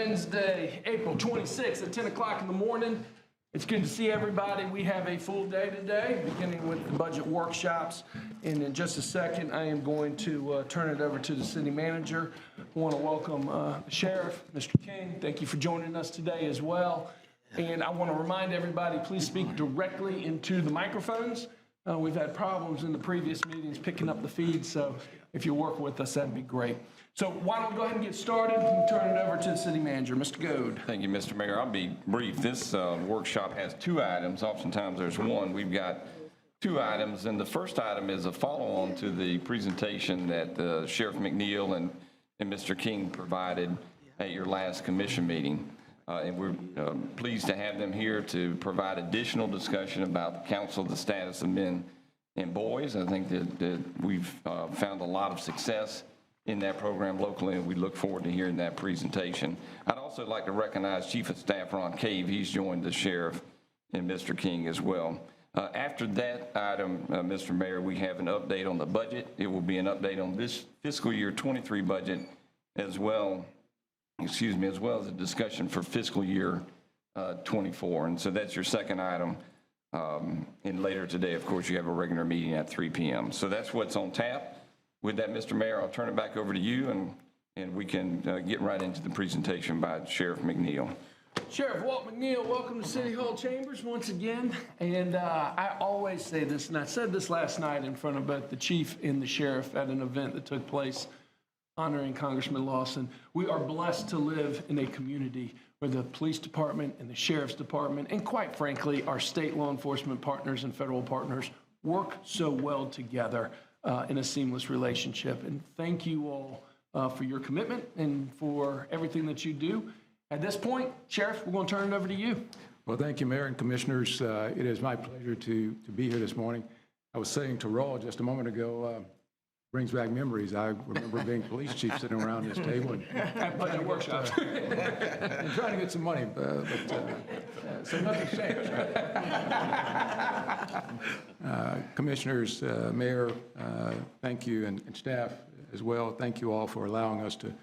Wednesday, April 26th at 10 o'clock in the morning. It's good to see everybody. We have a full day today, beginning with the budget workshops. And in just a second, I am going to turn it over to the city manager. I want to welcome the sheriff, Mr. King. Thank you for joining us today as well. And I want to remind everybody, please speak directly into the microphones. We've had problems in the previous meetings picking up the feed, so if you work with us, that'd be great. So why don't we go ahead and get started and turn it over to the city manager, Mr. Goode. Thank you, Mr. Mayor. I'll be brief. This workshop has two items. Oftentimes there's one. We've got two items, and the first item is a follow-on to the presentation that Sheriff McNeil and Mr. King provided at your last commission meeting. And we're pleased to have them here to provide additional discussion about the council, the status of men and boys. I think that we've found a lot of success in that program locally, and we look forward to hearing that presentation. I'd also like to recognize Chief of Staff Ron Cave. He's joined the sheriff and Mr. King as well. After that item, Mr. Mayor, we have an update on the budget. It will be an update on this fiscal year 23 budget as well. As well as a discussion for fiscal year 24. And so that's your second item. And later today, of course, you have a regular meeting at 3 p.m. So that's what's on tap. With that, Mr. Mayor, I'll turn it back over to you, and we can get right into the presentation by Sheriff McNeil. Sheriff Walt McNeil, welcome to City Hall Chambers once again. And I always say this, and I said this last night in front of both the chief and the sheriff at an event that took place honoring Congressman Lawson. We are blessed to live in a community where the police department and the sheriff's department, and quite frankly, our state law enforcement partners and federal partners work so well together in a seamless relationship. And thank you all for your commitment and for everything that you do. At this point, Sheriff, we're going to turn it over to you. Well, thank you, Mayor and Commissioners. It is my pleasure to be here this morning. I was saying to Raul just a moment ago, brings back memories. I remember being police chief sitting around this table and budget workshops and trying to get some money, so nothing's changed. Right? Commissioners, Mayor, thank you, and staff as well. Thank you all for allowing us to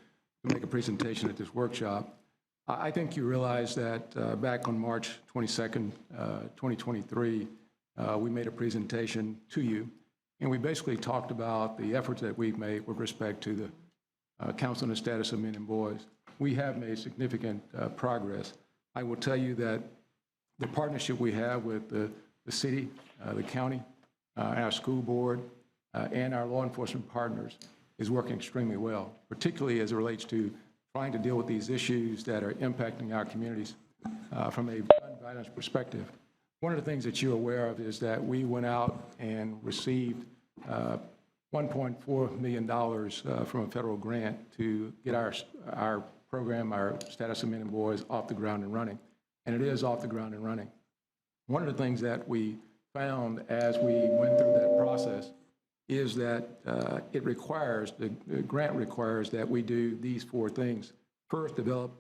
make a presentation at this workshop. I think you realize that back on March 22nd, 2023, we made a presentation to you. And we basically talked about the efforts that we've made with respect to the Council on the Status of Men and Boys. We have made significant progress. I will tell you that the partnership we have with the city, the county, our school board, and our law enforcement partners is working extremely well, particularly as it relates to trying to deal with these issues that are impacting our communities from a gun violence perspective. One of the things that you're aware of is that we went out and received $1.4 million from a federal grant to get our program, our Status of Men and Boys, off the ground and running. And it is off the ground and running. One of the things that we found as we went through that process is that the grant requires that we do these four things. First, develop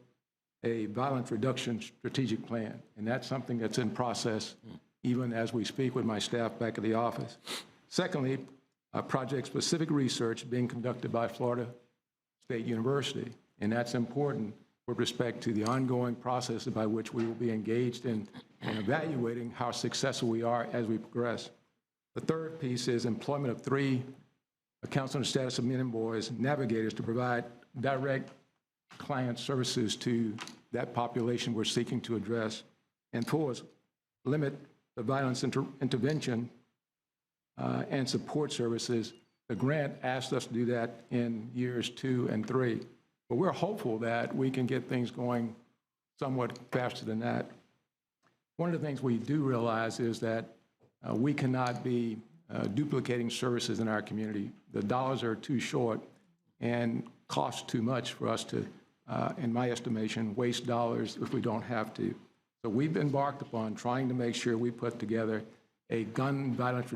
a violence reduction strategic plan, and that's something that's in process even as we speak with my staff back at the office. Secondly, project-specific research being conducted by Florida State University, and that's important with respect to the ongoing process by which we will be engaged in evaluating how successful we are as we progress. The third piece is employment of 3 Council on the Status of Men and Boys navigators to provide direct client services to that population we're seeking to address. And fourth, limit the violence intervention and support services. The grant asked us to do that in years 2 and 3, but we're hopeful that we can get things going somewhat faster than that. One of the things we do realize is that we cannot be duplicating services in our community. The dollars are too short and cost too much for us to, in my estimation, waste dollars if we don't have to. So we've embarked upon trying to make sure we put together a gun violence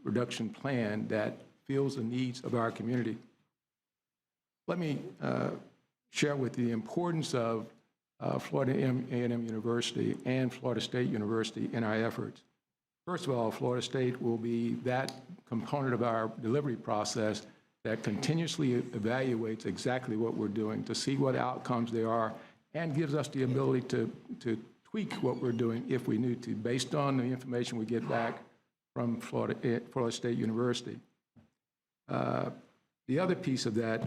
reduction plan that fills the needs of our community. Let me share with you the importance of Florida A&M University and Florida State University in our efforts. First of all, Florida State will be that component of our delivery process that continuously evaluates exactly what we're doing to see what outcomes there are and gives us the ability to tweak what we're doing if we need to, based on the information we get back from Florida State University. The other piece of that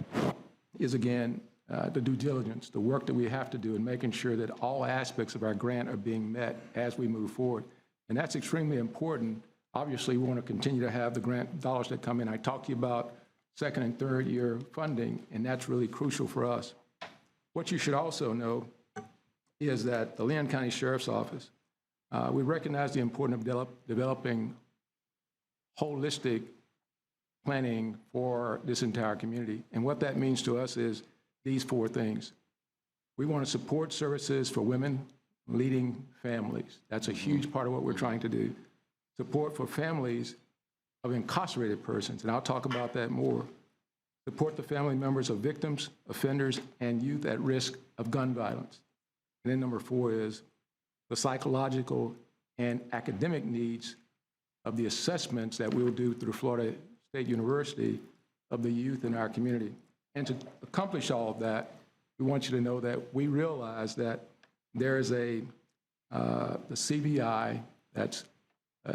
is, again, the due diligence, the work that we have to do in making sure that all aspects of our grant are being met as we move forward. And that's extremely important. Obviously, we want to continue to have the grant dollars that come in. I talked to you about second and third year funding, and that's really crucial for us. What you should also know is that the Leon County Sheriff's Office, we recognize the importance of developing holistic planning for this entire community. And what that means to us is these four things. We want to support services for women leading families. That's a huge part of what we're trying to do. Support for families of incarcerated persons, and I'll talk about that more. Support the family members of victims, offenders, and youth at risk of gun violence. And then number 4 is the psychological and academic needs of the assessments that we'll do through Florida State University of the youth in our community. And to accomplish all of that, we want you to know that we realize that there is the CBI that's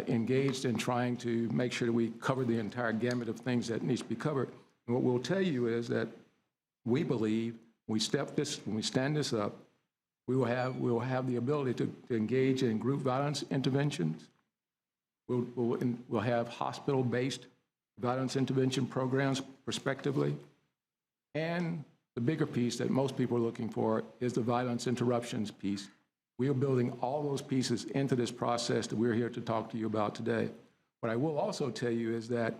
engaged in trying to make sure that we cover the entire gamut of things that needs to be covered. And what we'll tell you is that we believe when we stand this up, we will have the ability to engage in group violence interventions. We'll have hospital-based violence intervention programs prospectively. And the bigger piece that most people are looking for is the violence interruptions piece. We are building all those pieces into this process that we're here to talk to you about today. What I will also tell you is that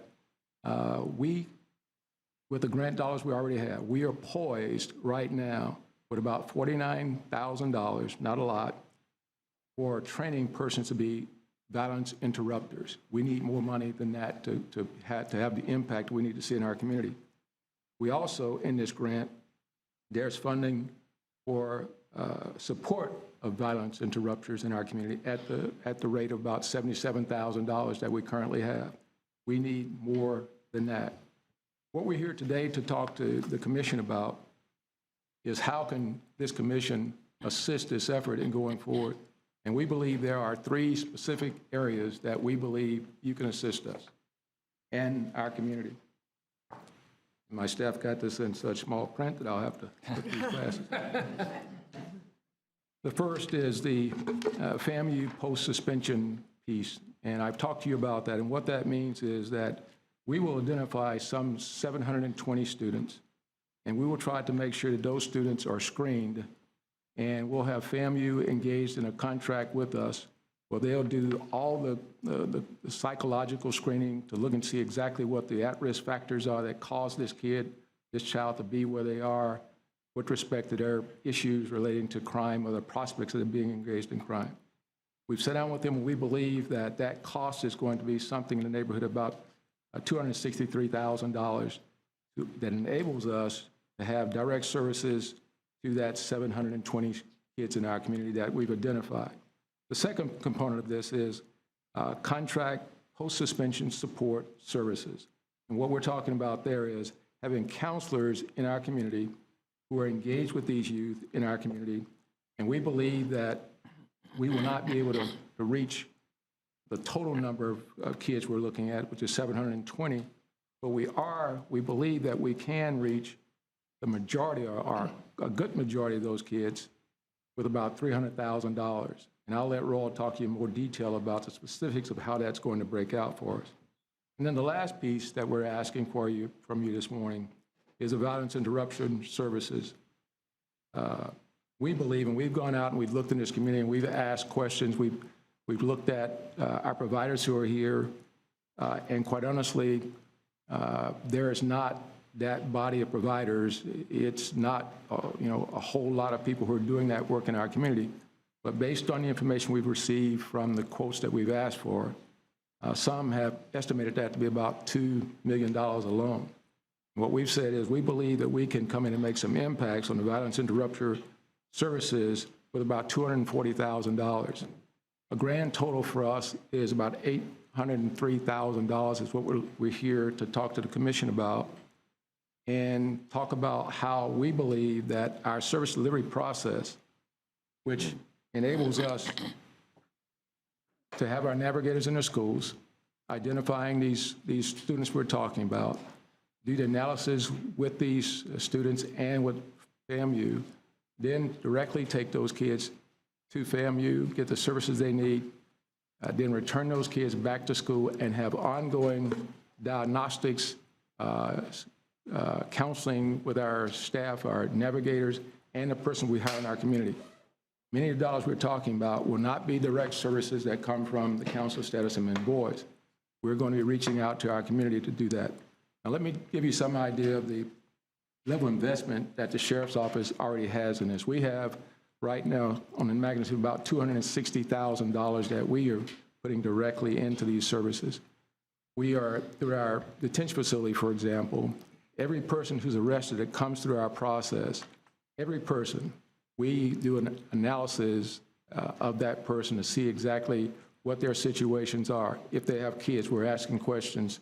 with the grant dollars we already have, we are poised right now with about $49,000, not a lot, for training persons to be violence interrupters. We need more money than that to have the impact we need to see in our community. We also, in this grant, there's funding for support of violence interrupters in our community at the rate of about $77,000 that we currently have. We need more than that. What we're here today to talk to the commission about is how can this commission assist this effort in going forward. And we believe there are 3 specific areas that we believe you can assist us and our community. My staff got this in such small print that I'll have to put these glasses. The first is the FAMU post-suspension piece, and I've talked to you about that, and what that means is that we will identify some 720 students, and we will try to make sure that those students are screened, and we'll have FAMU engaged in a contract with us where they'll do all the psychological screening to look and see exactly what the at-risk factors are that cause this child to be where they are with respect to their issues relating to crime or the prospects of them being engaged in crime. We've sat down with them, and we believe that that cost is going to be something in the neighborhood of about $263,000 that enables us to have direct services to that 720 kids in our community that we've identified. The second component of this is contract post-suspension support services. And what we're talking about there is having counselors in our community who are engaged with these youth in our community. And we believe that we will not be able to reach the total number of kids we're looking at, which is 720, but we believe that we can reach the majority, or a good majority of those kids with about $300,000. And I'll let Roy talk to you in more detail about the specifics of how that's going to break out for us. And then the last piece that we're asking from you this morning is the violence interruption services. We believe, and we've gone out and we've looked in this community and we've asked questions. We've looked at our providers who are here, and quite honestly, there is not that body of providers. It's not a whole lot of people who are doing that work in our community. But based on the information we've received from the quotes that we've asked for, some have estimated that to be about $2 million alone. What we've said is we believe that we can come in and make some impacts on the violence interrupter services with about $240,000. A grand total for us is about $803,000 is what we're here to talk to the commission about, and talk about how we believe that our service delivery process which enables us to have our navigators in the schools, identifying these students we're talking about, do the analysis with these students and with FAMU, then directly take those kids to FAMU, get the services they need, then return those kids back to school and have ongoing diagnostics, counseling with our staff, our navigators, and the person we hire in our community. Many of the dollars we're talking about will not be direct services that come from the Council of Status of Men and Boys. We're going to be reaching out to our community to do that. Now, let me give you some idea of the level of investment that the Sheriff's Office already has in this. We have right now on the magnitude about $260,000 that we are putting directly into these services. We are, through our detention facility, for example, every person who's arrested that comes through our process, every person, we do an analysis of that person to see exactly what their situations are. If they have kids, we're asking questions.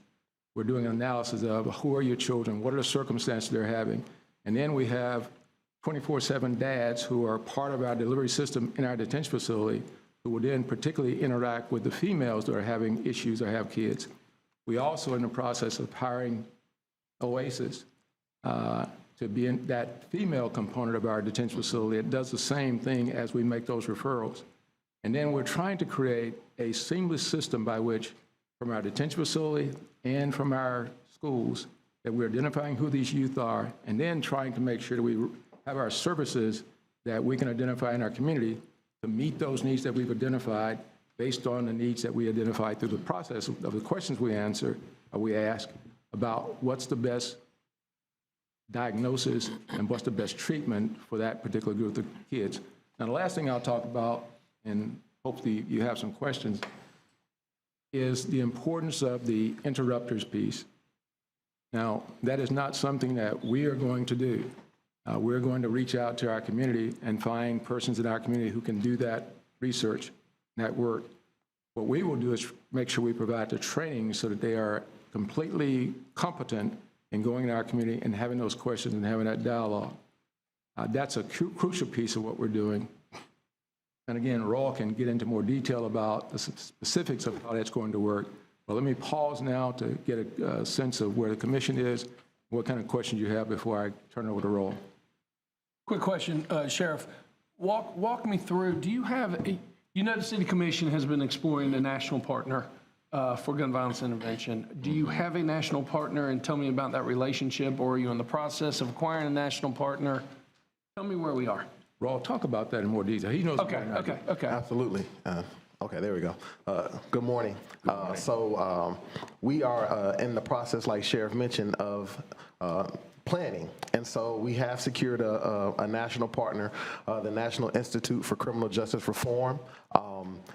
We're doing an analysis of who are your children, what are the circumstances they're having. And then we have 24/7 dads who are part of our delivery system in our detention facility who will then particularly interact with the females that are having issues or have kids. We also in the process of hiring Oasis to be in that female component of our detention facility. It does the same thing as we make those referrals. And then we're trying to create a seamless system by which from our detention facility and from our schools that we're identifying who these youth are and then trying to make sure that we have our services that we can identify in our community to meet those needs that we've identified based on the needs that we identified through the process of the questions we answer or we ask about what's the best diagnosis and what's the best treatment for that particular group of kids. Now, the last thing I'll talk about, and hopefully you have some questions, is the importance of the interrupters piece. Now, that is not something that we are going to do. We're going to reach out to our community and find persons in our community who can do that research, that work. What we will do is make sure we provide the training so that they are completely competent in going to our community and having those questions and having that dialogue. That's a crucial piece of what we're doing. And again, Raul can get into more detail about the specifics of how that's going to work. But let me pause now to get a sense of where the commission is, what kind of questions you have before I turn it over to Raul. Quick question, Sheriff. Walk me through, do you have, you know the City Commission has been exploring a national partner for gun violence intervention. Do you have a national partner, and tell me about that relationship, or are you in the process of acquiring a national partner? Tell me where we are. Raul, talk about that in more detail. He knows. Okay. Absolutely. Okay, there we go. Good morning. We are in the process, like Sheriff mentioned, of planning. And so we have secured a national partner, the National Institute for Criminal Justice Reform.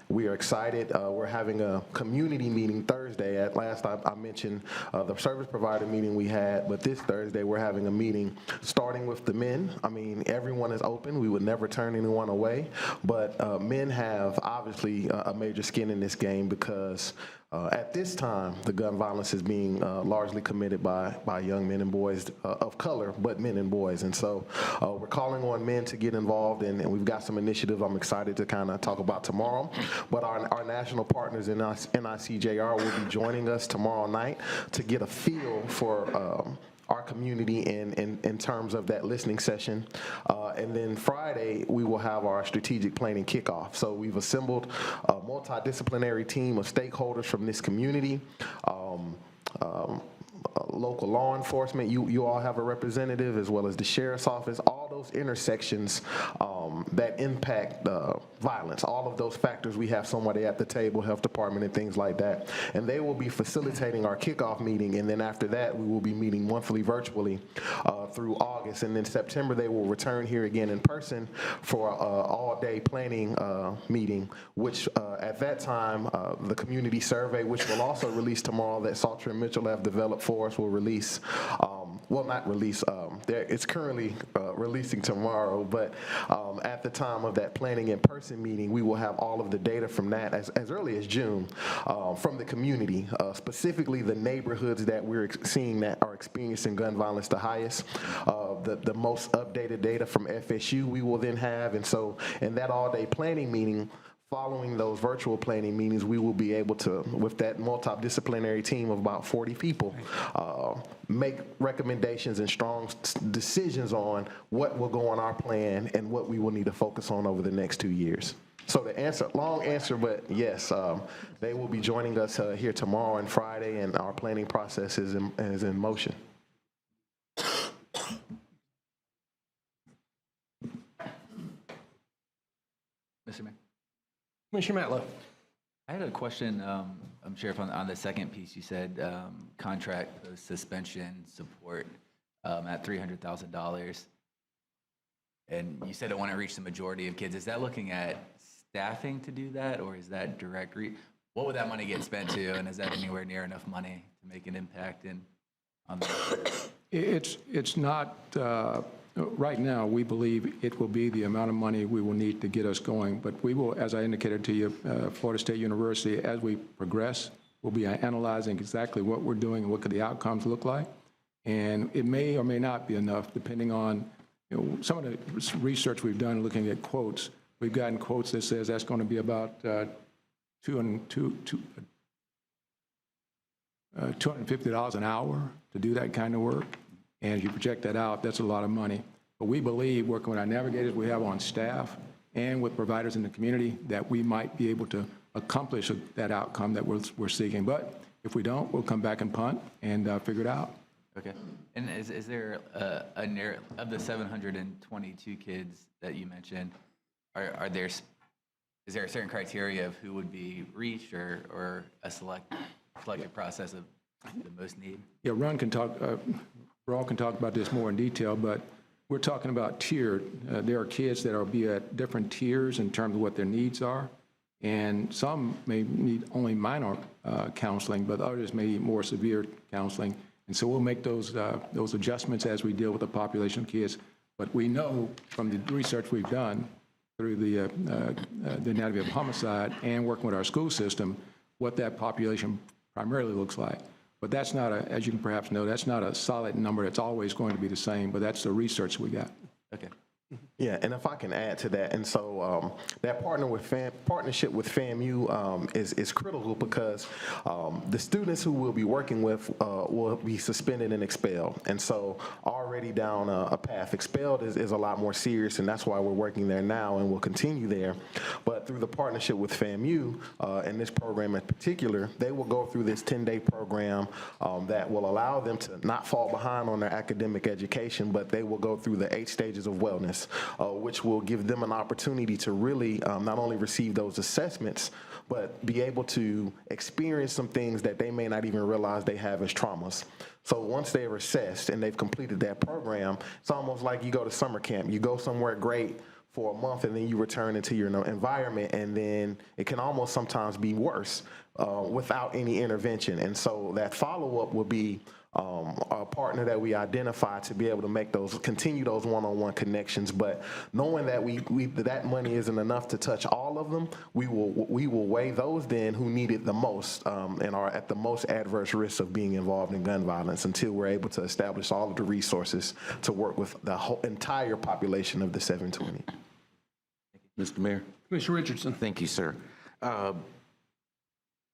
We are excited. We're having a community meeting Thursday. At last I mentioned the service provider meeting we had, but this Thursday we're having a meeting starting with the men. I mean, everyone is open. We would never turn anyone away, but men have obviously a major skin in this game because at this time, the gun violence is being largely committed by young men and boys of color, but men and boys. And so we're calling on men to get involved, and we've got some initiatives I'm excited to kind of talk about tomorrow. But our national partners in NICJR will be joining us tomorrow night to get a feel for our community in terms of that listening session. And then Friday, we will have our strategic planning kickoff. So we've assembled a multidisciplinary team of stakeholders from this community, local law enforcement. You all have a representative, as well as the sheriff's office, all those intersections that impact violence, all of those factors. We have somebody at the table, health department and things like that. And they will be facilitating our kickoff meeting. And then after that, we will be meeting monthly virtually through August. And then September, they will return here again in person for an all-day planning meeting, which at that time, the community survey, which will also release tomorrow, that Salter and Mitchell have developed for us, will release, It's currently releasing tomorrow, but at the time of that planning in-person meeting, we will have all of the data from that as early as June from the community, specifically the neighborhoods that we're seeing that are experiencing gun violence the highest. The most updated data from FSU we will then have, and so in that all-day planning meeting, following those virtual planning meetings, we will be able to, with that multidisciplinary team of about 40 people, make recommendations and strong decisions on what will go on our plan and what we will need to focus on over the next 2 years. So the answer, long answer, but yes, they will be joining us here tomorrow and Friday, and our planning process is in motion. Mr. Mayor. Commissioner Matlow. I had a question, Sheriff, on the second piece. You said contract suspension support at $300,000. And you said it want to reach the majority of kids. Is that looking at staffing to do that, or is that direct what would that money get spent to, and is that anywhere near enough money to make an impact on that? It's not, right now, we believe it will be the amount of money we will need to get us going, but we will, as I indicated to you, Florida State University, as we progress, we'll be analyzing exactly what we're doing and what could the outcomes look like. And it may or may not be enough, depending on some of the research we've done looking at quotes. We've gotten quotes that says that's going to be about $250 an hour to do that kind of work. And if you project that out, that's a lot of money. But we believe, working with our navigators we have on staff and with providers in the community, that we might be able to accomplish that outcome that we're seeking. But if we don't, we'll come back and punt and figure it out. Okay. And is there of the 722 kids that you mentioned, is there a certain criteria of who would be reached, or a selected process of the most need? Yeah, Ron can talk, Raul can talk about this more in detail, but we're talking about tiered. There are kids that will be at different tiers in terms of what their needs are, and some may need only minor counseling, but others may need more severe counseling. And so we'll make those adjustments as we deal with the population of kids. But we know from the research we've done through the anatomy of homicide and working with our school system, what that population primarily looks like. But that's not as you can perhaps know, that's not a solid number. It's always going to be the same, but that's the research we got. Okay. Yeah, and if I can add to that, and so that partnership with FAMU is critical because the students who we'll be working with will be suspended and expelled, and so already down a path. Expelled is a lot more serious, and that's why we're working there now, and we'll continue there. But through the partnership with FAMU and this program in particular, they will go through this 10-day program that will allow them to not fall behind on their academic education, but they will go through the 8 stages of wellness. Which will give them an opportunity to really not only receive those assessments, but be able to experience some things that they may not even realize they have as traumas. So once they're assessed and they've completed that program, it's almost like you go to summer camp. You go somewhere great for a month, and then you return into your environment, and then it can almost sometimes be worse without any intervention. And so that follow-up will be a partner that we identify to be able to continue those one-on-one connections. But knowing that that money isn't enough to touch all of them, we will weigh those then who need it the most and are at the most adverse risk of being involved in gun violence until we're able to establish all of the resources to work with the whole entire population of the 720. Mr. Mayor. Commissioner Richardson. Thank you, sir.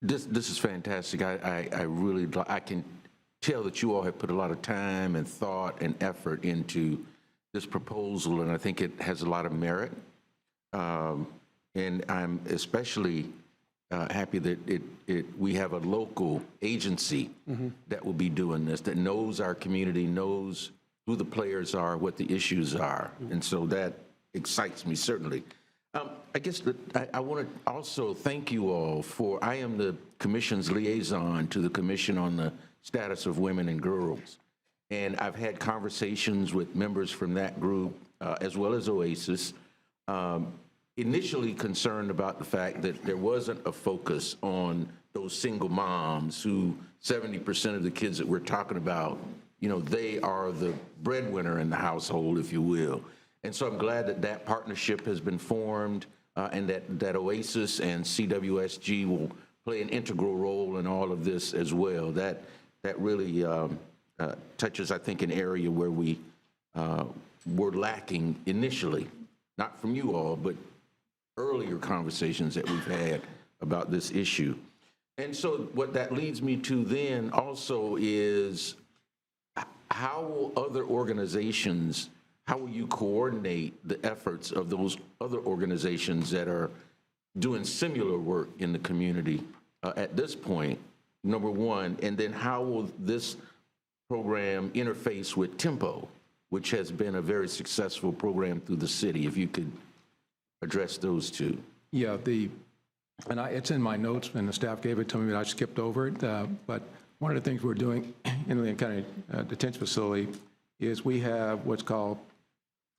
This is fantastic. I really can tell that you all have put a lot of time and thought and effort into this proposal, and I think it has a lot of merit. And I'm especially happy that we have a local agency that will be doing this, that knows our community, knows who the players are, what the issues are. And so that excites me, certainly. I guess that I want to also thank you all I am the commission's liaison to the Commission on the Status of Women and Girls. And I've had conversations with members from that group, as well as OASIS, initially concerned about the fact that there wasn't a focus on those single moms who 70% of the kids that we're talking about, they are the breadwinner in the household, if you will. And so I'm glad that that partnership has been formed and that OASIS and CWSG will play an integral role in all of this as well. That really touches, I think, an area where we were lacking initially, not from you all, but earlier conversations that we've had about this issue. And so what that leads me to then also is how will other organizations, how will you coordinate the efforts of those other organizations that are doing similar work in the community at this point, number one, and then how will this program interface with Tempo, which has been a very successful program through the city? If you could address those two. Yeah, it's in my notes, and the staff gave it to me, but I skipped over it. But one of the things we're doing in the Lane County Detention Facility is we have what's called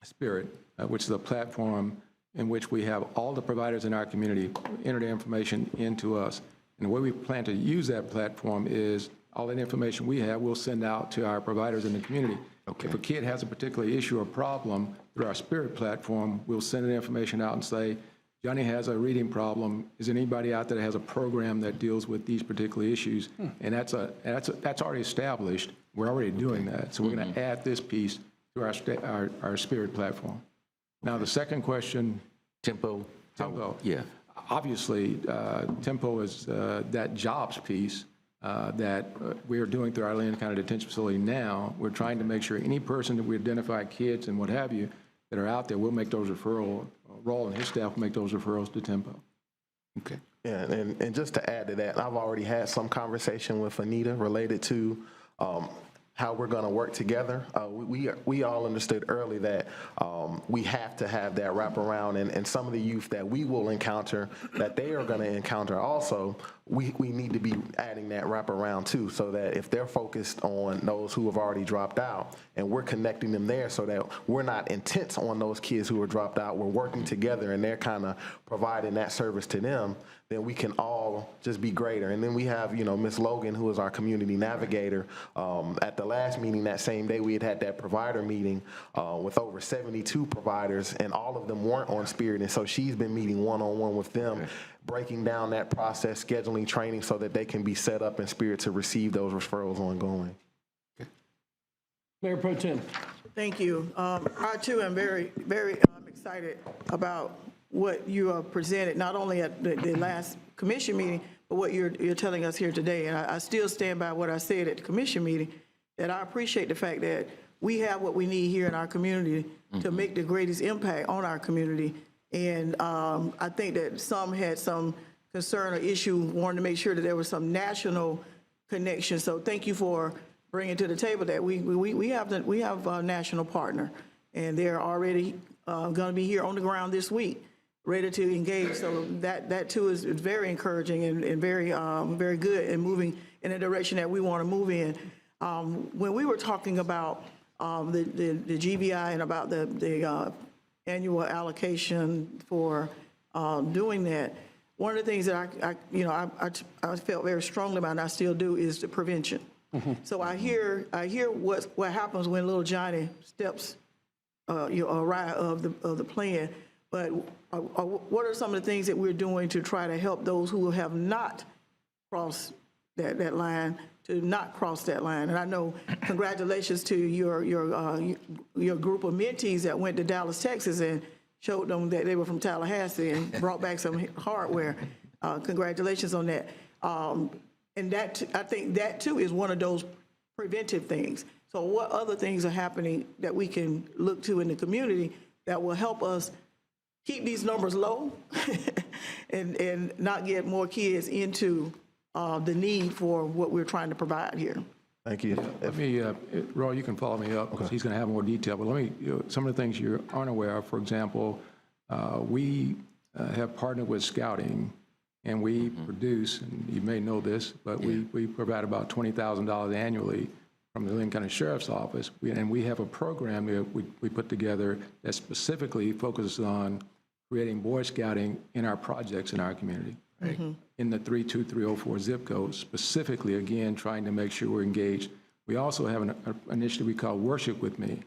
Spirit, which is a platform in which we have all the providers in our community enter their information into us. And the way we plan to use that platform is all that information we have, we'll send out to our providers in the community. Okay. If a kid has a particular issue or problem, through our Spirit platform, we'll send the information out and say, Johnny has a reading problem. Is there anybody out there that has a program that deals with these particular issues? And that's already established. We're already doing that. So we're going to add this piece to our Spirit platform. Now, the second question. Tempo? Yeah. Obviously, Tempo is that jobs piece that we're doing through our Lane County Detention Facility now. We're trying to make sure any person that we identify, kids and what have you, that are out there, we'll make those referrals. Roll and his staff will make those referrals to Tempo. Okay. Yeah, and just to add to that, I've already had some conversation with Anita related to how we're going to work together. We all understood early that we have to have that wraparound, and some of the youth that we will encounter, that they are going to encounter also, we need to be adding that wraparound too, so that if they're focused on those who have already dropped out, and we're connecting them there so that we're not intense on those kids who are dropped out, we're working together and they're kind of providing that service to them, then we can all just be greater. And then we have, Ms. Logan, who is our community navigator. At the last meeting that same day, we had that provider meeting with over 72 providers, and all of them weren't on Spirit. And so she's been meeting one-on-one with them, breaking down that process, scheduling training so that they can be set up in Spirit to receive those referrals ongoing. Mayor Pro Tem. Thank you. I too am very, very excited about what you have presented, not only at the last commission meeting, but what you're telling us here today. And I still stand by what I said at the commission meeting, that I appreciate the fact that we have what we need here in our community to make the greatest impact on our community. And I think that some had some concern or issue, wanted to make sure that there was some national connection. So thank you for bringing to the table that we have a national partner, and they're already going to be here on the ground this week, ready to engage. So that too is very encouraging and very very good, and moving in a direction that we want to move in. When we were talking about the GBI and about the annual allocation for doing that, one of the things that I felt very strongly about, and I still do, is the prevention. So I hear what happens when little Johnny steps awry of the plan. But what are some of the things that we're doing to try to help those who have not crossed that line to not cross that line? And I know, congratulations to your group of mentees that went to Dallas, Texas, and showed them that they were from Tallahassee and brought back some hardware. Congratulations on that. And that, I think that too is one of those preventive things. So what other things are happening that we can look to in the community that will help us keep these numbers low and not get more kids into the need for what we're trying to provide here? Thank you. Let me, Roy, you can follow me up because he's going to have more detail. But let me, some of the things you aren't aware of, for example, we have partnered with Scouting, and we produce, and you may know this, but we provide about $20,000 annually from the Lane County Sheriff's Office. And we have a program that we put together that specifically focuses on creating Boy Scouting in our projects in our community. Right. In the 32304 zip code, specifically, again, trying to make sure we're engaged We also have an initiative we call Worship With Me,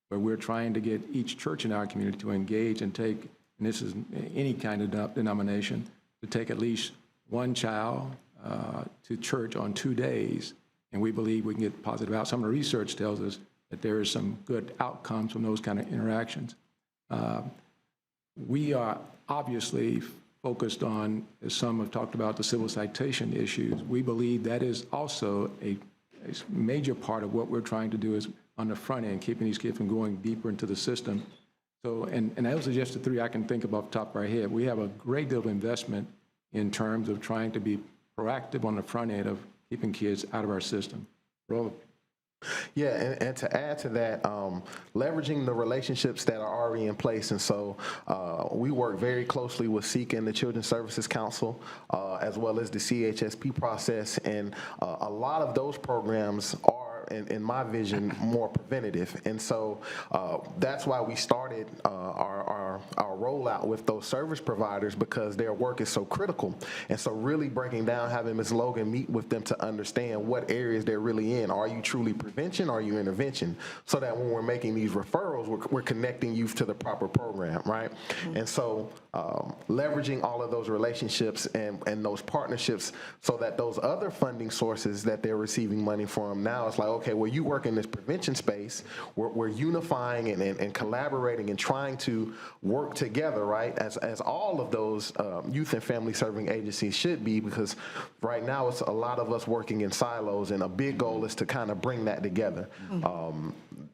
where we're trying to get each church in our community to engage and take, and this is any kind of denomination, to take at least one child to church on 2 days. And we believe we can get positive outcomes. Some of the research tells us that there is some good outcomes from those kind of interactions. We are obviously focused on, as some have talked about, the civil citation issues. We believe that is also a major part of what we're trying to do is on the front end, keeping these kids from going deeper into the system. So, and those are just the three I can think of off the top of our head. We have a great deal of investment in terms of trying to be proactive on the front end of keeping kids out of our system. Roll. Yeah, and to add to that, leveraging the relationships that are already in place. And so we work very closely with SEEK and the Children's Services Council, as well as the CHSP process. And a lot of those programs are, in my vision, more preventative. And so that's why we started our rollout with those service providers, because their work is so critical. And so really breaking down, having Ms. Logan meet with them to understand what areas they're really in. Are you truly prevention or are you intervention? So that when we're making these referrals, we're connecting youth to the proper program, right? And so leveraging all of those relationships and those partnerships so that those other funding sources that they're receiving money from, now it's like, okay, well, you work in this prevention space, we're unifying and collaborating and trying to work together, right, as all of those youth and family serving agencies should be, because right now it's a lot of us working in silos, and a big goal is to kind of bring that together.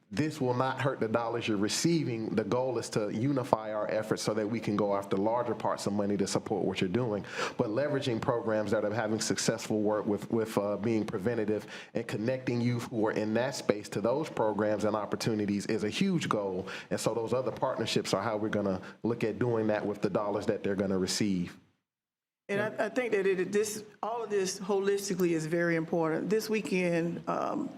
This will not hurt the dollars you're receiving. The goal is to unify our efforts so that we can go after larger parts of money to support what you're doing. But leveraging programs that are having successful work with being preventative and connecting youth who are in that space to those programs and opportunities is a huge goal. And so those other partnerships are how we're going to look at doing that with the dollars that they're going to receive. And I think that all of this holistically is very important. This weekend,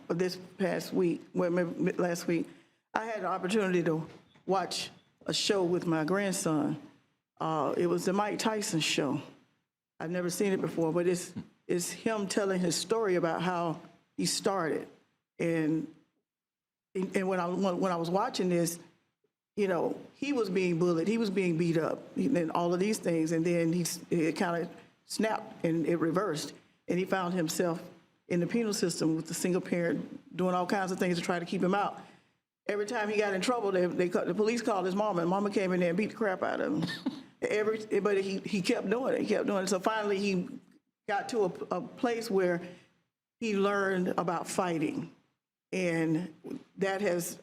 this past week, last week, I had the opportunity to watch a show with my grandson. It was the Mike Tyson show. I've never seen it before, but it's him telling his story about how he started. And when I was watching this, you know, he was being bullied, he was being beat up, and all of these things, and then it kind of snapped and it reversed, and he found himself in the penal system with the single parent doing all kinds of things to try to keep him out. Every time he got in trouble, the police called his mama, and mama came in there and beat the crap out of him. But he kept doing it, he kept doing it. So finally he got to a place where he learned about fighting, and that has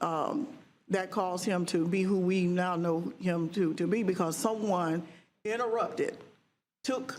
that caused him to be who we now know him to be, because someone interrupted, took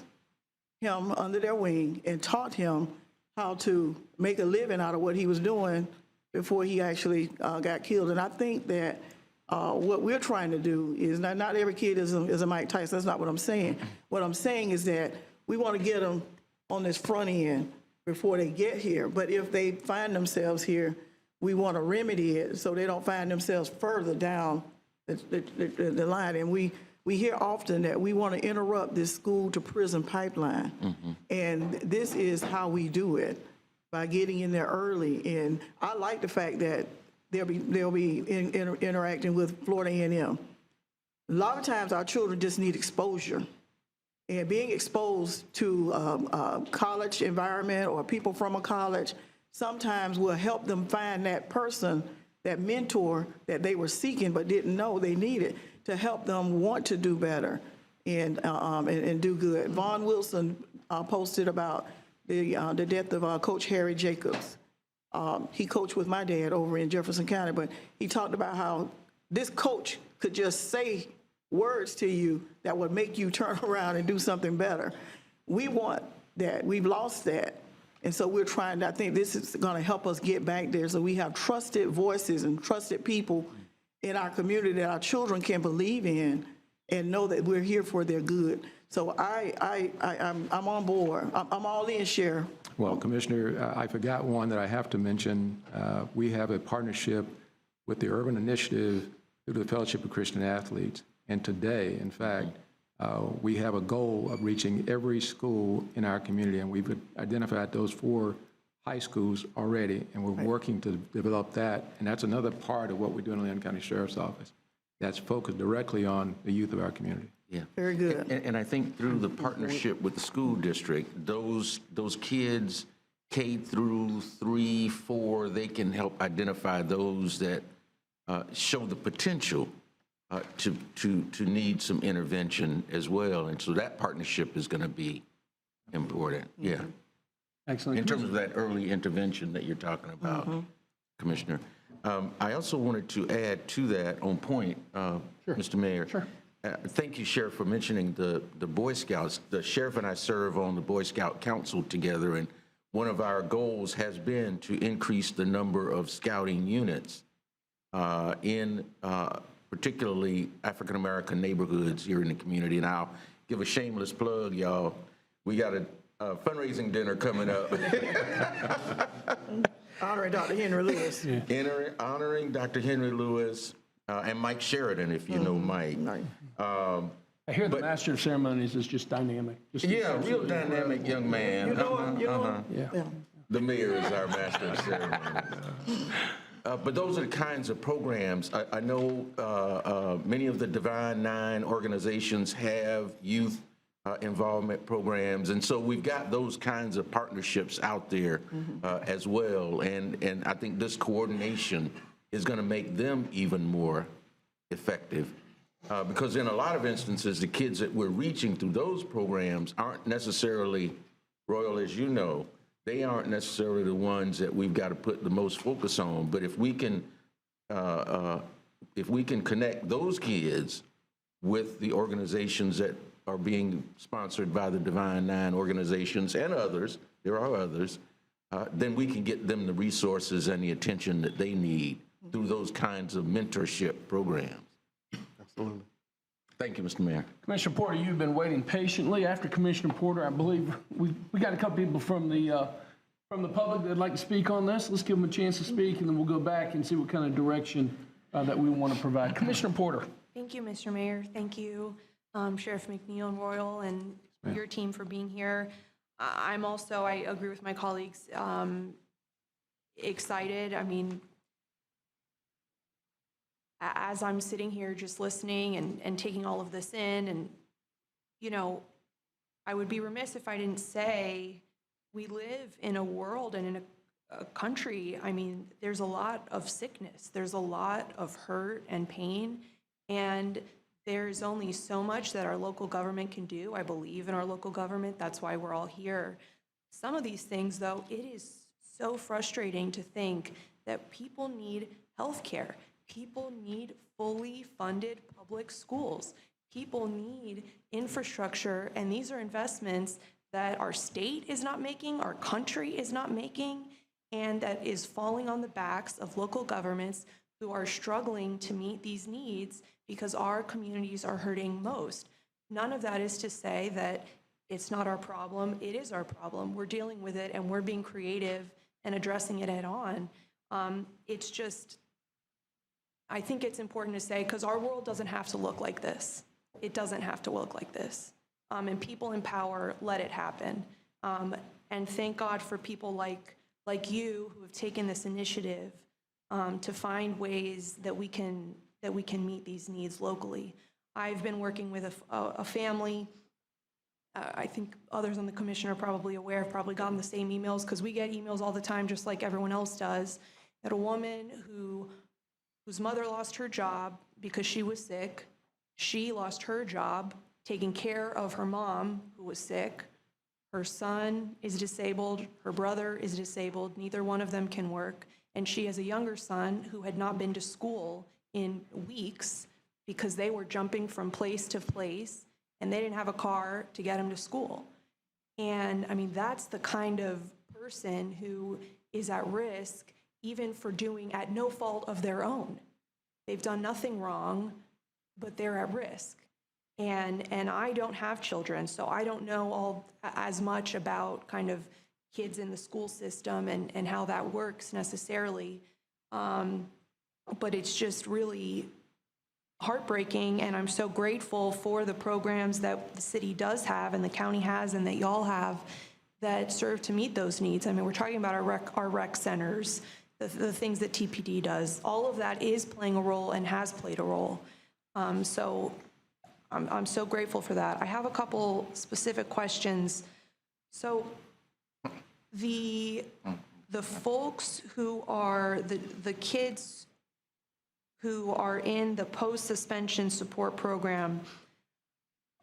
him under their wing and taught him how to make a living out of what he was doing before he actually got killed. And I think that what we're trying to do is, not every kid is a Mike Tyson. That's not what I'm saying. What I'm saying is that we want to get them on this front end before they get here. But if they find themselves here, we want to remedy it so they don't find themselves further down the line. And we hear often that we want to interrupt this school to prison pipeline. And this is how we do it, by getting in there early. And I like the fact that they'll be interacting with Florida A&M. A lot of times our children just need exposure. And being exposed to a college environment or people from a college sometimes will help them find that person, that mentor that they were seeking but didn't know they needed, to help them want to do better and do good. Vaughn Wilson posted about the death of Coach Harry Jacobs. He coached with my dad over in Jefferson County, but he talked about how this coach could just say words to you that would make you turn around and do something better. We want that. We've lost that. And so we're trying to, I think this is going to help us get back there, so we have trusted voices and trusted people in our community that our children can believe in and know that we're here for their good. So I'm on board. I'm all in, Sheriff. Well, Commissioner, I forgot one that I have to mention. We have a partnership with the Urban Initiative through the Fellowship of Christian Athletes. And today, in fact, we have a goal of reaching every school in our community, and we've identified those 4 high schools already, and we're working to develop that. And that's another part of what we're doing in the Leon County Sheriff's Office that's focused directly on the youth of our community. Yeah. Very good. And I think through the partnership with the school district, those kids K through 3, 4, they can help identify those that show the potential to need some intervention as well. And so that partnership is going to be important. Yeah. Excellent. In terms of that early intervention that you're talking about, Commissioner. I also wanted to add to that on point, Mr. Mayor. Sure. Thank you, Sheriff, for mentioning the Boy Scouts. The Sheriff and I serve on the Boy Scout Council together, and one of our goals has been to increase the number of scouting units in particularly African-American neighborhoods here in the community. And I'll give a shameless plug, y'all. We got a fundraising dinner coming up. Honoring Dr. Henry Lewis. Honoring Dr. Henry Lewis and Mike Sheridan, if you know Mike. I hear the master of ceremonies is just dynamic. Yeah, real dynamic young man. You know him? You know him? Yeah. The mayor is our master of ceremonies. But those are the kinds of programs. I know many of the Divine Nine organizations have youth involvement programs, and so we've got those kinds of partnerships out there as well. And I think this coordination is going to make them even more effective. Because in a lot of instances, the kids that we're reaching through those programs aren't necessarily, Royal, as you know, they aren't necessarily the ones that we've got to put the most focus on. But if we can connect those kids with the organizations that are being sponsored by the Divine Nine organizations and others, there are others, then we can get them the resources and the attention that they need through those kinds of mentorship programs. Absolutely. Thank you, Mr. Mayor. Commissioner Porter, you've been waiting patiently. After Commissioner Porter, I believe we got a couple people from the public that'd like to speak on this. Let's give them a chance to speak, and then we'll go back and see what kind of direction that we want to provide. Commissioner Porter. Thank you, Mr. Mayor. Thank you, Sheriff McNeil and Royal and your team for being here. I'm also, I agree with my colleagues, excited. I mean, as I'm sitting here just listening and taking all of this in, and, you know, I would be remiss if I didn't say we live in a world and in a country, I mean, there's a lot of sickness, there's a lot of hurt and pain, and there's only so much that our local government can do. I believe in our local government. That's why we're all here. Some of these things, though, it is so frustrating to think that people need health care. People need fully funded public schools. People need infrastructure, and these are investments that our state is not making, our country is not making, and that is falling on the backs of local governments who are struggling to meet these needs because our communities are hurting most. None of that is to say that it's not our problem. It is our problem. We're dealing with it, and we're being creative and addressing it head on. It's just, I think it's important to say, because our world doesn't have to look like this. It doesn't have to look like this. And people in power let it happen. And thank God for people like you who have taken this initiative to find ways that we can meet these needs locally. I've been working with a family. I think others on the commission are probably aware, have probably gotten the same emails, because we get emails all the time just like everyone else does, that a woman whose mother lost her job because she was sick. She lost her job taking care of her mom who was sick. Her son is disabled. Her brother is disabled. Neither one of them can work. And she has a younger son who had not been to school in weeks because they were jumping from place to place and they didn't have a car to get him to school. And I mean, that's the kind of person who is at risk even for doing at no fault of their own. They've done nothing wrong, but they're at risk. And I don't have children, so I don't know as much about kind of kids in the school system and how that works necessarily. But it's just really heartbreaking, and I'm so grateful for the programs that the city does have and the county has and that y'all have that serve to meet those needs. I mean, we're talking about our rec centers, the things that TPD does. All of that is playing a role and has played a role. So I'm so grateful for that. I have a couple specific questions. So the folks who are, the kids who are in the post-suspension support program,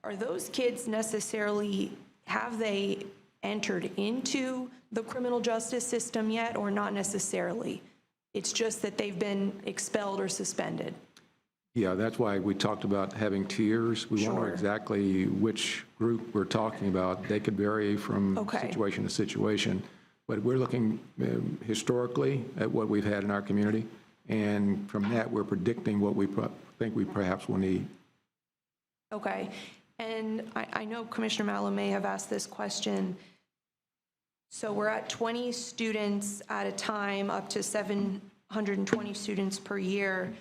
are those kids necessarily, have they entered into the criminal justice system yet, or not necessarily? It's just that they've been expelled or suspended? Yeah, that's why we talked about having tiers. We won't know Sure. exactly which group we're talking about. They could vary from Okay. situation to situation. But we're looking historically at what we've had in our community, and from that, we're predicting what we think we perhaps will need. Okay. And I know Commissioner Mallow may have asked this question. So we're at 20 students at a time, up to 720 students per year.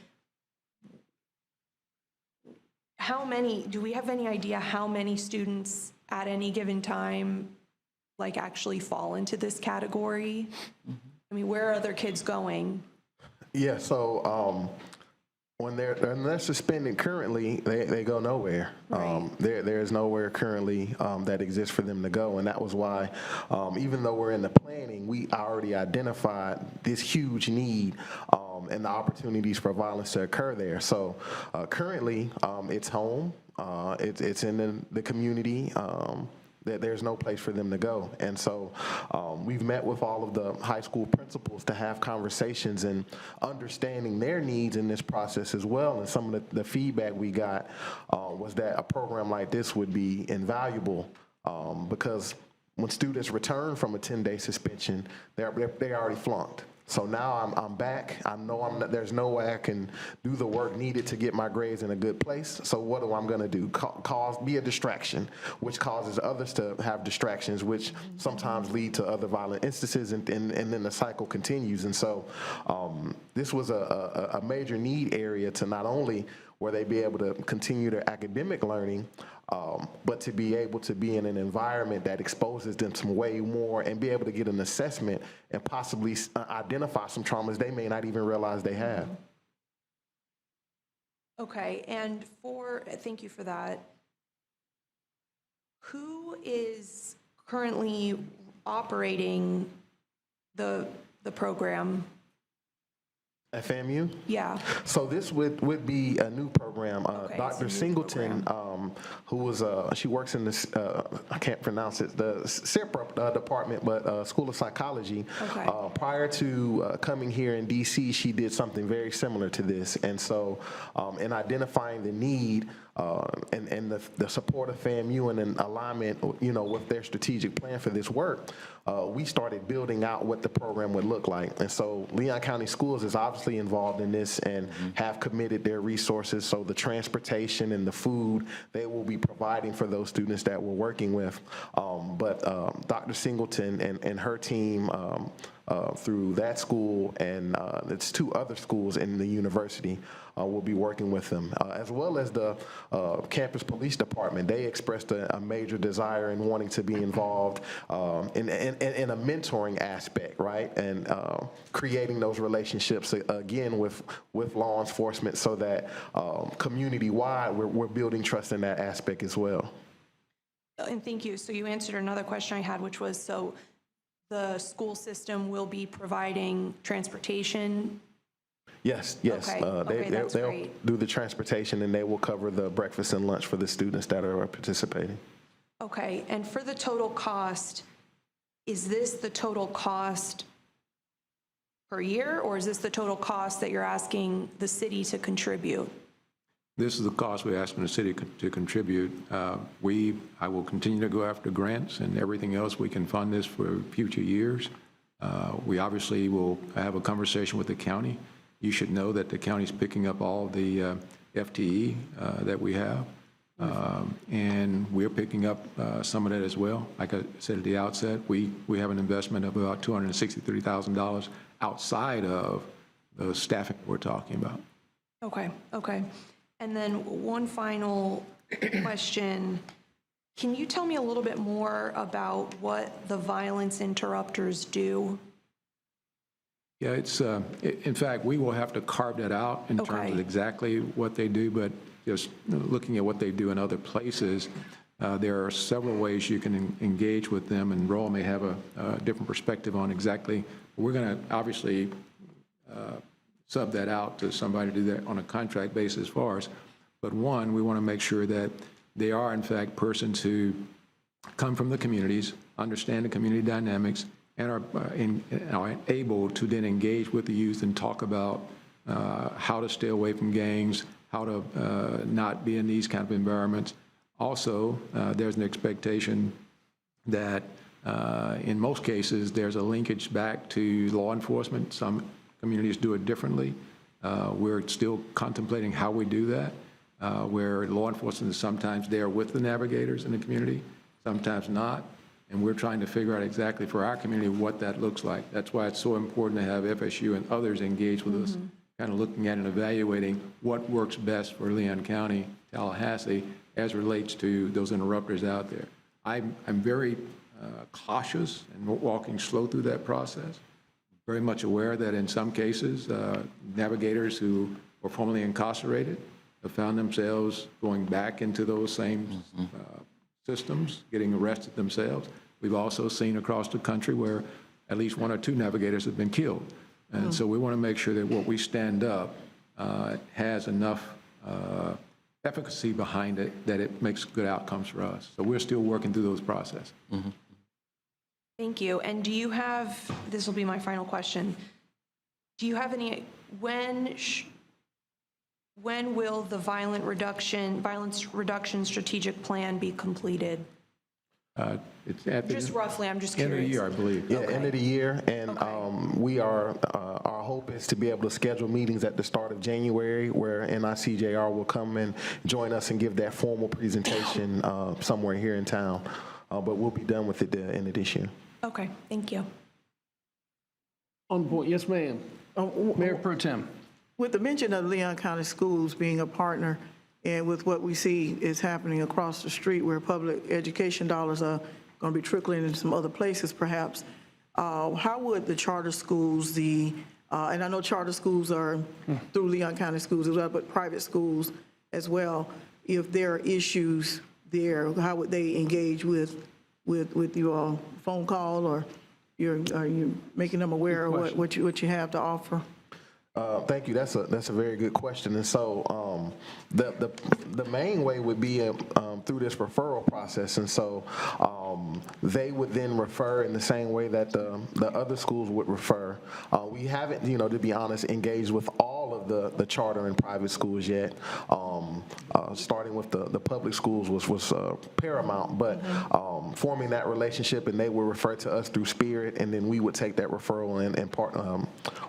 How many, do we have any idea how many students at any given time like actually fall into this category? I mean, where are other kids going? Yeah, so when they're suspended currently, they go nowhere. Right. There is nowhere currently that exists for them to go, and that was why, even though we're in the planning, we already identified this huge need and the opportunities for violence to occur there. So currently, it's home, it's in the community. That there's no place for them to go. And so we've met with all of the high school principals to have conversations and understanding their needs in this process as well. And some of the feedback we got was that a program like this would be invaluable because when students return from a 10-day suspension, they already flunked. So now I'm back. I know there's no way I can do the work needed to get my grades in a good place. So what am I going to do? Be a distraction, which causes others to have distractions, which sometimes lead to other violent instances, and then the cycle continues. And so this was a major need area to not only where they be able to continue their academic learning, but to be able to be in an environment that exposes them to way more and be able to get an assessment and possibly identify some traumas they may not even realize they have. Okay, and thank you for that. Who is currently operating the program? FAMU? Yeah. So this would be a new program. Okay, it's a Dr. new Singleton, who was, she works in this, I can't pronounce it, the SIPRA department, but School of Psychology. Okay. Prior to coming here in DC, she did something very similar to this. And so in identifying the need and the support of FAMU and in alignment, with their strategic plan for this work, we started building out what the program would look like. And so Leon County Schools is obviously involved in this and have committed their resources. So the transportation and the food they will be providing for those students that we're working with. But Dr. Singleton and her team through that school and it's 2 other schools in the university will be working with them, as well as the campus police department. They expressed a major desire in wanting to be involved in a mentoring aspect, right? And creating those relationships, again, with law enforcement so that community-wide, we're building trust in that aspect as well. And thank you. So you answered another question I had, which was, so the school system will be providing transportation? Yes. Okay, okay, that's they'll great. do the transportation, and they will cover the breakfast and lunch for the students that are participating. Okay, and for the total cost, is this the total cost per year, or is this the total cost that you're asking the city to contribute? This is the cost we're asking the city to contribute. I will continue to go after grants and everything else. We can fund this for future years. We obviously will have a conversation with the county. You should know that the county's picking up all the FTE that we have, and we're picking up some of that as well. Like I said at the outset, we have an investment of about $263,000 outside of the staffing we're talking about. Okay. And then one final question. Can you tell me a little bit more about what the violence interrupters do? Yeah, it's, in fact, we will have to carve that out in terms Okay. of exactly what they do, but just looking at what they do in other places, there are several ways you can engage with them, and Roel may have a different perspective on exactly. We're going to obviously sub that out to somebody to do that on a contract basis for us. But one, we want to make sure that they are, in fact, persons who come from the communities, understand the community dynamics, and are able to then engage with the youth and talk about how to stay away from gangs, how to not be in these kind of environments. Also, there's an expectation that in most cases, there's a linkage back to law enforcement. Some communities do it differently. We're still contemplating how we do that, where law enforcement is sometimes there with the navigators in the community, sometimes not. And we're trying to figure out exactly for our community what that looks like. That's why it's so important to have FSU and others engage with us, kind of looking at and evaluating what works best for Leon County, Tallahassee, as relates to those interrupters out there. I'm very cautious and walking slow through that process. Very much aware that in some cases, navigators who were formerly incarcerated have found themselves going back into those same systems, getting arrested themselves. We've also seen across the country where at least 1 or 2 navigators have been killed. And so we want to make sure that what we stand up has enough efficacy behind it that it makes good outcomes for us. So we're still working through those processes. Thank you. And do you have, this will be my final question, do you have any, when will the violence reduction strategic plan be completed? It's at the Just roughly, I'm just end curious. of the year, I believe. Yeah, end of the year, and we are, our hope is to be able to schedule meetings at the start of January where NICJR will come and join us and give that formal presentation somewhere here in town. But we'll be done with it the end of this year. Okay, thank you. On point, yes, ma'am. Mayor Pro Tem. With the mention of Leon County Schools being a partner, and with what we see is happening across the street where public education dollars are going to be trickling into some other places perhaps, how would the charter schools, and I know charter schools are through Leon County Schools as well, but private schools as well, if there are issues there, how would they engage with your phone call, or are you making them aware of what you have to offer? Thank you. That's a very good question. And so the main way would be through this referral process. And so they would then refer in the same way that the other schools would refer. We haven't, to be honest, engaged with all of the charter and private schools yet. Starting with the public schools was paramount, but forming that relationship, and they would refer to us through Spirit, and then we would take that referral and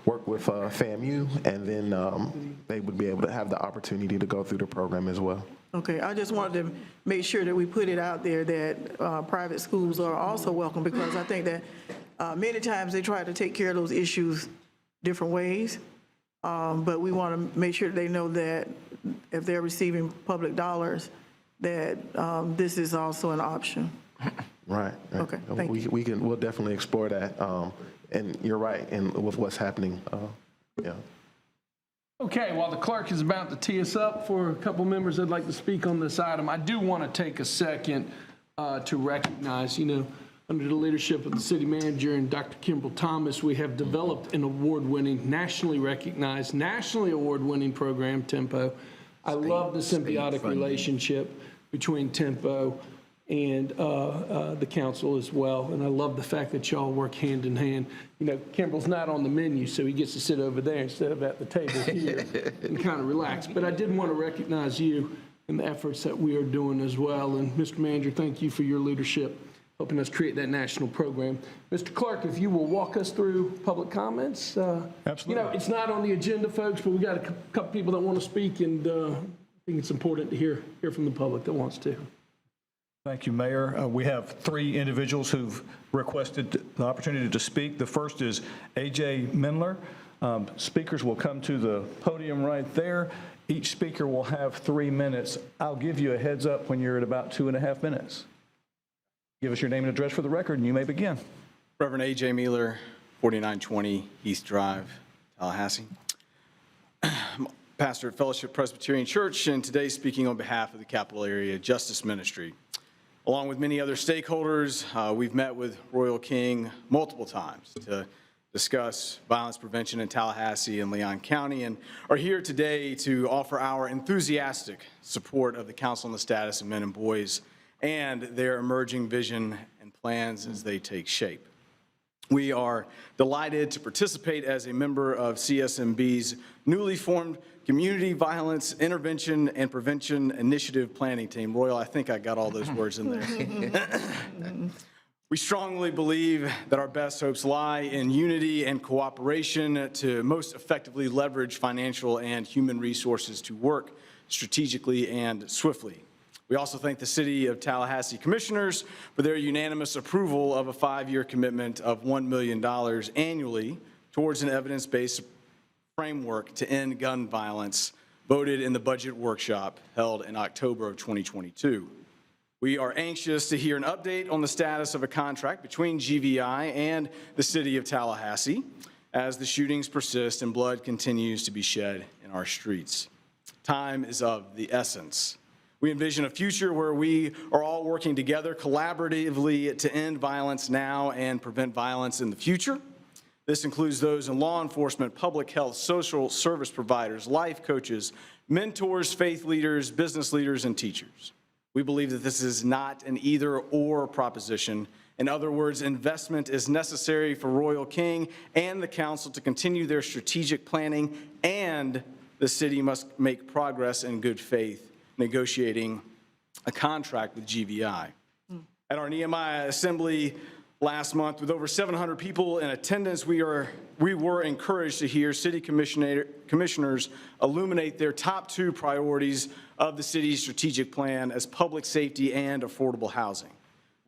work with FAMU, and then they would be able to have the opportunity to go through the program as well. Okay, I just wanted to make sure that we put it out there that private schools are also welcome, because I think that many times they try to take care of those issues different ways, but we want to make sure they know that if they're receiving public dollars, that this is also an option. Right. Okay, thank you. We'll definitely explore that. And you're right, and with what's happening, yeah. Okay, while the clerk is about to tee us up for a couple members that'd like to speak on this item, I do want to take a second to recognize, under the leadership of the city manager and Dr. Kimbrell Thomas, we have developed an award-winning, nationally recognized, nationally award-winning program, Tempo. I love the symbiotic relationship between Tempo and the council as well. And I love the fact that y'all work hand in hand. Kimbrell's not on the menu, so he gets to sit over there instead of at the table here and kind of relax. But I did want to recognize you and the efforts that we are doing as well. And Mr. Manager, thank you for your leadership, helping us create that national program. Mr. Clerk, if you will walk us through public comments. Absolutely. It's not on the agenda, folks, but we got a couple people that want to speak, and I think it's important to hear from the public that wants to. Thank you, Mayor. We have 3 individuals who've requested the opportunity to speak. The first is A.J. Mindler. Speakers will come to the podium right there. Each speaker will have 3 minutes. I'll give you a heads up when you're at about 2.5 minutes. Give us your name and address for the record, and you may begin. Reverend A.J. Mueller, 4920 East Drive, Tallahassee. Pastor at Fellowship Presbyterian Church, and today speaking on behalf of the Capital Area Justice Ministry. Along with many other stakeholders, we've met with Royal King multiple times to discuss violence prevention in Tallahassee and Leon County, and are here today to offer our enthusiastic support of the Council on the Status of Men and Boys and their emerging vision and plans as they take shape. We are delighted to participate as a member of CSMB's newly formed Community Violence Intervention and Prevention Initiative Planning Team. Royal, I think I got all those words in there. We strongly believe that our best hopes lie in unity and cooperation to most effectively leverage financial and human resources to work strategically and swiftly. We also thank the City of Tallahassee Commissioners for their unanimous approval of a 5-year commitment of $1 million annually towards an evidence-based framework to end gun violence voted in the budget workshop held in October of 2022. We are anxious to hear an update on the status of a contract between GVI and the City of Tallahassee as the shootings persist and blood continues to be shed in our streets. Time is of the essence. We envision a future where we are all working together collaboratively to end violence now and prevent violence in the future. This includes those in law enforcement, public health, social service providers, life coaches, mentors, faith leaders, business leaders, and teachers. We believe that this is not an either-or proposition. In other words, investment is necessary for Royal King and the council to continue their strategic planning, and the city must make progress in good faith negotiating a contract with GVI. At our Nehemiah Assembly last month, with over 700 people in attendance, we were encouraged to hear city commissioners illuminate their top 2 priorities of the city's strategic plan as public safety and affordable housing.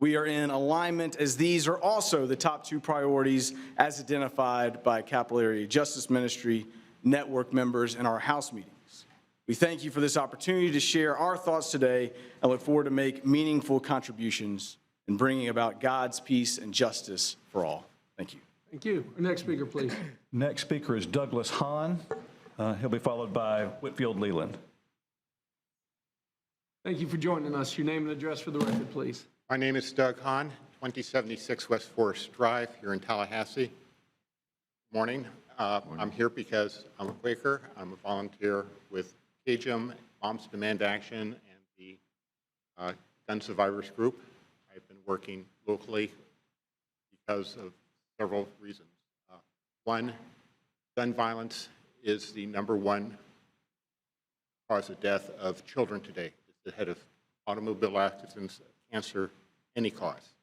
We are in alignment as these are also the top 2 priorities as identified by Capital Area Justice Ministry network members in our House meetings. We thank you for this opportunity to share our thoughts today and look forward to make meaningful contributions in bringing about God's peace and justice for all. Thank you. Thank you. Our next speaker, please. Next speaker is Douglas Hahn. He'll be followed by Whitfield Leland. Thank you for joining us. Your name and address for the record, please. My name is Doug Hahn, 2076 West Forest Drive here in Tallahassee. Good morning. I'm here because I'm a Quaker. I'm a volunteer with KJM, Moms Demand Action, and the Gun Survivors Group. I've been working locally because of several reasons. One, gun violence is the #1 cause of death of children today. It's the head of automobile accidents, cancer, any cause.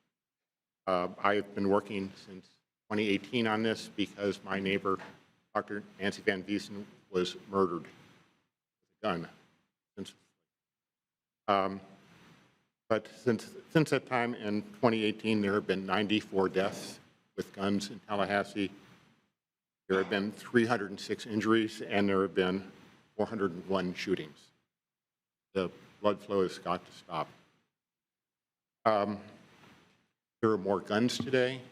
I've been working since 2018 on this because my neighbor, Dr. Nancy Van Viesen, was murdered with a gun. But since that time in 2018, there have been 94 deaths with guns in Tallahassee. There have been 306 injuries, and there have been 401 shootings. The blood flow has got to stop. There are more guns today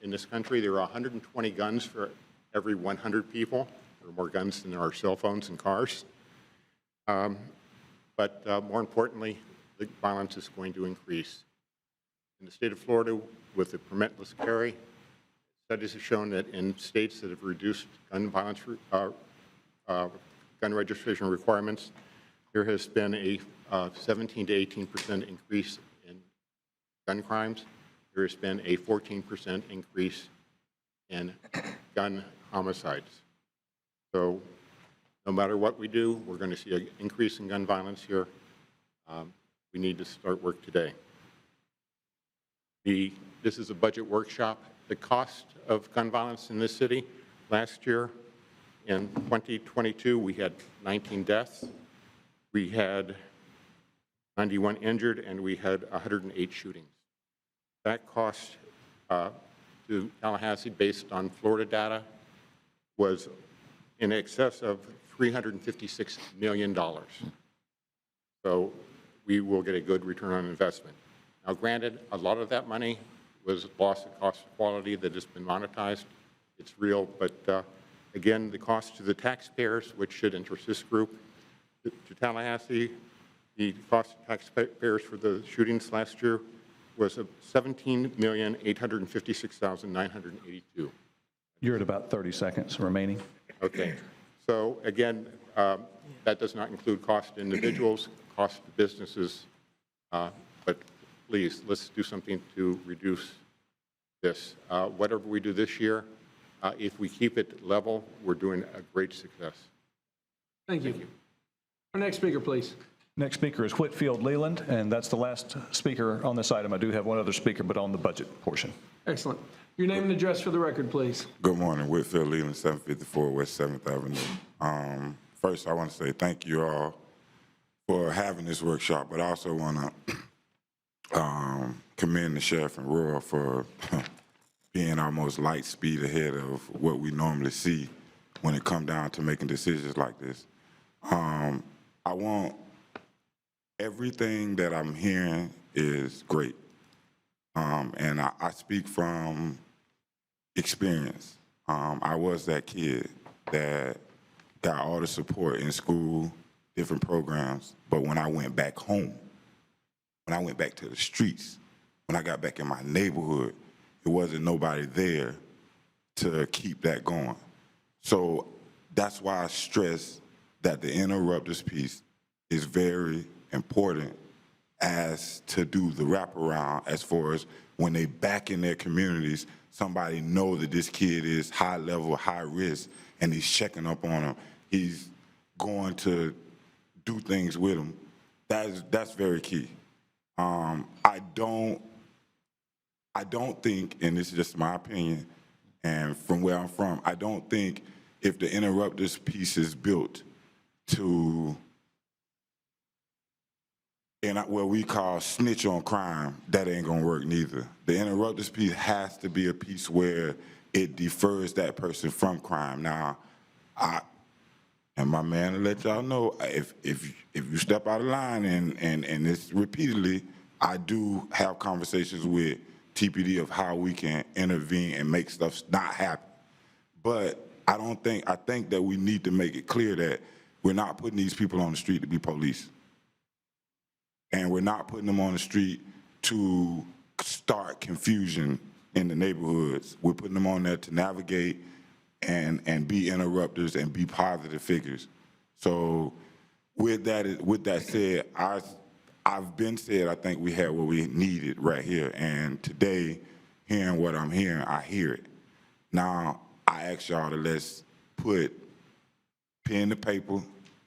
in this country. There are 120 guns for every 100 people. There are more guns than there are cell phones and cars. But more importantly, the violence is going to increase. In the state of Florida, with the permitless carry, studies have shown that in states that have reduced gun violence, gun registration requirements, there has been a 17 to 18% increase in gun crimes. There has been a 14% increase in gun homicides. So no matter what we do, we're going to see an increase in gun violence here. We need to start work today. This is a budget workshop. The cost of gun violence in this city last year, in 2022, we had 19 deaths. We had 91 injured, and we had 108 shootings. That cost to Tallahassee, based on Florida data, was in excess of $356 million. So we will get a good return on investment. Now granted, a lot of that money was lost at cost of quality that has been monetized. It's real, but again, the cost to the taxpayers, which should interest this group, to Tallahassee, the cost to taxpayers for the shootings last year was $17,856,982. You're at about 30 seconds remaining. Okay, so again, that does not include cost to individuals, cost to businesses, but please, let's do something to reduce this. Whatever we do this year, if we keep it level, we're doing a great success. Thank you. Our next speaker, please. Next speaker is Whitfield Leland, and that's the last speaker on this item. I do have one other speaker, but on the budget portion. Excellent. Your name and address for the record, please. Good morning, Whitfield Leland, 754 West 7th Avenue. First, I want to say thank you all for having this workshop, but I also want to commend the Sheriff and Royal for being almost light speed ahead of what we normally see when it comes down to making decisions like this. I want everything that I'm hearing is great. And I speak from experience. I was that kid that got all the support in school, different programs, but when I went back home, when I went back to the streets, when I got back in my neighborhood, it wasn't nobody there to keep that going. So that's why I stress that the interrupters piece is very important as to do the wraparound as far as when they back in their communities, somebody know that this kid is high level, high risk, and he's checking up on him. He's going to do things with him. That's very key. I don't think, and this is just my opinion, and from where I'm from, I don't think if the interrupters piece is built to and what we call snitch on crime, that ain't gonna work neither. The interrupters piece has to be a piece where it defers that person from crime. Now, and my man will let y'all know, if you step out of line and it's repeatedly, I do have conversations with TPD of how we can intervene and make stuff not happen. But I think that we need to make it clear that we're not putting these people on the street to be police. And we're not putting them on the street to start confusion in the neighborhoods. We're putting them on there to navigate and be interrupters and be positive figures. So with that said, I've been said I think we had what we needed right here. And today, hearing what I'm hearing, I hear it. Now, I ask y'all to let's put pen to paper,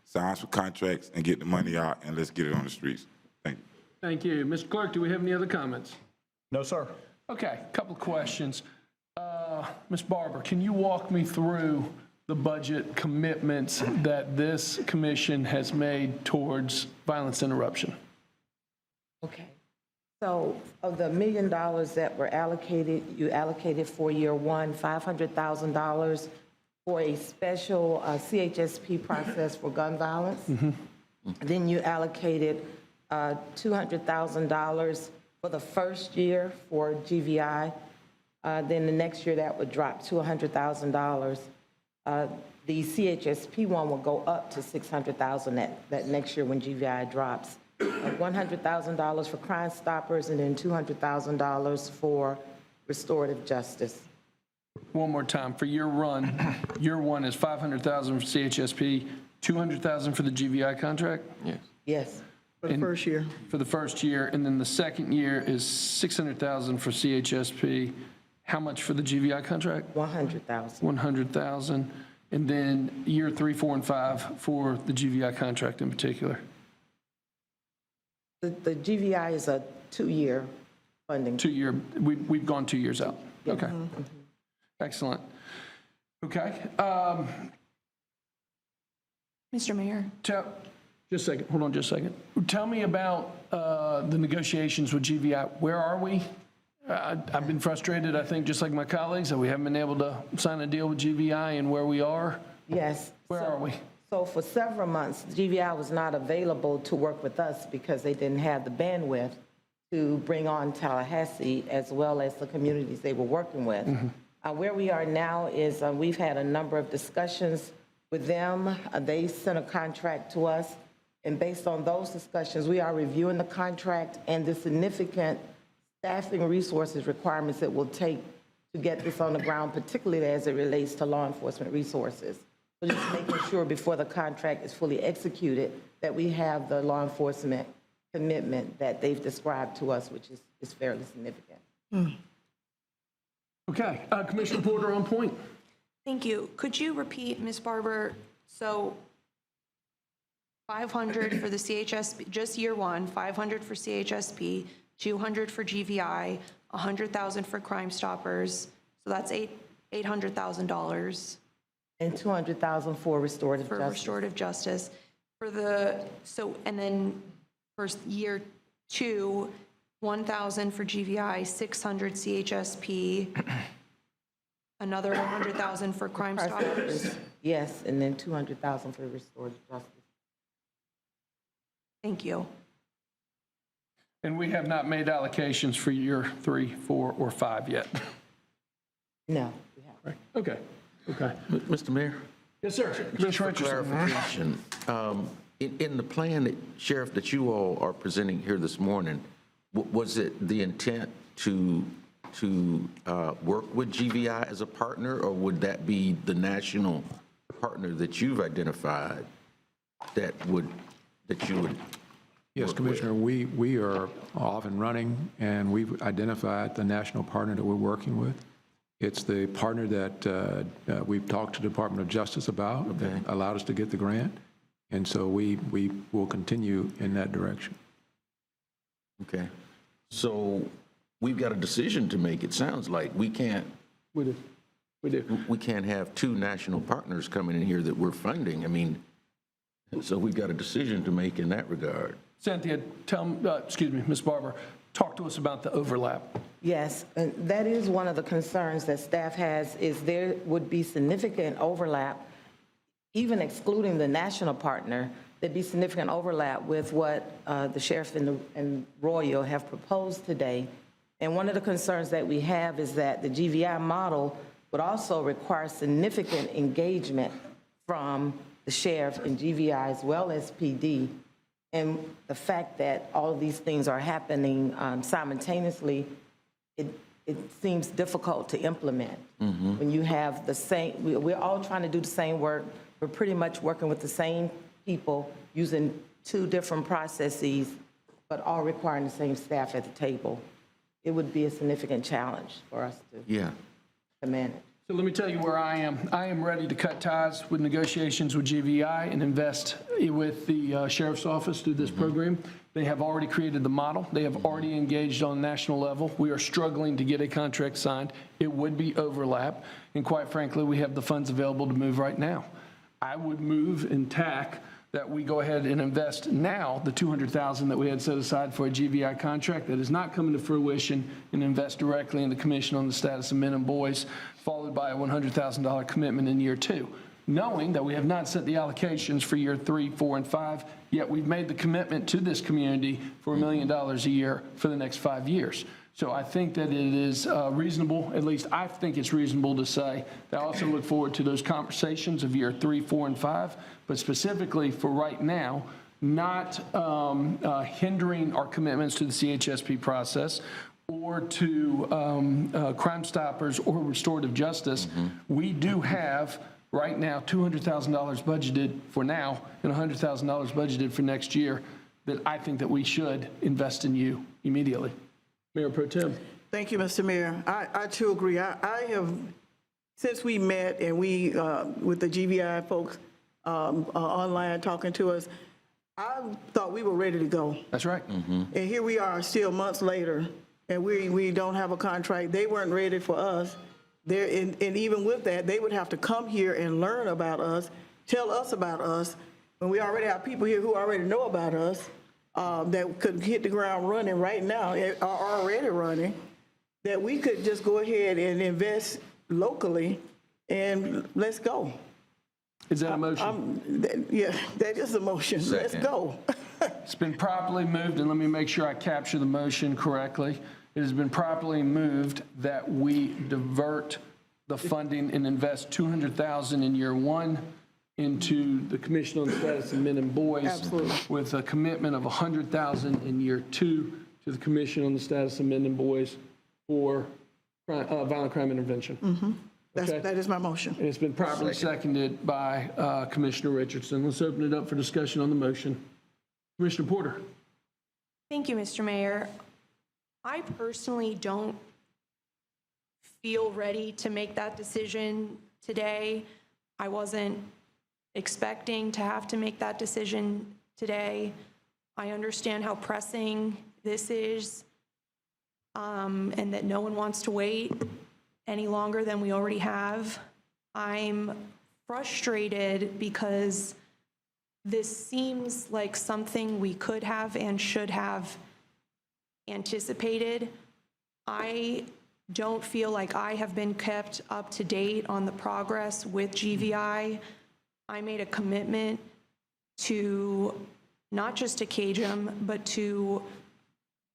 sign some contracts, and get the money out, and let's get it on the streets. Thank you. Thank you. Mr. Clerk, do we have any other comments? No, sir. Okay, a couple of questions. Ms. Barber, can you walk me through the budget commitments that this commission has made towards violence interruption? Okay. So of the $1 million that were allocated, you allocated for year one, $500,000 for a special CHSP process for gun violence. Mm-hmm. Then you allocated $200,000 for the first year for GVI. Then the next year that would drop to $100,000. The CHSP one will go up to $600,000 that next year when GVI drops. $100,000 for Crime Stoppers, and then $200,000 for restorative justice. One more time, for year one is $500,000 for CHSP, $200,000 for the GVI contract? Yes. Yes. For the first year. For the first year, and then the second year is $600,000 for CHSP. How much for the GVI contract? $100,000. $100,000. And then year 3, 4, and 5 for the GVI contract in particular. The GVI is a 2-year funding. 2-year, we've gone 2 years out. Okay. Mm-hmm. Excellent. Okay. Mr. Mayor? Just a second. Hold on just a second. Tell me about the negotiations with GVI. Where are we? I've been frustrated, I think, just like my colleagues, that we haven't been able to sign a deal with GVI and where we are. Yes. Where are we? So for several months, GVI was not available to work with us because they didn't have the bandwidth. to bring on Tallahassee as well as the communities they were working with. Where we are now is we've had a number of discussions with them. They sent a contract to us, and based on those discussions, we are reviewing the contract and the significant staffing resources requirements it will take to get this on the ground, particularly as it relates to law enforcement resources. So just making sure before the contract is fully executed that we have the law enforcement commitment that they've described to us, which is fairly significant. Okay, Commissioner Porter on point. Thank you. Could you repeat, Ms. Barber, so 500 for the CHSP, just year one, 500 for CHSP, 200 for GVI, 100,000 for Crime Stoppers, so that's $800,000 And 200,000 for restorative for justice. restorative justice. For the, so, and then for year two, 1,000 for GVI, 600 CHSP, another 100,000 for Crime Stoppers. Yes, and then 200,000 for restorative justice. Thank you. And we have not made allocations for year 3, 4, or 5 yet. No, we haven't. Right. Okay, okay. Mr. Mayor? Yes, sir. Commissioner Richardson. Clarification. In the plan, that, Sheriff, that you all are presenting here this morning, was it the intent to work with GVI as a partner, or would that be the national partner that you've identified that you would? Yes, Commissioner, we are off and running, and we've identified the national partner that we're working with. It's the partner that we've talked to the Department of Justice about that allowed us to get the grant, and so we will continue in that direction. Okay. So we've got a decision to make. It sounds like we can't. We do. We do. We can't have two national partners coming in here that we're funding. I mean, so we've got a decision to make in that regard. Cynthia, excuse me, Ms. Barber, talk to us about the overlap. Yes, and that is one of the concerns that staff has, is there would be significant overlap, even excluding the national partner, there'd be significant overlap with what the sheriff and Royal have proposed today. And one of the concerns that we have is that the GVI model would also require significant engagement from the sheriff and GVI as well as PD. And the fact that all of these things are happening simultaneously, it seems difficult to implement. When you have the same, we're all trying to do the same work. We're pretty much working with the same people using two different processes, but all requiring the same staff at the table. It would be a significant challenge for us to manage. So let me tell you where I am. I am ready to cut ties with negotiations with GVI and invest with the Sheriff's Office through this program. They have already created the model. They have already engaged on a national level. We are struggling to get a contract signed. It would be overlap. And quite frankly, we have the funds available to move right now. I would move and tack that we go ahead and invest now the $200,000 that we had set aside for a GVI contract that is not coming to fruition, and invest directly in the Commission on the Status of Men and Boys, followed by a $100,000 commitment in year 2. Knowing that we have not set the allocations for year 3, 4, and 5, yet we've made the commitment to this community for $1 million a year for the next 5 years. So I think that it is reasonable, at least I think it's reasonable to say that I also look forward to those conversations of year 3, 4, and 5, but specifically for right now, not hindering our commitments to the CHSP process or to Crime Stoppers or restorative justice. We do have right now $200,000 budgeted for now and $100,000 budgeted for next year that I think that we should invest in you immediately. Mayor Pro Tem. Thank you, Mr. Mayor. I too agree. I have, since we met and we, with the GVI folks online talking to us, I thought we were ready to go. That's right. And here we are still months later, and we don't have a contract. They weren't ready for us. And even with that, they would have to come here and learn about us, tell us about us, when we already have people here who already know about us, that could hit the ground running right now, are already running, that we could just go ahead and invest locally and let's go. Is that a motion? Yeah, that is a motion. Let's go. It's been properly moved, and let me make sure I capture the motion correctly. It has been properly moved that we divert the funding and invest $200,000 in year one into the Commission on the Status of Men and Boys. Absolutely. With a commitment of $100,000 in year two to the Commission on the Status of Men and Boys for violent crime intervention. Okay. That is my motion. And it's been properly seconded by Commissioner Richardson. Let's open it up for discussion on the motion. Commissioner Porter. Thank you, Mr. Mayor. I personally don't feel ready to make that decision today. I wasn't expecting to have to make that decision today. I understand how pressing this is, and that no one wants to wait any longer than we already have. I'm frustrated because this seems like something we could have and should have anticipated. I don't feel like I have been kept up to date on the progress with GVI. I made a commitment to, not just to CAJM, but to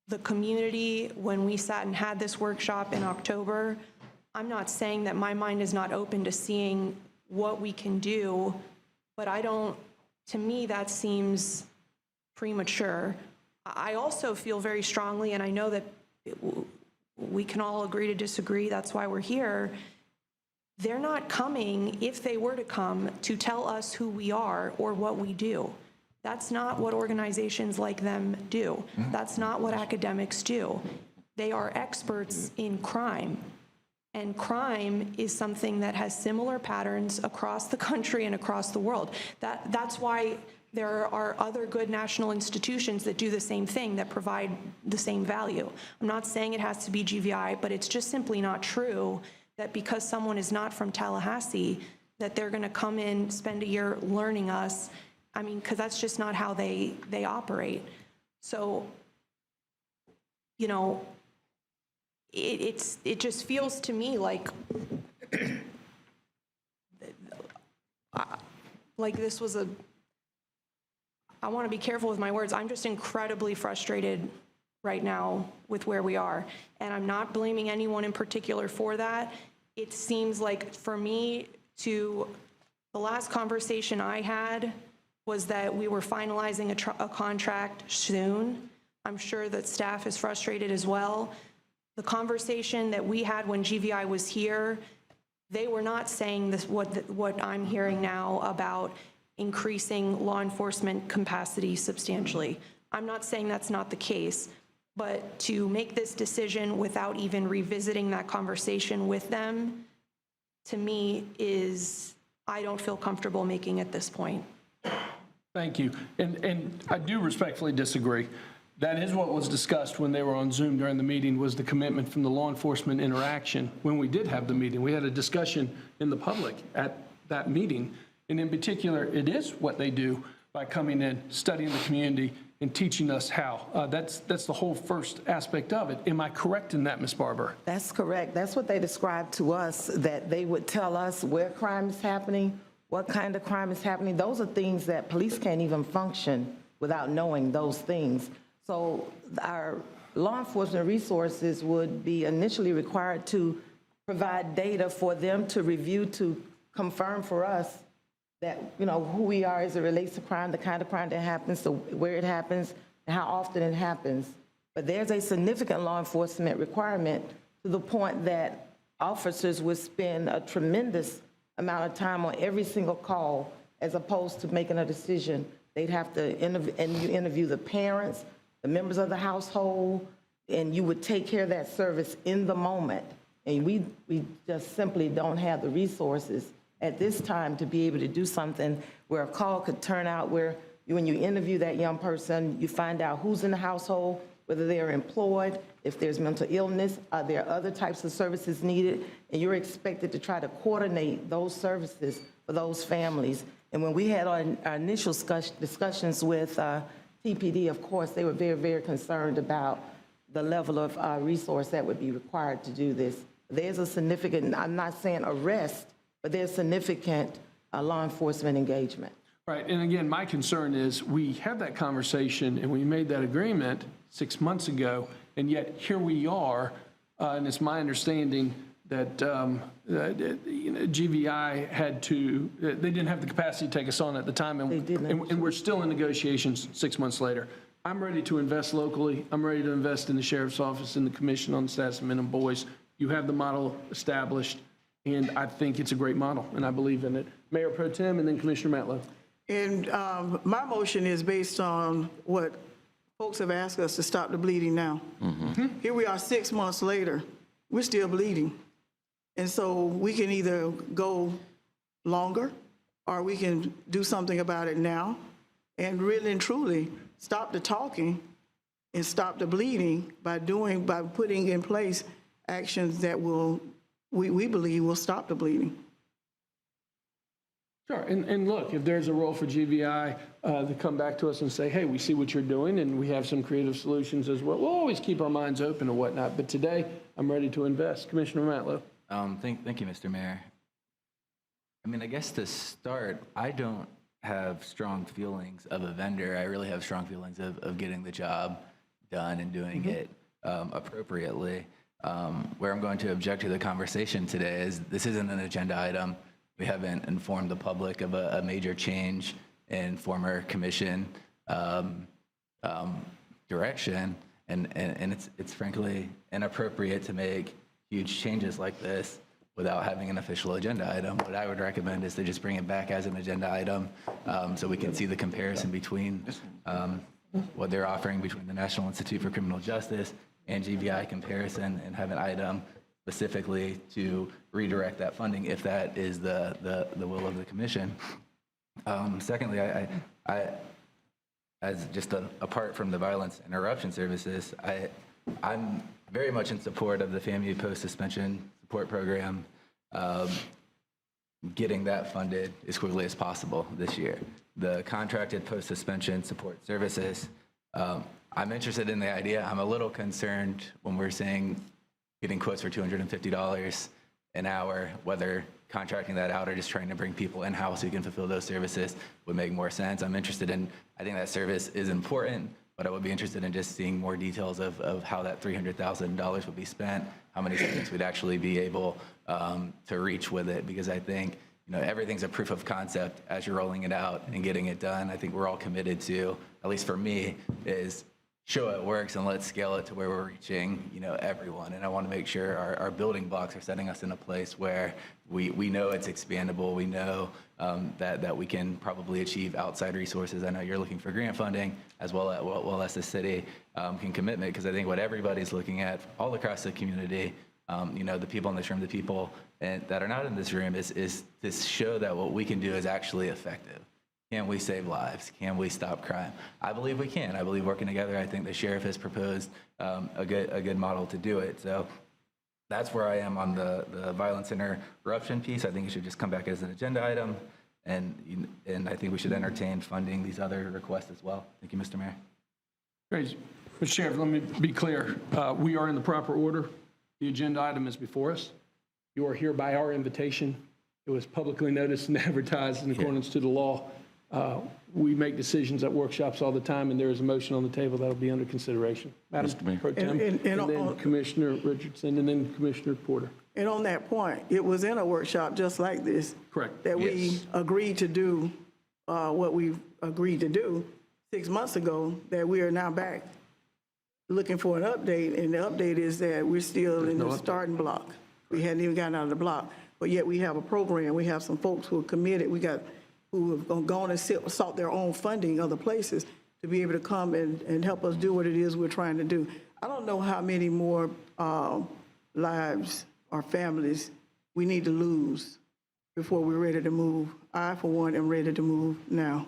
the community when we sat and had this workshop in October. I'm not saying that my mind is not open to seeing what we can do, but to me, that seems premature. I also feel very strongly, and I know that we can all agree to disagree, that's why we're here. They're not coming, if they were to come, to tell us who we are or what we do. That's not what organizations like them do. That's not what academics do. They are experts in crime. And crime is something that has similar patterns across the country and across the world. That's why there are other good national institutions that do the same thing, that provide the same value. I'm not saying it has to be GVI, but it's just simply not true that because someone is not from Tallahassee, that they're going to come in, spend a year learning us. I mean, because that's just not how they operate. So, you know, it just feels to me like this was I want to be careful with my words. I'm just incredibly frustrated right now with where we are. And I'm not blaming anyone in particular for that. It seems like for me the last conversation I had was that we were finalizing a contract soon. I'm sure that staff is frustrated as well. The conversation that we had when GVI was here, they were not saying this, what I'm hearing now about increasing law enforcement capacity substantially. I'm not saying that's not the case, but to make this decision without even revisiting that conversation with them, to me, I don't feel comfortable making at this point. Thank you. And I do respectfully disagree. That is what was discussed when they were on Zoom during the meeting, was the commitment from the law enforcement interaction. When we did have the meeting, we had a discussion in the public at that meeting. And in particular, it is what they do by coming in, studying the community, and teaching us how. That's the whole first aspect of it. Am I correct in that, Ms. Barber? That's correct. That's what they described to us, that they would tell us where crime is happening, what kind of crime is happening. Those are things that police can't even function without knowing those things. So our law enforcement resources would be initially required to provide data for them to review, to confirm for us that, you know, who we are as it relates to crime, the kind of crime that happens, so where it happens, and how often it happens. But there's a significant law enforcement requirement to the point that officers would spend a tremendous amount of time on every single call as opposed to making a decision. They'd have to interview the parents, the members of the household, and you would take care of that service in the moment. And we just simply don't have the resources at this time to be able to do something where a call could turn out where when you interview that young person, you find out who's in the household, whether they're employed, if there's mental illness, are there other types of services needed, and you're expected to try to coordinate those services for those families. And when we had our initial discussions with TPD, of course, they were very, very concerned about the level of resource that would be required to do this. There's a significant, I'm not saying arrest, but there's significant law enforcement engagement. Right, and again, my concern is, we had that conversation and we made that agreement 6 months ago, and yet here we are, and it's my understanding that GVI had to, they didn't have the capacity to take us on at the time, and we're still in negotiations 6 months later. I'm ready to invest locally. I'm ready to invest in the sheriff's office and the commission on the status of men and boys. You have the model established, and I think it's a great model, and I believe in it. Mayor Pro Tem and then Commissioner Matlow. And my motion is based on what folks have asked us to stop the bleeding now. Here we are 6 months later, we're still bleeding. And so we can either go longer or we can do something about it now and really and truly stop the talking and stop the bleeding by putting in place actions that we believe will stop the bleeding. Sure, and look, if there's a role for GVI to come back to us and say, hey, we see what you're doing and we have some creative solutions as well, we'll always keep our minds open and whatnot, but today, I'm ready to invest. Commissioner Matlow. Thank you, Mr. Mayor. I mean, I guess to start, I don't have strong feelings of a vendor. I really have strong feelings of getting the job done and doing it appropriately. Where I'm going to object to the conversation today is this isn't an agenda item. We haven't informed the public of a major change in former commission direction, and it's frankly inappropriate to make huge changes like this without having an official agenda item. What I would recommend is to just bring it back as an agenda item so we can see the comparison between what they're offering between the National Institute for Criminal Justice and GVI comparison, and have an item specifically to redirect that funding if that is the will of the commission. Secondly, I as just apart from the violence interruption services, I'm very much in support of the FAMU post-suspension support program, getting that funded as quickly as possible this year. The contracted post-suspension support services, I'm interested in the idea. I'm a little concerned when we're saying getting quotes for $250 an hour, whether contracting that out or just trying to bring people in-house who can fulfill those services would make more sense. I think that service is important, but I would be interested in just seeing more details of how that $300,000 would be spent, how many students we'd actually be able to reach with it, because I think everything's a proof of concept as you're rolling it out and getting it done. I think we're all committed to, at least for me, is show it works and let's scale it to where we're reaching, everyone. And I want to make sure our building blocks are setting us in a place where we know it's expandable. We know that we can probably achieve outside resources. I know you're looking for grant funding as well as the city can commitment, because I think what everybody's looking at all across the community, the people in this room, the people that are not in this room, is to show that what we can do is actually effective. Can we save lives? Can we stop crime? I believe we can. I believe working together, I think the sheriff has proposed a good model to do it. So that's where I am on the violence interruption piece. I think it should just come back as an agenda item, and I think we should entertain funding these other requests as well. Thank you, Mr. Mayor. Great. Mr. Sheriff, let me be clear. We are in the proper order. The agenda item is before us. You are here by our invitation. It was publicly noticed and advertised in accordance to the law. We make decisions at workshops all the time, and there is a motion on the table that will be under consideration. Madam Pro Tem, and then Commissioner Richardson, and then Commissioner Porter. And on that point, it was in a workshop just like this. Correct. That we agreed to do what we agreed to do 6 months ago, that we are now back looking for an update, and the update is that we're still in the starting block. We hadn't even gotten out of the block, but yet we have a program. We have some folks who are committed. We got who have gone and sought their own funding other places to be able to come and help us do what it is we're trying to do. I don't know how many more lives or families we need to lose before we're ready to move. I, for one, am ready to move now.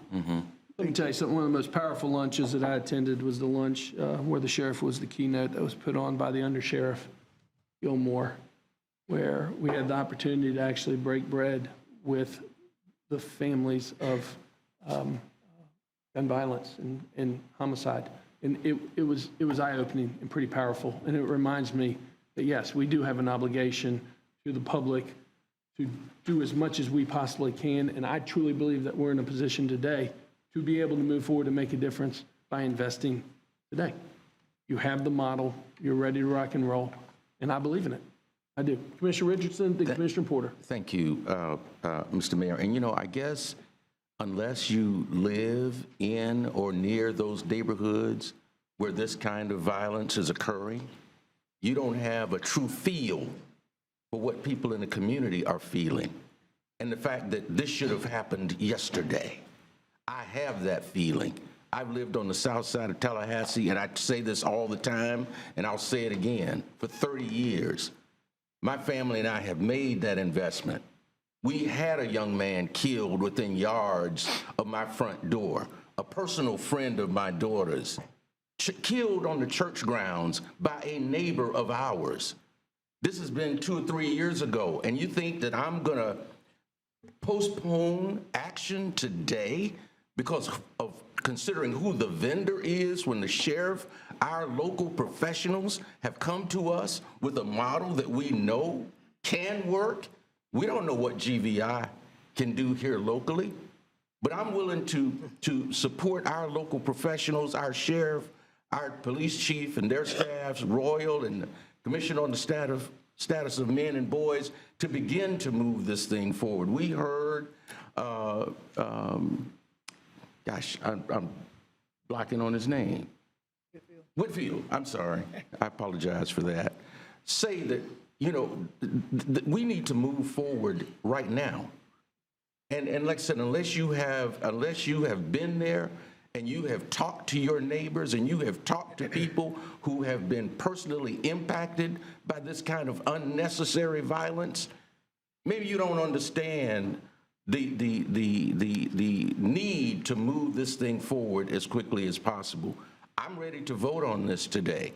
Let me tell you something. One of the most powerful lunches that I attended was the lunch where the sheriff was the keynote, that was put on by the undersheriff, Gilmore, where we had the opportunity to actually break bread with the families of gun violence and homicide. And it was eye-opening and pretty powerful. And it reminds me that, yes, we do have an obligation to the public to do as much as we possibly can. And I truly believe that we're in a position today to be able to move forward and make a difference by investing today. You have the model, you're ready to rock and roll, and I believe in it. I do. Commissioner Richardson, then Commissioner Porter. Thank you, Mr. Mayor. And, you know, I guess unless you live in or near those neighborhoods where this kind of violence is occurring, you don't have a true feel for what people in the community are feeling. And the fact that this should have happened yesterday. I have that feeling. I've lived on the south side of Tallahassee, and I say this all the time, and I'll say it again, for 30 years. My family and I have made that investment. We had a young man killed within yards of my front door, a personal friend of my daughter's, killed on the church grounds by a neighbor of ours. This has been 2 or 3 years ago, and you think that I'm gonna postpone action today because of considering who the vendor is when the sheriff, our local professionals have come to us with a model that we know can work? We don't know what GVI can do here locally, but I'm willing to support our local professionals, our sheriff, our police chief and their staffs, Royal and the Commission on the Status of Men and Boys, to begin to move this thing forward. We heard, gosh, I'm blocking on his name. Whitfield, I'm sorry. I apologize for that. Say that, you know, we need to move forward right now. And like I said, unless you have been there and you have talked to your neighbors and you have talked to people who have been personally impacted by this kind of unnecessary violence, maybe you don't understand the need to move this thing forward as quickly as possible. I'm ready to vote on this today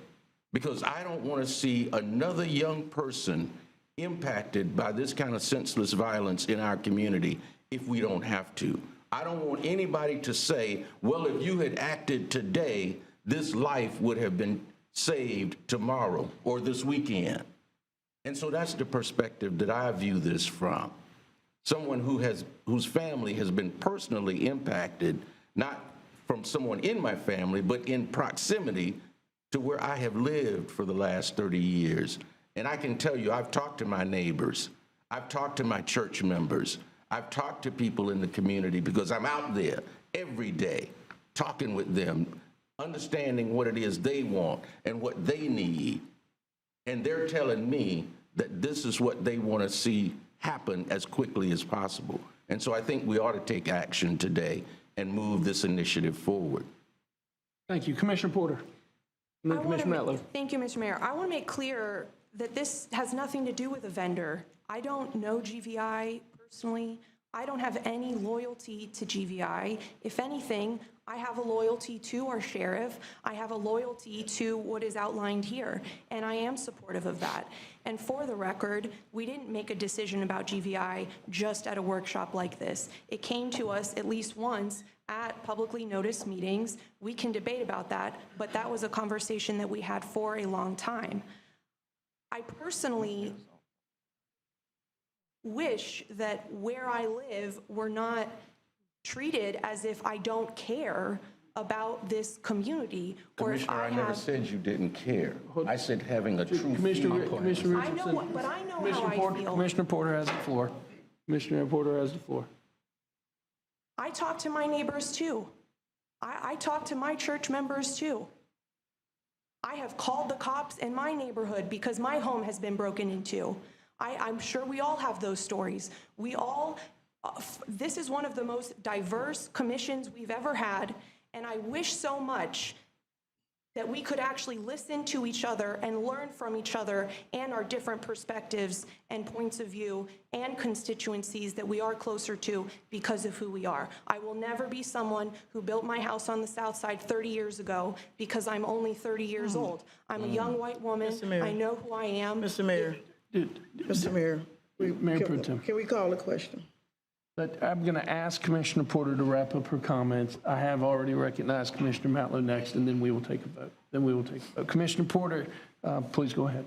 because I don't want to see another young person impacted by this kind of senseless violence in our community if we don't have to. I don't want anybody to say, well, if you had acted today, this life would have been saved tomorrow or this weekend. And so that's the perspective that I view this from. Someone whose family has been personally impacted, not from someone in my family, but in proximity to where I have lived for the last 30 years. And I can tell you, I've talked to my neighbors. I've talked to my church members. I've talked to people in the community because I'm out there every day talking with them, understanding what it is they want and what they need. And they're telling me that this is what they want to see happen as quickly as possible. And so I think we ought to take action today and move this initiative forward. Thank you. Commissioner Porter. And then Commissioner Matlow. Thank you, Mr. Mayor. I want to make clear that this has nothing to do with a vendor. I don't know GVI personally. I don't have any loyalty to GVI. If anything, I have a loyalty to our sheriff. I have a loyalty to what is outlined here, and I am supportive of that. And for the record, we didn't make a decision about GVI just at a workshop like this. It came to us at least once at publicly noticed meetings. We can debate about that, but that was a conversation that we had for a long time. I personally wish that where I live were not treated as if I don't care about this community, or if Commissioner, I I never have. said you didn't care. I said having a true Commissioner feel. Richardson. I know, but I know how I feel. Commissioner Porter has the floor. Commissioner Porter has the floor. I talk to my neighbors too. I talk to my church members too. I have called the cops in my neighborhood because my home has been broken into. I'm sure we all have those stories. We all, this is one of the most diverse commissions we've ever had, and I wish so much that we could actually listen to each other and learn from each other and our different perspectives and points of view and constituencies that we are closer to because of who we are. I will never be someone who built my house on the south side 30 years ago because I'm only 30 years old. I'm a young white woman. Mr. Mayor. I know who I am. Mr. Mayor, Mr. Mayor, Mayor Pro Tem. can we call a question? But I'm going to ask Commissioner Porter to wrap up her comments. I have already recognized Commissioner Matlow next, and then we will take a vote. Commissioner Porter, please go ahead.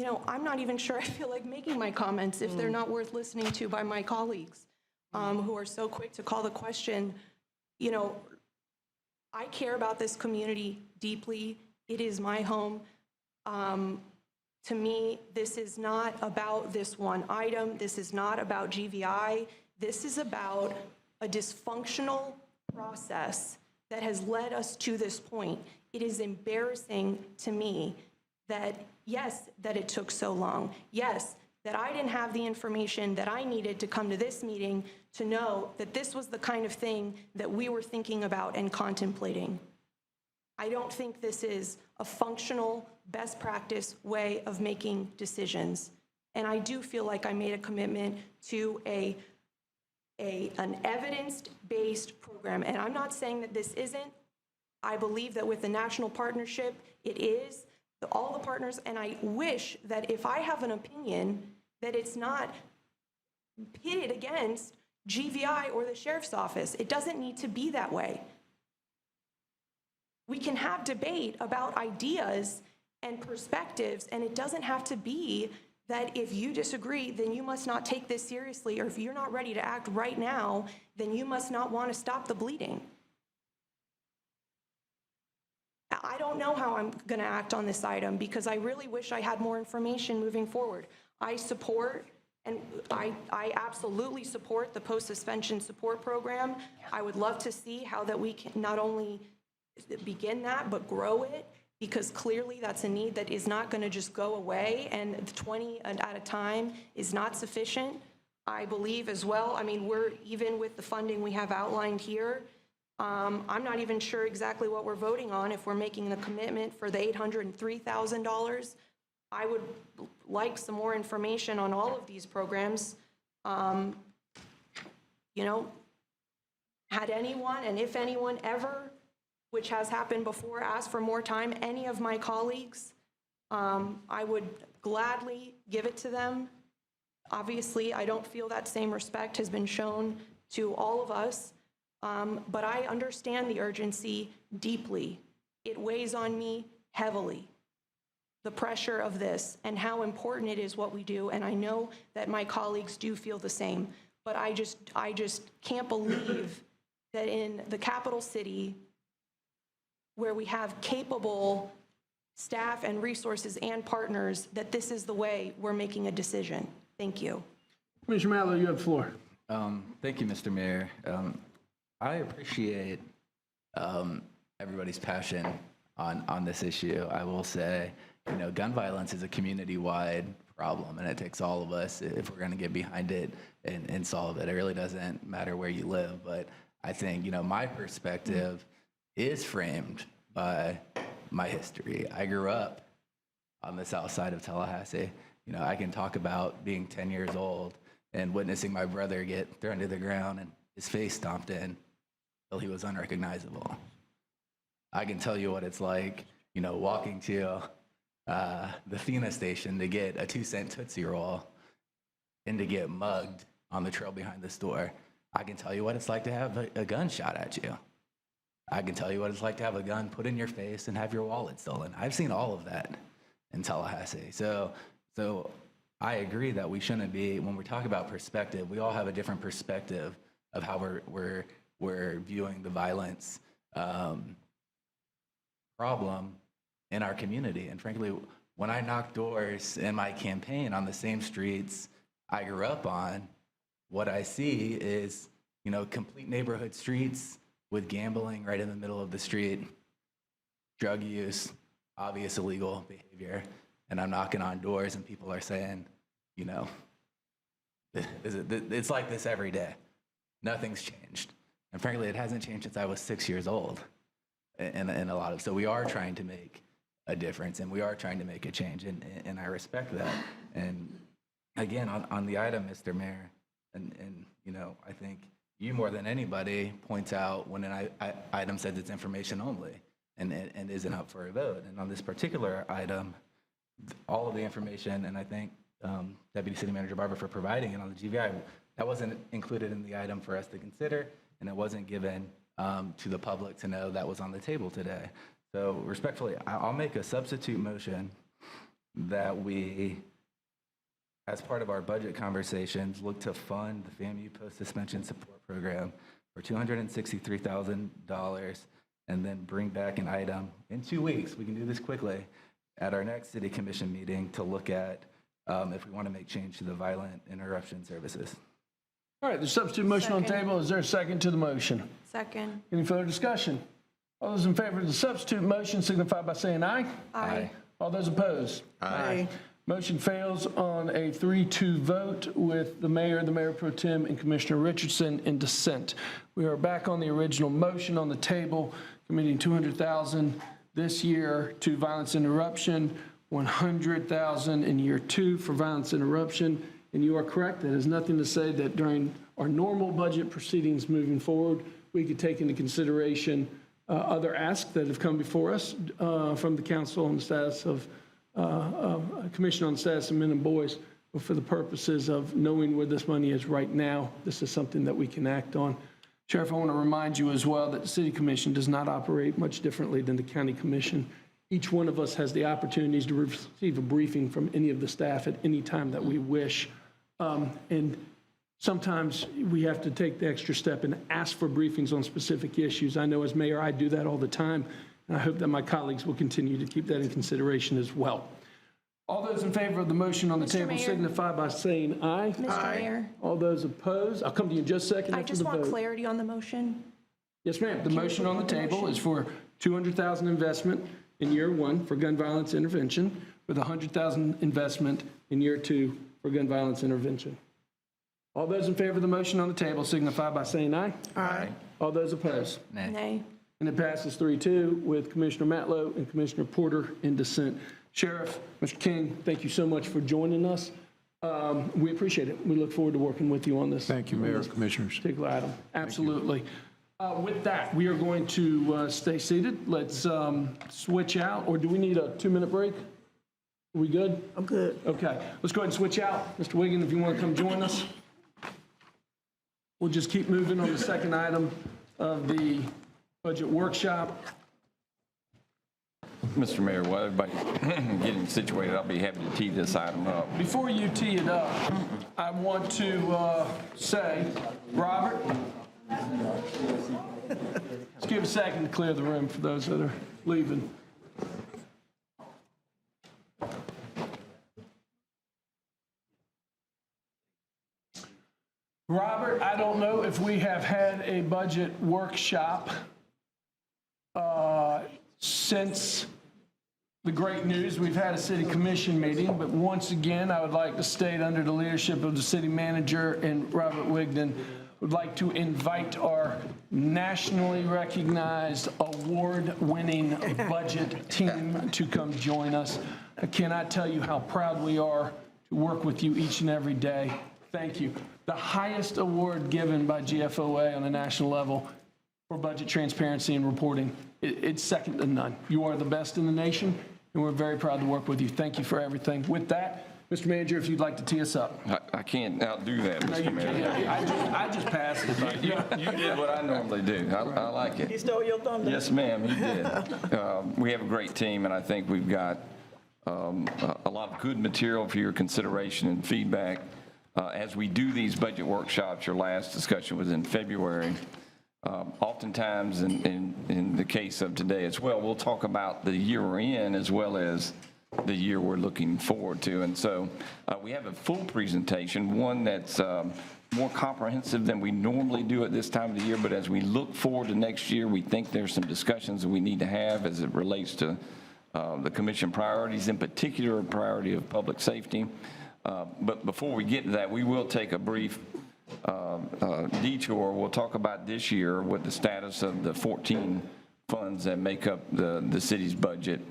I'm not even sure I feel like making my comments if they're not worth listening to by my colleagues who are so quick to call the question. I care about this community deeply. It is my home. To me, this is not about this one item. This is not about GVI. This is about a dysfunctional process that has led us to this point. It is embarrassing to me that, yes, that it took so long. Yes, that I didn't have the information that I needed to come to this meeting to know that this was the kind of thing that we were thinking about and contemplating. I don't think this is a functional, best practice way of making decisions. And I do feel like I made a commitment to an evidence-based program. And I'm not saying that this isn't. I believe that with the national partnership, it is. All the partners, and I wish that if I have an opinion, that it's not pitted against GVI or the sheriff's office. It doesn't need to be that way. We can have debate about ideas and perspectives, and it doesn't have to be that if you disagree, then you must not take this seriously, or if you're not ready to act right now, then you must not want to stop the bleeding. I don't know how I'm going to act on this item because I really wish I had more information moving forward. I support, and I absolutely support the post-suspension support program. I would love to see how that we can not only begin that, but grow it, because clearly that's a need that is not going to just go away, and 20 at a time is not sufficient. I believe as well, I mean, we're even with the funding we have outlined here, I'm not even sure exactly what we're voting on if we're making the commitment for the $803,000. I would like some more information on all of these programs. Had anyone, and if anyone ever, which has happened before, asked for more time, any of my colleagues, I would gladly give it to them. Obviously, I don't feel that same respect has been shown to all of us. But I understand the urgency deeply. It weighs on me heavily, the pressure of this and how important it is what we do. And I know that my colleagues do feel the same. But I just can't believe that in the capital city, where we have capable staff and resources and partners, that this is the way we're making a decision. Thank you. Commissioner Mather, you have the floor. Thank you, Mr. Mayor. I appreciate everybody's passion on this issue. I will say, gun violence is a community-wide problem, and it takes all of us if we're going to get behind it and solve it. It really doesn't matter where you live, but I think, my perspective is framed by my history. I grew up on the south side of Tallahassee. I can talk about being 10 years old and witnessing my brother get thrown to the ground and his face stomped in until he was unrecognizable. I can tell you what it's like, walking to the FEMA station to get a 2-cent Tootsie Roll and to get mugged on the trail behind the store. I can tell you what it's like to have a gun shot at you. I can tell you what it's like to have a gun put in your face and have your wallet stolen. I've seen all of that in Tallahassee. So I agree that we shouldn't be, when we talk about perspective, we all have a different perspective of how we're viewing the violence problem in our community. And frankly, when I knock doors in my campaign on the same streets I grew up on, what I see is, complete neighborhood streets with gambling right in the middle of the street, drug use, obvious illegal behavior. And I'm knocking on doors and people are saying, it's like this every day. Nothing's changed. And frankly, it hasn't changed since I was 6 years old. So we are trying to make a difference and we are trying to make a change, and I respect that. And again, on the item, Mr. Mayor, and I think you more than anybody points out when an item says it's information only and isn't up for a vote. And on this particular item, all of the information, and I thank Deputy City Manager Barber for providing it on the GVI, that wasn't included in the item for us to consider, and it wasn't given to the public to know that was on the table today. So respectfully, I'll make a substitute motion that we, as part of our budget conversations, look to fund the FAMU post-suspension support program for $263,000 and then bring back an item in 2 weeks, we can do this quickly, at our next city commission meeting to look at if we want to make change to the violent interruption services. All right, the substitute motion on the Second. table. Is there a second to the motion? Second. Any further discussion? All those in favor of the substitute motion signify by saying aye. Aye. All those opposed? Aye. Motion fails on a 3-2 vote with the mayor pro tem, and Commissioner Richardson in dissent. We are back on the original motion on the table, committing $200,000 this year to violence interruption, $100,000 in year 2 for violence interruption. And you are correct, that has nothing to say that during our normal budget proceedings moving forward, we could take into consideration other asks that have come before us from the council on the status of Commission on the Status of Men and Boys. But for the purposes of knowing where this money is right now, this is something that we can act on. Sheriff, I want to remind you as well that the City Commission does not operate much differently than the County Commission. Each one of us has the opportunities to receive a briefing from any of the staff at any time that we wish. And sometimes we have to take the extra step and ask for briefings on specific issues. I know as mayor, I do that all the time, and I hope that my colleagues will continue to keep that in consideration as well. All those in favor of the motion on the table Mayor. signify by saying aye. Mr. Mayor, All those opposed, I'll come to you in just a second I after just the want vote. clarity on the motion. Yes, ma'am. The motion on the table is for $200,000 investment in year 1 for gun violence intervention, with $100,000 investment in year 2 for gun violence intervention. All those in favor of the motion on the table signify by saying aye. Aye. All those opposed? Nay. And it passes 3-2 with Commissioner Matlow and Commissioner Porter in dissent. Sheriff, Mr. King, thank you so much for joining us. We appreciate it. We look forward to working with you on this. Thank you, Mayor, on this Commissioners. particular item. Absolutely. With that, we are going to stay seated. Let's switch out, or do we need a 2-minute break? Are we good? I'm good. Okay, let's go ahead and switch out. Mr. Wiggin, if you want to come join us. We'll just keep moving on the second item of the budget workshop. Mr. Mayor, while everybody's getting situated, I'll be happy to tee this item up. Before you tee it up, I want to say, Robert, let's give a second to clear the room for those that are leaving. Robert, I don't know if we have had a budget workshop since the great news. We've had a city commission meeting, but once again, I would like to state under the leadership of the city manager and Robert Wigden, would like to invite our nationally recognized award-winning budget team to come join us. I cannot tell you how proud we are to work with you each and every day. Thank you. The highest award given by GFOA on a national level for budget transparency and reporting. It's second to none. You are the best in the nation, and we're very proud to work with you. Thank you for everything. With that, Mr. Manager, if you'd like to tee us up. I can't outdo that, No, Mr. you Mayor. can't. I just passed it. You did what I normally do. I like it. You stole your thunder. Yes, ma'am, you did. We have a great team, and I think we've got a lot of good material for your consideration and feedback. As we do these budget workshops, your last discussion was in February. Oftentimes, in the case of today as well, we'll talk about the year we're in as well as the year we're looking forward to. And so we have a full presentation, one that's more comprehensive than we normally do at this time of the year. But as we look forward to next year, we think there's some discussions that we need to have as it relates to the commission priorities, in particular, priority of public safety. But before we get to that, we will take a brief detour. We'll talk about this year, what the status of the 14 funds that make up the city's budget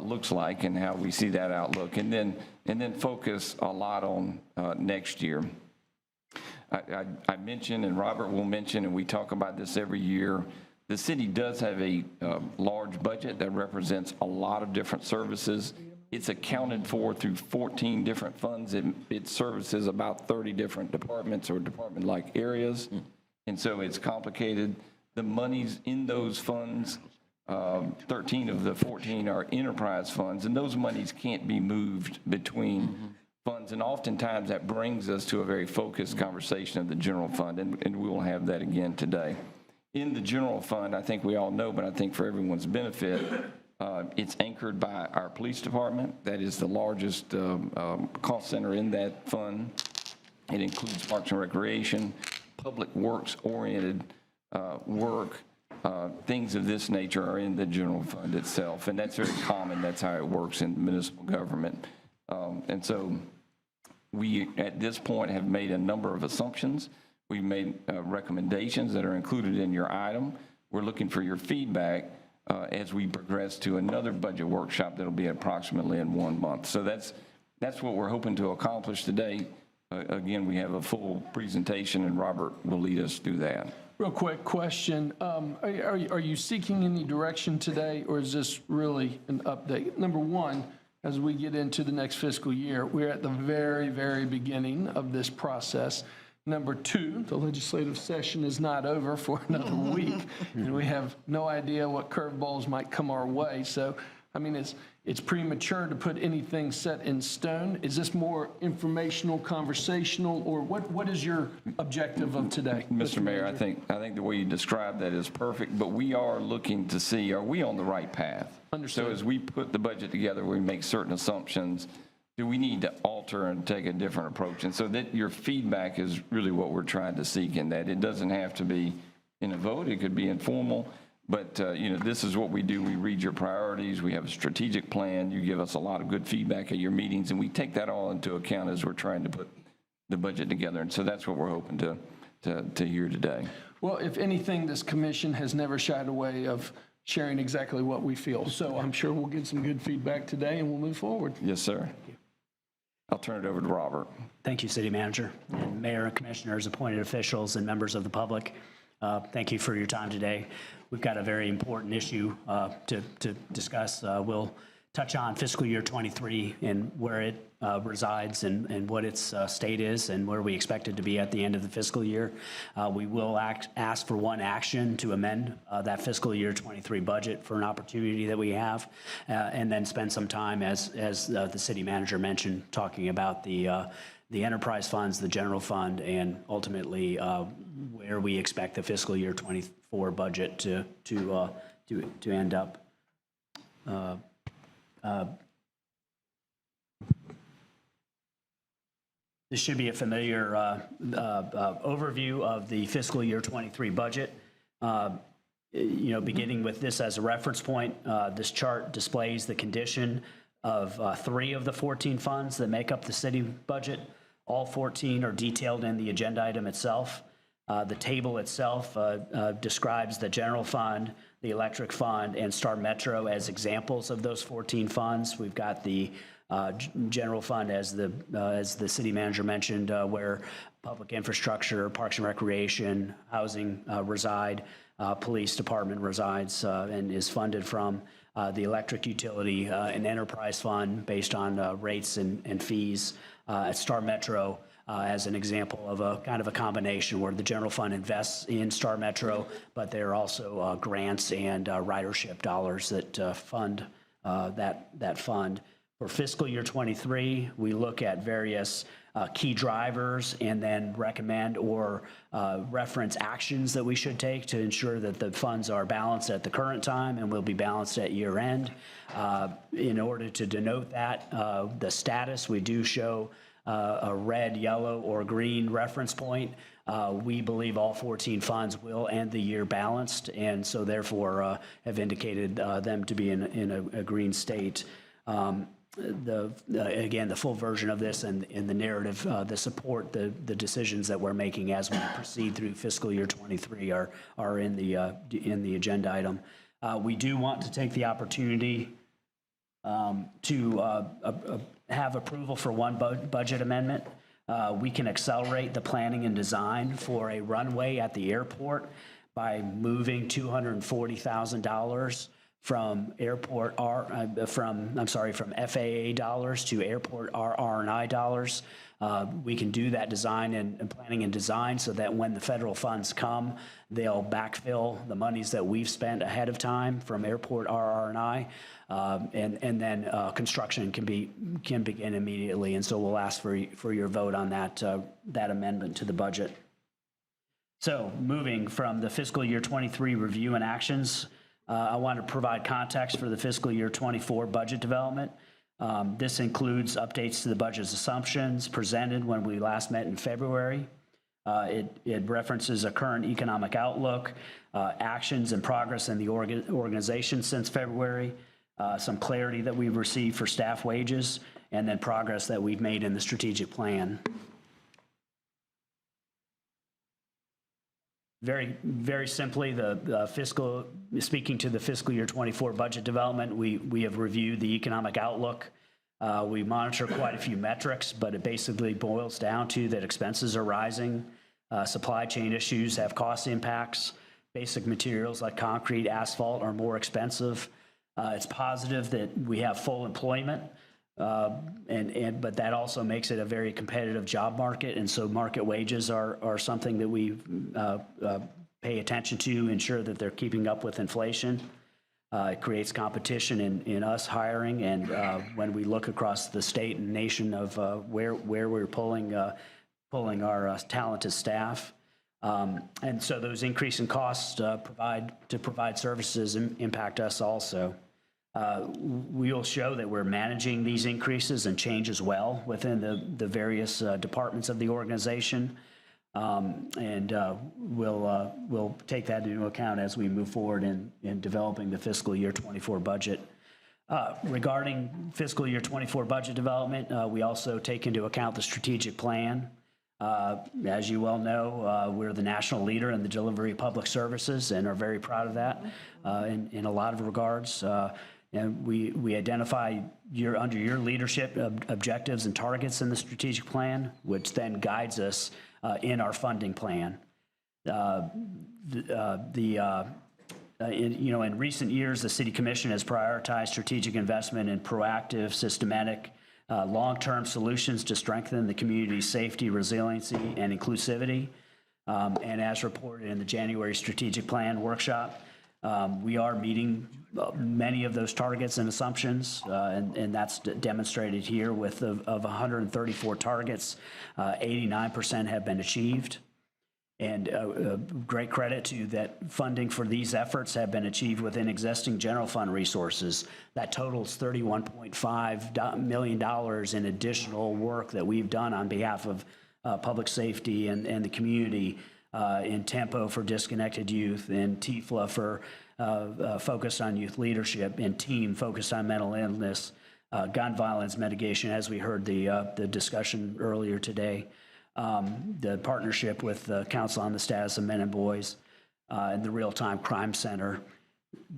looks like and how we see that outlook, and then focus a lot on next year. I mentioned, and Robert will mention, and we talk about this every year, the city does have a large budget that represents a lot of different services. It's accounted for through 14 different funds. It services about 30 different departments or department-like areas. And so it's complicated. The monies in those funds 13 of the 14 are enterprise funds, and those monies can't be moved between funds. And oftentimes that brings us to a very focused conversation of the general fund, and we will have that again today. In the general fund, I think we all know, but I think for everyone's benefit, it's anchored by our police department. That is the largest cost center in that fund. It includes Parks and Recreation, public works-oriented work. Things of this nature are in the general fund itself, and that's very common. That's how it works in municipal government. And so we, at this point, have made a number of assumptions. We've made recommendations that are included in your item. We're looking for your feedback as we progress to another budget workshop that'll be approximately in 1 month. So that's what we're hoping to accomplish today. Again, we have a full presentation, and Robert will lead us through that. Real quick question. Are you seeking any direction today, or is this really an update? Number one, as we get into the next fiscal year, we're at the very, very beginning of this process. Number two, the legislative session is not over for another week, and we have no idea what curveballs might come our way. So, I mean, it's premature to put anything set in stone. Is this more informational, conversational, or what is your objective of today? Mr. Mayor, I think the way you described that is perfect, but we are looking to see, are we on the right path? Understood. So as we put the budget together, we make certain assumptions. Do we need to alter and take a different approach? And so that your feedback is really what we're trying to seek in that. It doesn't have to be in a vote. It could be informal. But, this is what we do. We read your priorities. We have a strategic plan. You give us a lot of good feedback at your meetings, and we take that all into account as we're trying to put the budget together. And so that's what we're hoping to hear today. Well, if anything, this commission has never shied away of sharing exactly what we feel. So I'm sure we'll get some good feedback today, and we'll move forward. Yes, sir. I'll turn it over to Robert. Thank you, City Manager, and Mayor and Commissioners, appointed officials, and members of the public. Thank you for your time today. We've got a very important issue to discuss. We'll touch on fiscal year 23 and where it resides and what its state is and where we expect it to be at the end of the fiscal year. We will ask for one action to amend that fiscal year 23 budget for an opportunity that we have, and then spend some time, as the City Manager mentioned, talking about the enterprise funds, the general fund, and ultimately where we expect the fiscal year 24 budget to end up. This should be a familiar overview of the fiscal year 23 budget. Beginning with this as a reference point, this chart displays the condition of 3 of the 14 funds that make up the city budget. All 14 are detailed in the agenda item itself. The table itself describes the general fund, the electric fund, and Star Metro as examples of those 14 funds. We've got the general fund, as the City Manager mentioned, where public infrastructure, parks and recreation, housing reside, police department resides and is funded from. The electric utility, an enterprise fund based on rates and fees. At Star Metro, as an example of a kind of a combination where the general fund invests in Star Metro, but there are also grants and ridership dollars that fund that fund. For fiscal year 23, we look at various key drivers and then recommend or reference actions that we should take to ensure that the funds are balanced at the current time and will be balanced at year end. In order to denote that, the status, we do show a red, yellow, or green reference point. We believe all 14 funds will end the year balanced, and so therefore have indicated them to be in a green state. Again, the full version of this and the narrative that support the decisions that we're making as we proceed through fiscal year 23 are in the agenda item. We do want to take the opportunity to have approval for one budget amendment. We can accelerate the planning and design for a runway at the airport by moving $240,000 from from FAA dollars to airport R&I dollars. We can do that design and planning and design so that when the federal funds come, they'll backfill the monies that we've spent ahead of time from airport R&I, and then construction can begin immediately. And so we'll ask for your vote on that amendment to the budget. So moving from the fiscal year 23 review and actions, I want to provide context for the fiscal year 24 budget development. This includes updates to the budget's assumptions presented when we last met in February. It references a current economic outlook, actions and progress in the organization since February, some clarity that we've received for staff wages, and then progress that we've made in the strategic plan. Very, very simply, speaking to the fiscal year 24 budget development, we have reviewed the economic outlook. We monitor quite a few metrics, but it basically boils down to that expenses are rising, supply chain issues have cost impacts, basic materials like concrete, asphalt are more expensive. It's positive that we have full employment, but that also makes it a very competitive job market, and so market wages are something that we pay attention to, ensure that they're keeping up with inflation. It creates competition in us hiring, and when we look across the state and nation of where we're pulling our talented staff. And so those increasing costs provide services impact us also. We'll show that we're managing these increases and changes well within the various departments of the organization. And we'll take that into account as we move forward in developing the fiscal year 24 budget. Regarding fiscal year 24 budget development, we also take into account the strategic plan. As you well know, we're the national leader in the delivery of public services and are very proud of that in a lot of regards. And we identify under your leadership objectives and targets in the strategic plan, which then guides us in our funding plan. In recent years, the City Commission has prioritized strategic investment in proactive, systematic, long-term solutions to strengthen the community's safety, resiliency, and inclusivity. And as reported in the January strategic plan workshop, we are meeting many of those targets and assumptions, and that's demonstrated here with of 134 targets, 89% have been achieved. And great credit to that funding for these efforts have been achieved within existing general fund resources. That totals $31.5 million in additional work that we've done on behalf of public safety and the community in Tempo for disconnected youth, and TFLA for focused on youth leadership, and TEAM focused on mental illness, gun violence mitigation, as we heard the discussion earlier today. The partnership with the Council on the Status of Men and Boys and the Real-Time Crime Center.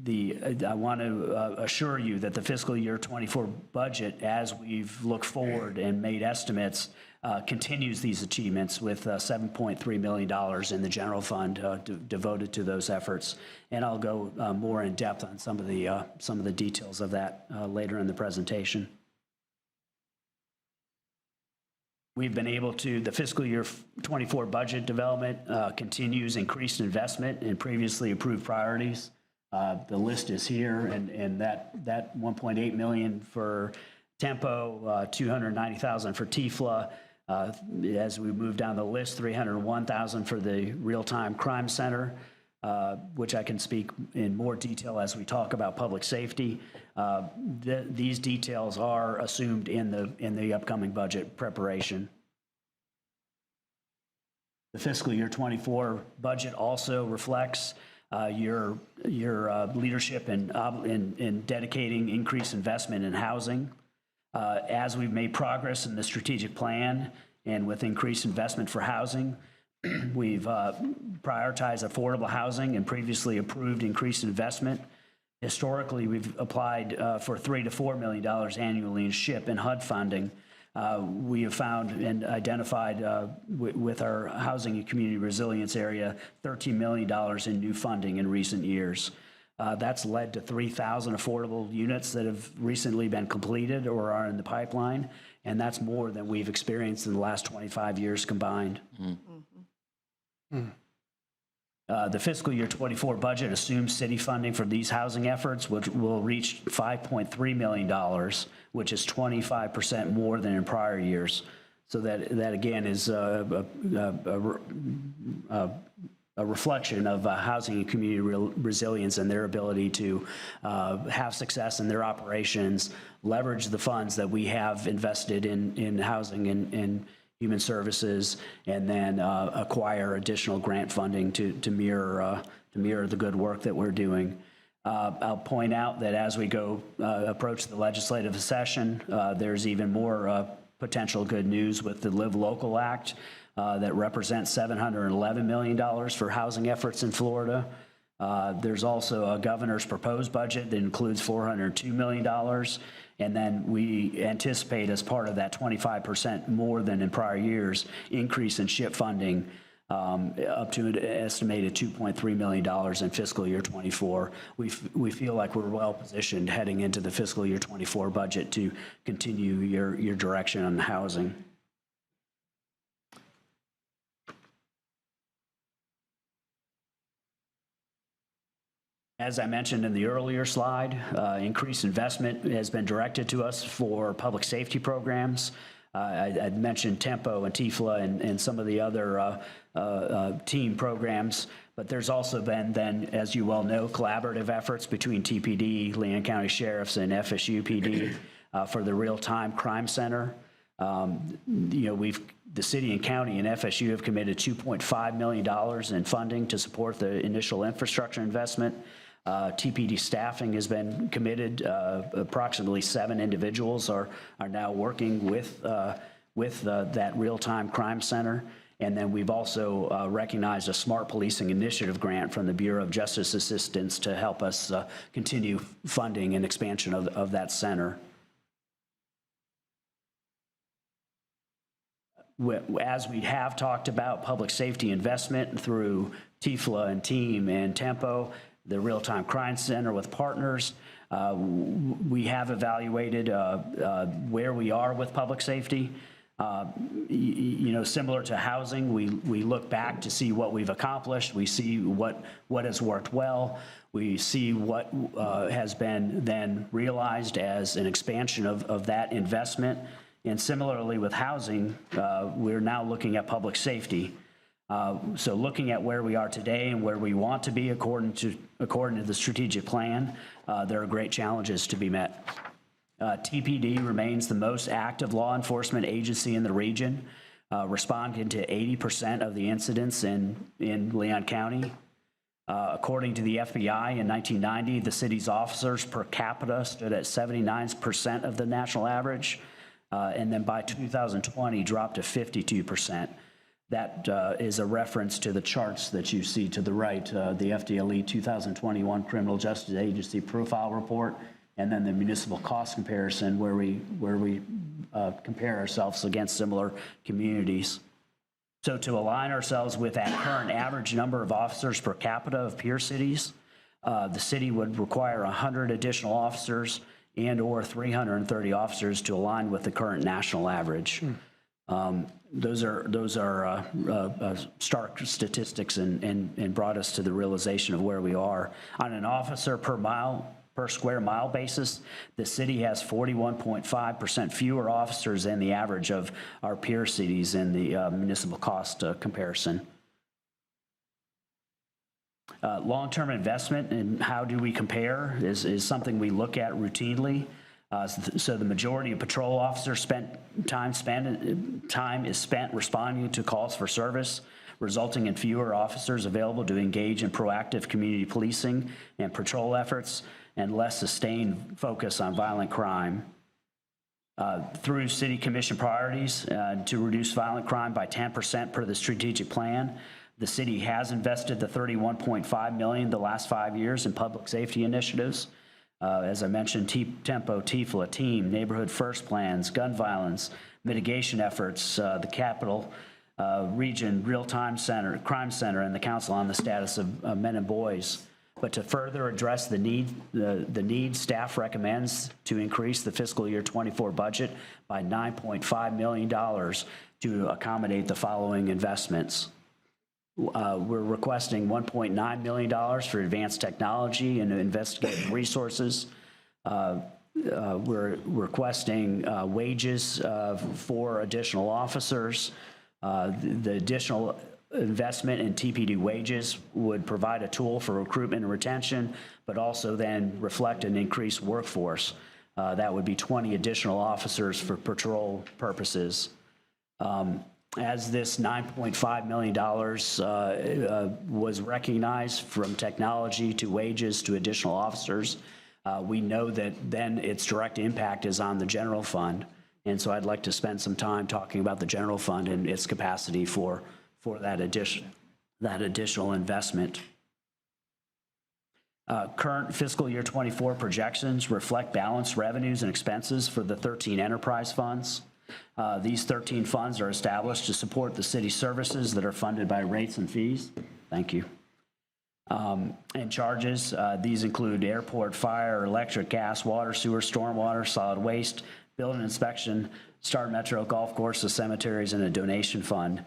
I want to assure you that the fiscal year 24 budget, as we've looked forward and made estimates, continues these achievements with $7.3 million in the general fund devoted to those efforts. And I'll go more in depth on some of the details of that later in the presentation. We've been able to, the fiscal year 24 budget development continues increased investment in previously approved priorities. The list is here, and that $1.8 million for Tempo, $290,000 for TFLA. As we move down the list, $301,000 for the Real-Time Crime Center, which I can speak in more detail as we talk about public safety. These details are assumed in the upcoming budget preparation. The fiscal year 24 budget also reflects your leadership in dedicating increased investment in housing. As we've made progress in the strategic plan and with increased investment for housing, we've prioritized affordable housing and previously approved increased investment. Historically, we've applied for $3 to $4 million annually in SHIP and HUD funding. We have found and identified with our housing and community resilience area $13 million in new funding in recent years. That's led to 3,000 affordable units that have recently been completed or are in the pipeline, and that's more than we've experienced in the last 25 years combined. The fiscal year 24 budget assumes city funding for these housing efforts, which will reach $5.3 million, which is 25% more than in prior years. So that again is a reflection of housing and community resilience and their ability to have success in their operations, leverage the funds that we have invested in housing and human services, and then acquire additional grant funding to mirror the good work that we're doing. I'll point out that as we approach the legislative session, there's even more potential good news with the Live Local Act that represents $711 million for housing efforts in Florida. There's also a governor's proposed budget that includes $402 million. And then we anticipate, as part of that 25% more than in prior years, increase in SHIP funding up to an estimated $2.3 million in fiscal year 24. We feel like we're well positioned heading into the fiscal year 24 budget to continue your direction on housing. As I mentioned in the earlier slide, increased investment has been directed to us for public safety programs. I'd mentioned Tempo and TIFLA and some of the other team programs, but there's also been then, as you well know, collaborative efforts between TPD, Leon County Sheriffs, and FSU PD for the Real-Time Crime Center. The city and county and FSU have committed $2.5 million in funding to support the initial infrastructure investment. TPD staffing has been committed. Approximately 7 individuals are now working with that real-time crime center. And then we've also recognized a Smart Policing Initiative grant from the Bureau of Justice Assistance to help us continue funding and expansion of that center. As we have talked about public safety investment through TIFLA and TEAM and Tempo, the Real-Time Crime Center with partners, we have evaluated where we are with public safety. Similar to housing, we look back to see what we've accomplished. We see what has worked well. We see what has been then realized as an expansion of that investment. And similarly with housing, we're now looking at public safety. So looking at where we are today and where we want to be according to the strategic plan, there are great challenges to be met. TPD remains the most active law enforcement agency in the region, responding to 80% of the incidents in Leon County. According to the FBI, in 1990, the city's officers per capita stood at 79% of the national average, and then by 2020 dropped to 52%. That is a reference to the charts that you see to the right, the FDLE 2021 Criminal Justice Agency Profile Report, and then the municipal cost comparison where we compare ourselves against similar communities. So to align ourselves with that current average number of officers per capita of peer cities, the city would require 100 additional officers and or 330 officers to align with the current national average. Those are stark statistics and brought us to the realization of where we are. On an officer per square mile basis, the city has 41.5% fewer officers than the average of our peer cities in the municipal cost comparison. Long-term investment and how do we compare is something we look at routinely. So the majority of patrol officers time is spent responding to calls for service, resulting in fewer officers available to engage in proactive community policing and patrol efforts, and less sustained focus on violent crime. Through City Commission priorities to reduce violent crime by 10% per the strategic plan, the city has invested the $31.5 million the last 5 years in public safety initiatives. As I mentioned, Tempo, TIFLA, TEAM, Neighborhood First Plans, gun violence, mitigation efforts, the Capital Region Real-Time Crime Center, and the Council on the Status of Men and Boys. But to further address the need, staff recommends to increase the fiscal year 24 budget by $9.5 million to accommodate the following investments. We're requesting $1.9 million for advanced technology and investigative resources. We're requesting wages for additional officers. The additional investment in TPD wages would provide a tool for recruitment and retention, but also then reflect an increased workforce. That would be 20 additional officers for patrol purposes. As this $9.5 million was recognized from technology to wages to additional officers, we know that then its direct impact is on the general fund. And so I'd like to spend some time talking about the general fund and its capacity for that additional investment. Current fiscal year 24 projections reflect balanced revenues and expenses for the 13 enterprise funds. These 13 funds are established to support the city services that are funded by rates and fees. Thank you. And charges, these include airport, fire, electric, gas, water, sewer, stormwater, solid waste, building inspection, Star Metro, golf courses, cemeteries, and a donation fund.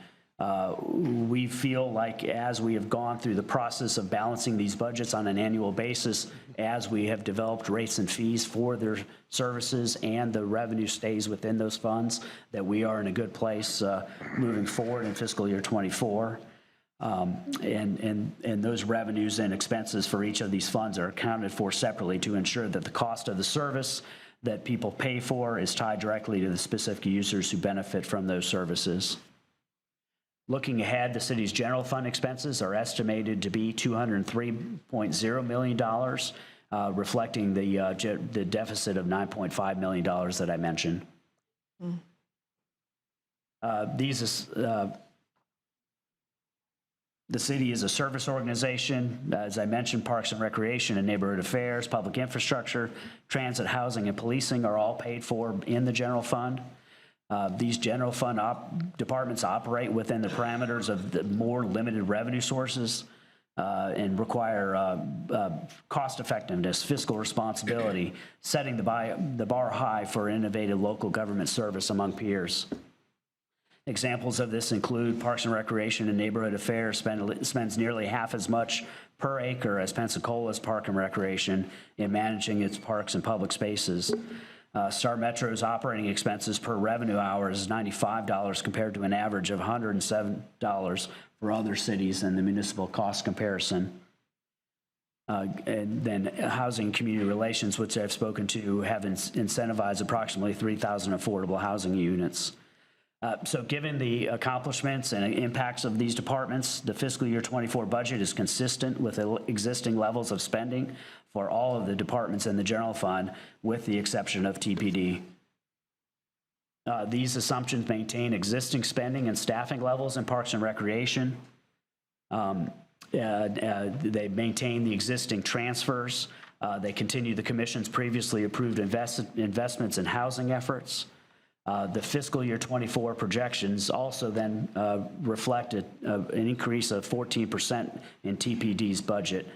We feel like as we have gone through the process of balancing these budgets on an annual basis, as we have developed rates and fees for their services and the revenue stays within those funds, that we are in a good place moving forward in fiscal year 24. And those revenues and expenses for each of these funds are accounted for separately to ensure that the cost of the service that people pay for is tied directly to the specific users who benefit from those services. Looking ahead, the city's general fund expenses are estimated to be $203.0 million, reflecting the deficit of $9.5 million that I mentioned. The city is a service organization. As I mentioned, Parks and Recreation and Neighborhood Affairs, public infrastructure, transit, housing, and policing are all paid for in the general fund. These general fund departments operate within the parameters of the more limited revenue sources and require cost effectiveness, fiscal responsibility, setting the bar high for innovative local government service among peers. Examples of this include Parks and Recreation and Neighborhood Affairs spends nearly half as much per acre as Pensacola's Park and Recreation in managing its parks and public spaces. Star Metro's operating expenses per revenue hour is $95 compared to an average of $107 for other cities in the municipal cost comparison. And then Housing and Community Relations, which I've spoken to, have incentivized approximately 3,000 affordable housing units. So given the accomplishments and impacts of these departments, the fiscal year 24 budget is consistent with existing levels of spending for all of the departments in the general fund, with the exception of TPD. These assumptions maintain existing spending and staffing levels in Parks and Recreation. They maintain the existing transfers. They continue the Commission's previously approved investments in housing efforts. The fiscal year 24 projections also then reflect an increase of 14% in TPD's budget.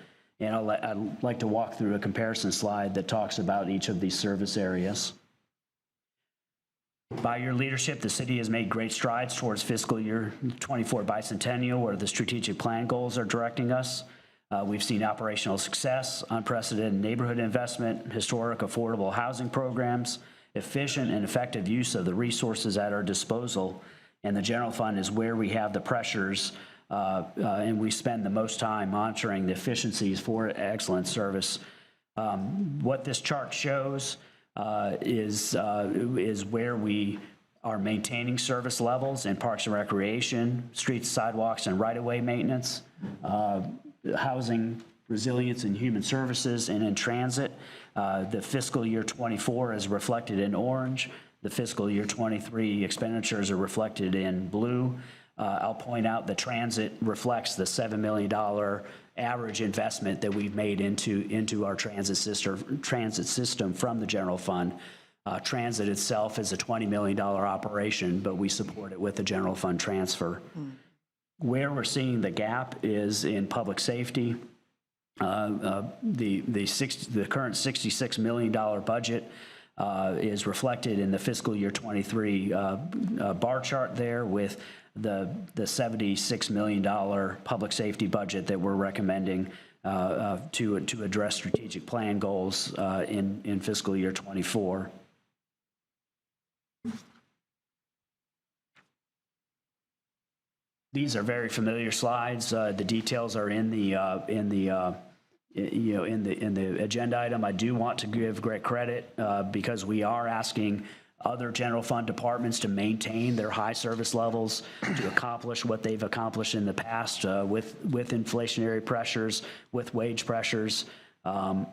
And I'd like to walk through a comparison slide that talks about each of these service areas. By your leadership, the city has made great strides towards fiscal year 24 bicentennial, where the strategic plan goals are directing us. We've seen operational success, unprecedented neighborhood investment, historic affordable housing programs, efficient and effective use of the resources at our disposal, and the general fund is where we have the pressures and we spend the most time monitoring the efficiencies for excellent service. What this chart shows is where we are maintaining service levels in Parks and Recreation, streets, sidewalks, and right-of-way maintenance, housing, resilience, and human services, and in transit. The fiscal year 24 is reflected in orange. The fiscal year 23 expenditures are reflected in blue. I'll point out the transit reflects the $7 million average investment that we've made into our transit system from the general fund. Transit itself is a $20 million operation, but we support it with the general fund transfer. Where we're seeing the gap is in public safety. The current $66 million budget is reflected in the fiscal year 23 bar chart there, with the $76 million public safety budget that we're recommending to address strategic plan goals in fiscal year 24. These are very familiar slides. The details are in the agenda item. I do want to give great credit because we are asking other general fund departments to maintain their high service levels, to accomplish what they've accomplished in the past with inflationary pressures, with wage pressures. When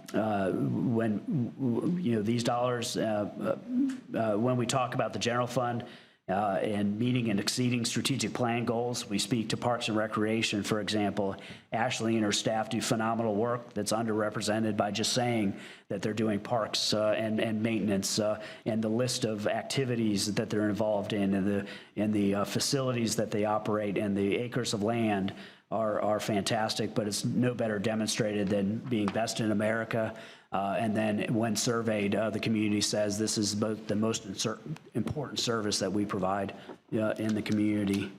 these dollars, when we talk about the general fund and meeting and exceeding strategic plan goals, we speak to Parks and Recreation, for example. Ashley and her staff do phenomenal work that's underrepresented by just saying that they're doing parks and maintenance, and the list of activities that they're involved in, and the facilities that they operate, and the acres of land are fantastic, but it's no better demonstrated than being best in America. And then when surveyed, the community says this is both the most important service that we provide in the community.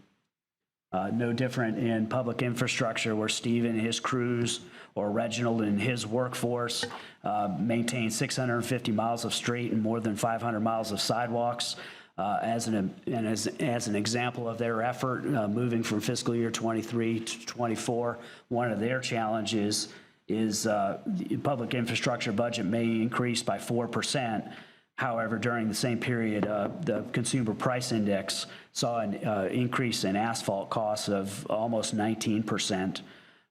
No different in public infrastructure, where Steve and his crews, or Reginald and his workforce, maintain 650 miles of street and more than 500 miles of sidewalks. As an example of their effort, moving from fiscal year 23 to 24, one of their challenges is the public infrastructure budget may increase by 4%. However, during the same period, the consumer price index saw an increase in asphalt costs of almost 19%.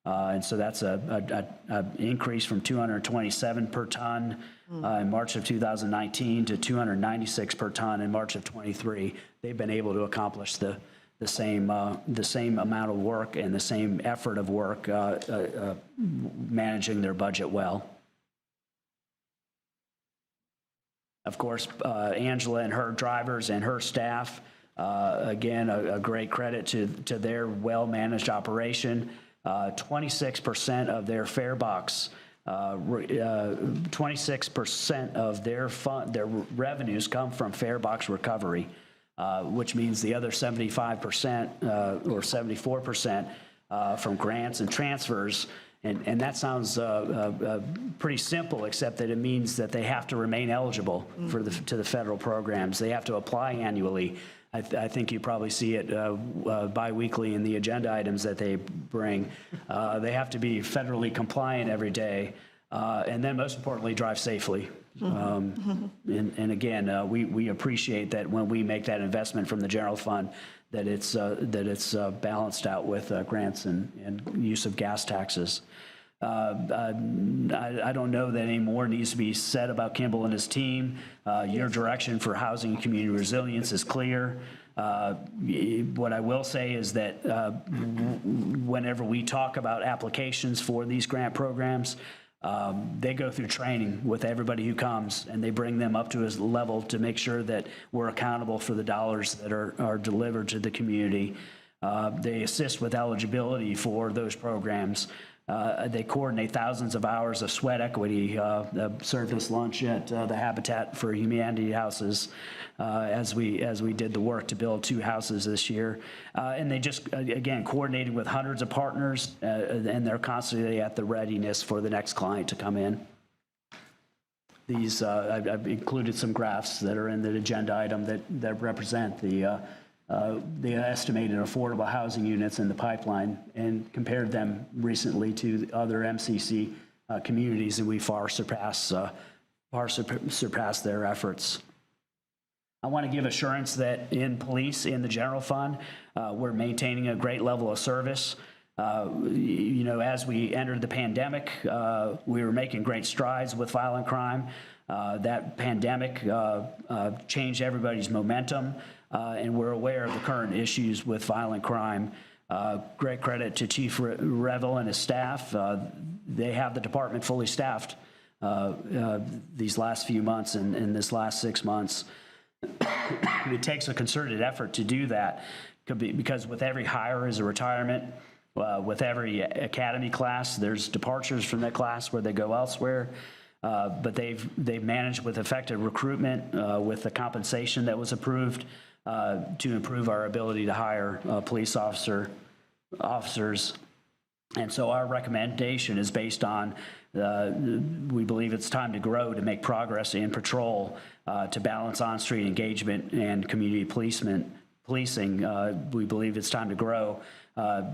And so that's an increase from 227 per ton in March of 2019 to 296 per ton in March of 23. They've been able to accomplish the same amount of work and the same effort of work managing their budget well. Of course, Angela and her drivers and her staff, again, a great credit to their well-managed operation. 26% of their fare box, 26% of their revenues come from fare box recovery, which means the other 75% or 74% from grants and transfers. And that sounds pretty simple, except that it means that they have to remain eligible to the federal programs. They have to apply annually. I think you probably see it biweekly in the agenda items that they bring. They have to be federally compliant every day, and then most importantly, drive safely. And again, we appreciate that when we make that investment from the general fund, that it's balanced out with grants and use of gas taxes. I don't know that any more needs to be said about Kimball and his team. Your direction for housing and community resilience is clear. What I will say is that whenever we talk about applications for these grant programs, they go through training with everybody who comes, and they bring them up to a level to make sure that we're accountable for the dollars that are delivered to the community. They assist with eligibility for those programs. They coordinate thousands of hours of sweat equity, served us lunch at the Habitat for Humanity houses as we did the work to build 2 houses this year. And they just, again, coordinated with hundreds of partners, and they're constantly at the readiness for the next client to come in. These, I've included some graphs that are in the agenda item that represent the estimated affordable housing units in the pipeline, and compared them recently to the other MCC communities, and we far surpass their efforts. I want to give assurance that in police, in the general fund, we're maintaining a great level of service. As we entered the pandemic, we were making great strides with violent crime. That pandemic changed everybody's momentum. And we're aware of the current issues with violent crime. Great credit to Chief Revel and his staff. They have the department fully staffed these last few months and in this last 6 months. It takes a concerted effort to do that, because with every hire is a retirement. With every academy class, there's departures from that class where they go elsewhere. But they've managed with effective recruitment, with the compensation that was approved, to improve our ability to hire police officers. And so our recommendation is based on, we believe it's time to grow to make progress in patrol, to balance on-street engagement and community policing. We believe it's time to grow,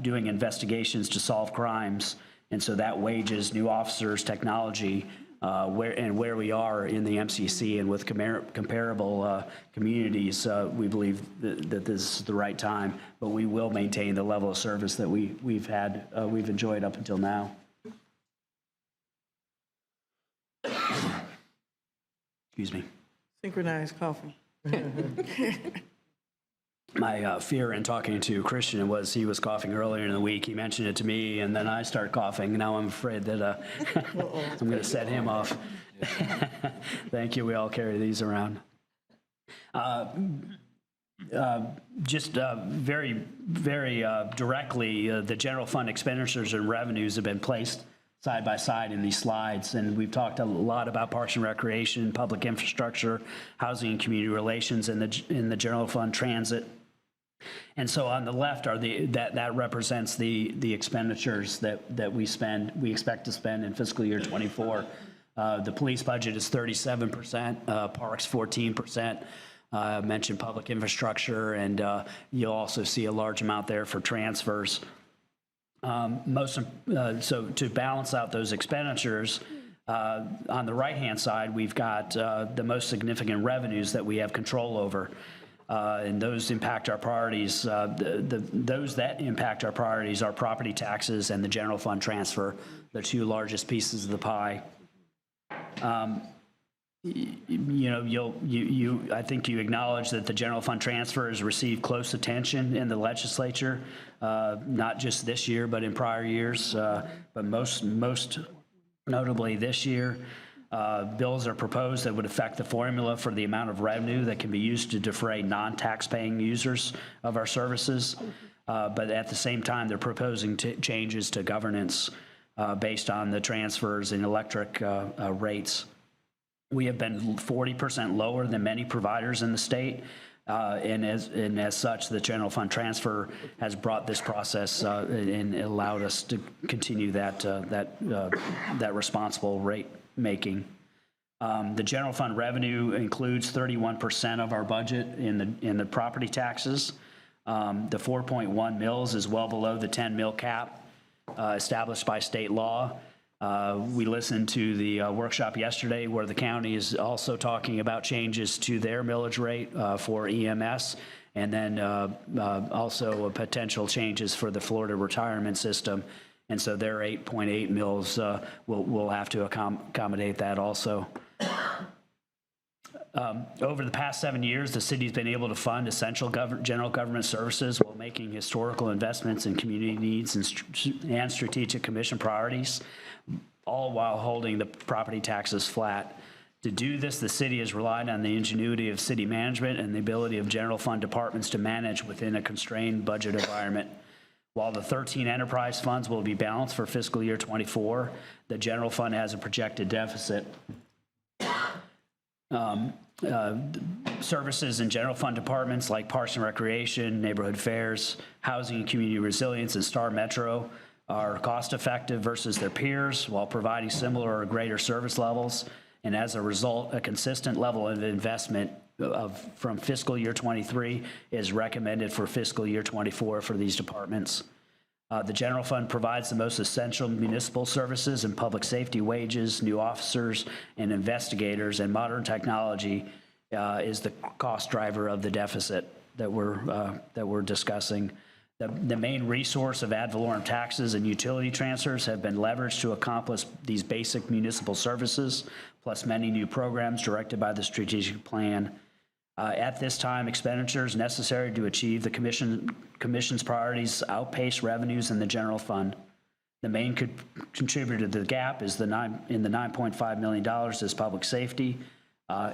doing investigations to solve crimes. And so that wages new officers, technology, where we are in the MCC and with comparable communities, we believe that this is the right time, but we will maintain the level of service that we've enjoyed up until now. Excuse me. Synchronized coughing. My fear in talking to Christian was he was coughing earlier in the week. He mentioned it to me, and then I started coughing. Now I'm afraid that I'm going to set him off. Thank you. We all carry these around. Just very, very directly, the general fund expenditures and revenues have been placed side by side in these slides, and we've talked a lot about parks and recreation, public infrastructure, housing and community relations, and in the general fund transit. And so on the left are that represents the expenditures that we expect to spend in fiscal year 24. The police budget is 37%, parks 14%. I mentioned public infrastructure, and you'll also see a large amount there for transfers. So to balance out those expenditures, on the right-hand side, we've got the most significant revenues that we have control over. And those impact our priorities. Those that impact our priorities are property taxes and the general fund transfer, the two largest pieces of the pie. I think you acknowledge that the general fund transfer has received close attention in the legislature, not just this year, but in prior years, but most notably this year. Bills are proposed that would affect the formula for the amount of revenue that can be used to defray non-tax-paying users of our services. But at the same time, they're proposing changes to governance based on the transfers in electric rates. We have been 40% lower than many providers in the state, and as such, the general fund transfer has brought this process and allowed us to continue that responsible rate making. The general fund revenue includes 31% of our budget in the property taxes. The 4.1 mils is well below the 10 mil cap established by state law. We listened to the workshop yesterday where the county is also talking about changes to their millage rate for EMS, and then also potential changes for the Florida retirement system. And so their 8.8 mils will have to accommodate that also. Over the past 7 years, the city's been able to fund essential general government services while making historical investments in community needs and strategic commission priorities, all while holding the property taxes flat. To do this, the city has relied on the ingenuity of city management and the ability of general fund departments to manage within a constrained budget environment. While the 13 enterprise funds will be balanced for fiscal year 24, the general fund has a projected deficit. Services in general fund departments like Parks and Recreation, Neighborhood Fairs, Housing and Community Resilience, and Star Metro are cost-effective versus their peers while providing similar or greater service levels. And as a result, a consistent level of investment from fiscal year 23 is recommended for fiscal year 24 for these departments. The general fund provides the most essential municipal services and public safety wages, new officers and investigators, and modern technology is the cost driver of the deficit that we're discussing. The main resource of ad valorem taxes and utility transfers have been leveraged to accomplish these basic municipal services, plus many new programs directed by the strategic plan. At this time, expenditures necessary to achieve the commission's priorities outpace revenues in the general fund. The main contributor to the gap is the $9.5 million is public safety.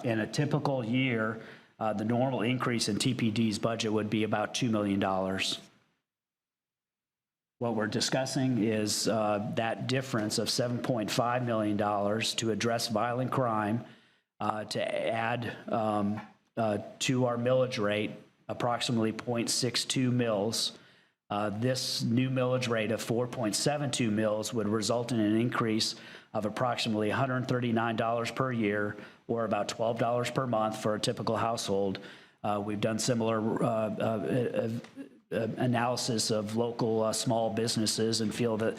In a typical year, the normal increase in TPD's budget would be about $2 million. What we're discussing is that difference of $7.5 million to address violent crime, to add to our millage rate approximately 0.62 mils. This new millage rate of 4.72 mils would result in an increase of approximately $139 per year, or about $12 per month for a typical household. We've done similar analysis of local small businesses and feel that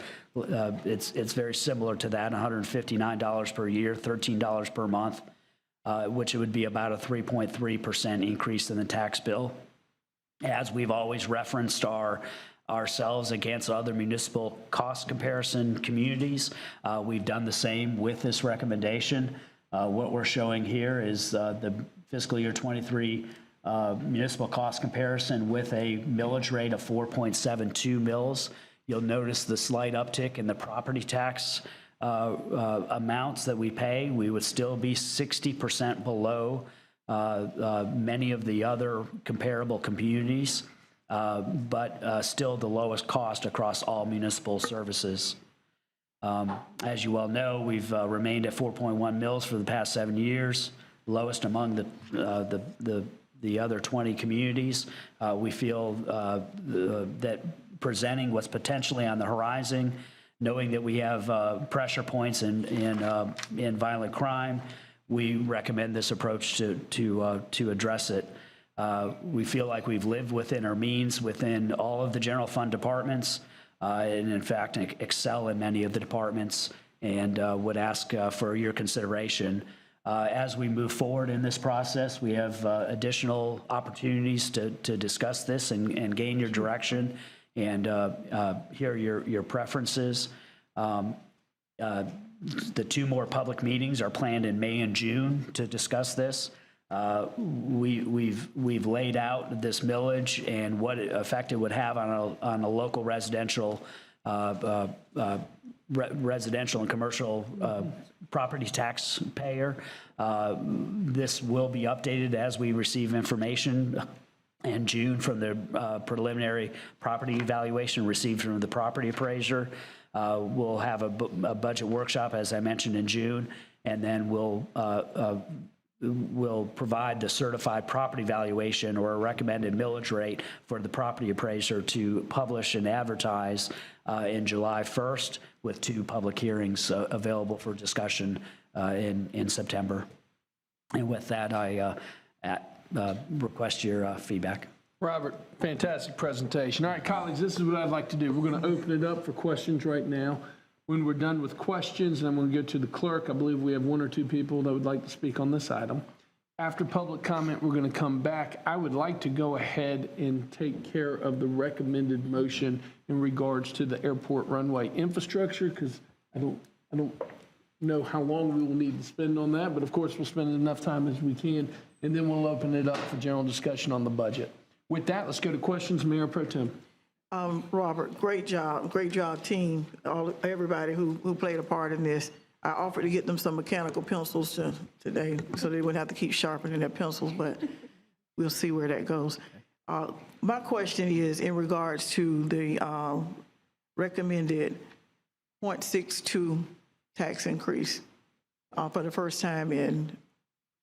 it's very similar to that, $159 per year, $13 per month, which would be about a 3.3% increase in the tax bill. As we've always referenced ourselves against other municipal cost comparison communities, we've done the same with this recommendation. What we're showing here is the fiscal year 23 municipal cost comparison with a millage rate of 4.72 mils. You'll notice the slight uptick in the property tax amounts that we pay. We would still be 60% below many of the other comparable communities, but still the lowest cost across all municipal services. As you well know, we've remained at 4.1 mils for the past 7 years, lowest among the other 20 communities. We feel that presenting what's potentially on the horizon, knowing that we have pressure points in violent crime, we recommend this approach to address it. We feel like we've lived within our means within all of the general fund departments, and in fact excel in many of the departments, and would ask for your consideration. As we move forward in this process, we have additional opportunities to discuss this and gain your direction and hear your preferences. The two more public meetings are planned in May and June to discuss this. We've laid out this millage and what effect it would have on a local residential and commercial property taxpayer. This will be updated as we receive information in June from the preliminary property evaluation received from the property appraiser. We'll have a budget workshop, as I mentioned, in June, and then we'll provide the certified property valuation or a recommended millage rate for the property appraiser to publish and advertise in July 1st, with 2 public hearings available for discussion in September. And with that, I request your feedback. Robert, fantastic presentation. All right, colleagues, this is what I'd like to do. We're going to open it up for questions right now. When we're done with questions, and I'm going to go to the clerk, I believe we have 1 or 2 people that would like to speak on this item. After public comment, we're going to come back. I would like to go ahead and take care of the recommended motion in regards to the airport runway infrastructure, because I don't know how long we will need to spend on that, but of course we'll spend enough time as we can, and then we'll open it up for general discussion on the budget. With that, let's go to questions. Mayor Pro Tem. Robert, great job, team, everybody who played a part in this. I offered to get them some mechanical pencils today, so they wouldn't have to keep sharpening their pencils, but we'll see where that goes. My question is in regards to the recommended 0.62 tax increase for the first time in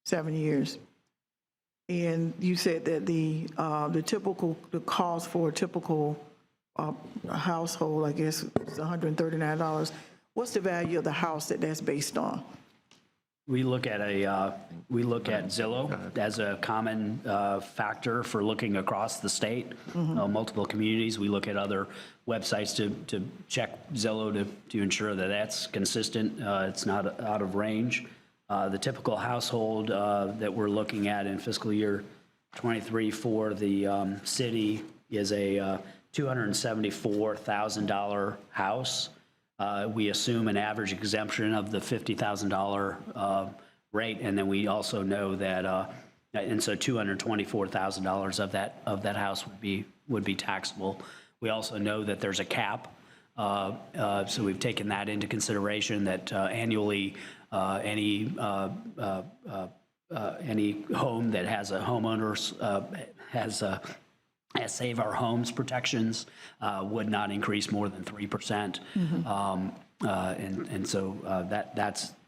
7 years. And you said that the cost for a typical household, I guess, is $139. What's the value of the house that's based on? We look at Zillow as a common factor for looking across the state, multiple communities. We look at other websites to check Zillow to ensure that that's consistent. It's not out of range. The typical household that we're looking at in fiscal year 23 for the city is a $274,000 house. We assume an average exemption of the $50,000 rate, and then we also know that, and so $224,000 of that house would be taxable. We also know that there's a cap, so we've taken that into consideration. That annually, any home that has a homeowner's has as Save Our Homes protections would not increase more than 3%. And so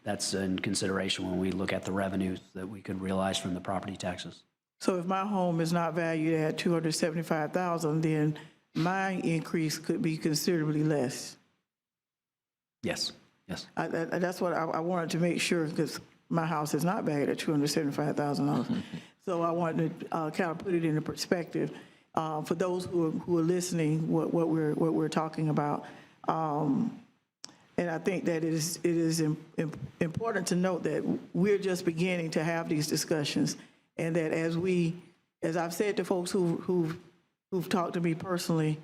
that's in consideration when we look at the revenues that we could realize from the property taxes. So if my home is not valued at $275,000, then my increase could be considerably less. Yes, yes. That's what I wanted to make sure, because my house is not valued at $275,000. So I wanted to kind of put it into perspective for those who are listening, what we're talking about. And I think that it is important to note that we're just beginning to have these discussions, and that as I've said to folks who've talked to me personally,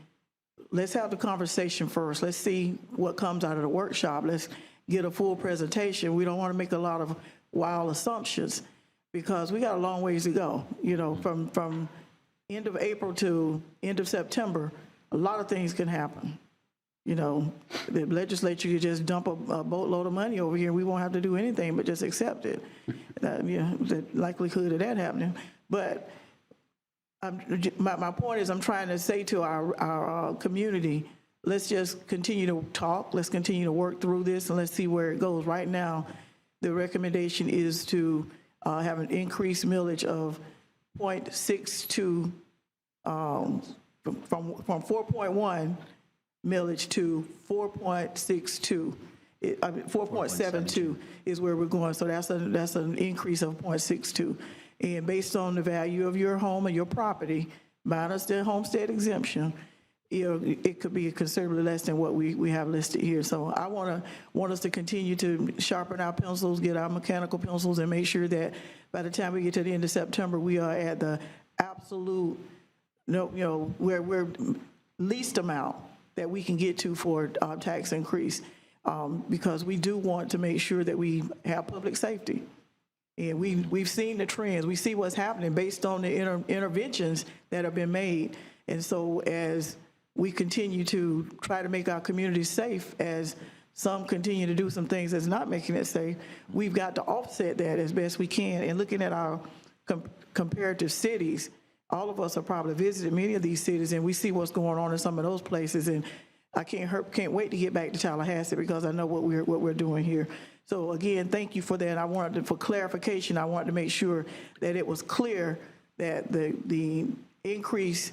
let's have the conversation first. Let's see what comes out of the workshop. Let's get a full presentation. We don't want to make a lot of wild assumptions, because we got a long ways to go. You know, from end of April to end of September, a lot of things can happen. You know, the legislature could just dump a boatload of money over here, and we won't have to do anything but just accept it. You know, the likelihood of that happening. But my point is, I'm trying to say to our community, let's just continue to talk, let's continue to work through this, and let's see where it goes. Right now, the recommendation is to have an increased millage of 0.62, from 4.1 millage to 4.62. 4.72 is where we're going. So that's an increase of 0.62. And based on the value of your home and your property, minus the homestead exemption, you know, it could be considerably less than what we have listed here. So I want us to continue to sharpen our pencils, get our mechanical pencils, and make sure that by the time we get to the end of September, we are at the absolute, you know, where we're least amount that we can get to for tax increase, because we do want to make sure that we have public safety. And we've seen the trends. We see what's happening based on the interventions that have been made. And so as we continue to try to make our communities safe, as some continue to do some things that's not making it safe, we've got to offset that as best we can. And looking at our comparative cities, all of us have probably visited many of these cities, and we see what's going on in some of those places. And I can't wait to get back to Tallahassee, because I know what we're doing here. So again, thank you for that. For clarification, I wanted to make sure that it was clear that the increase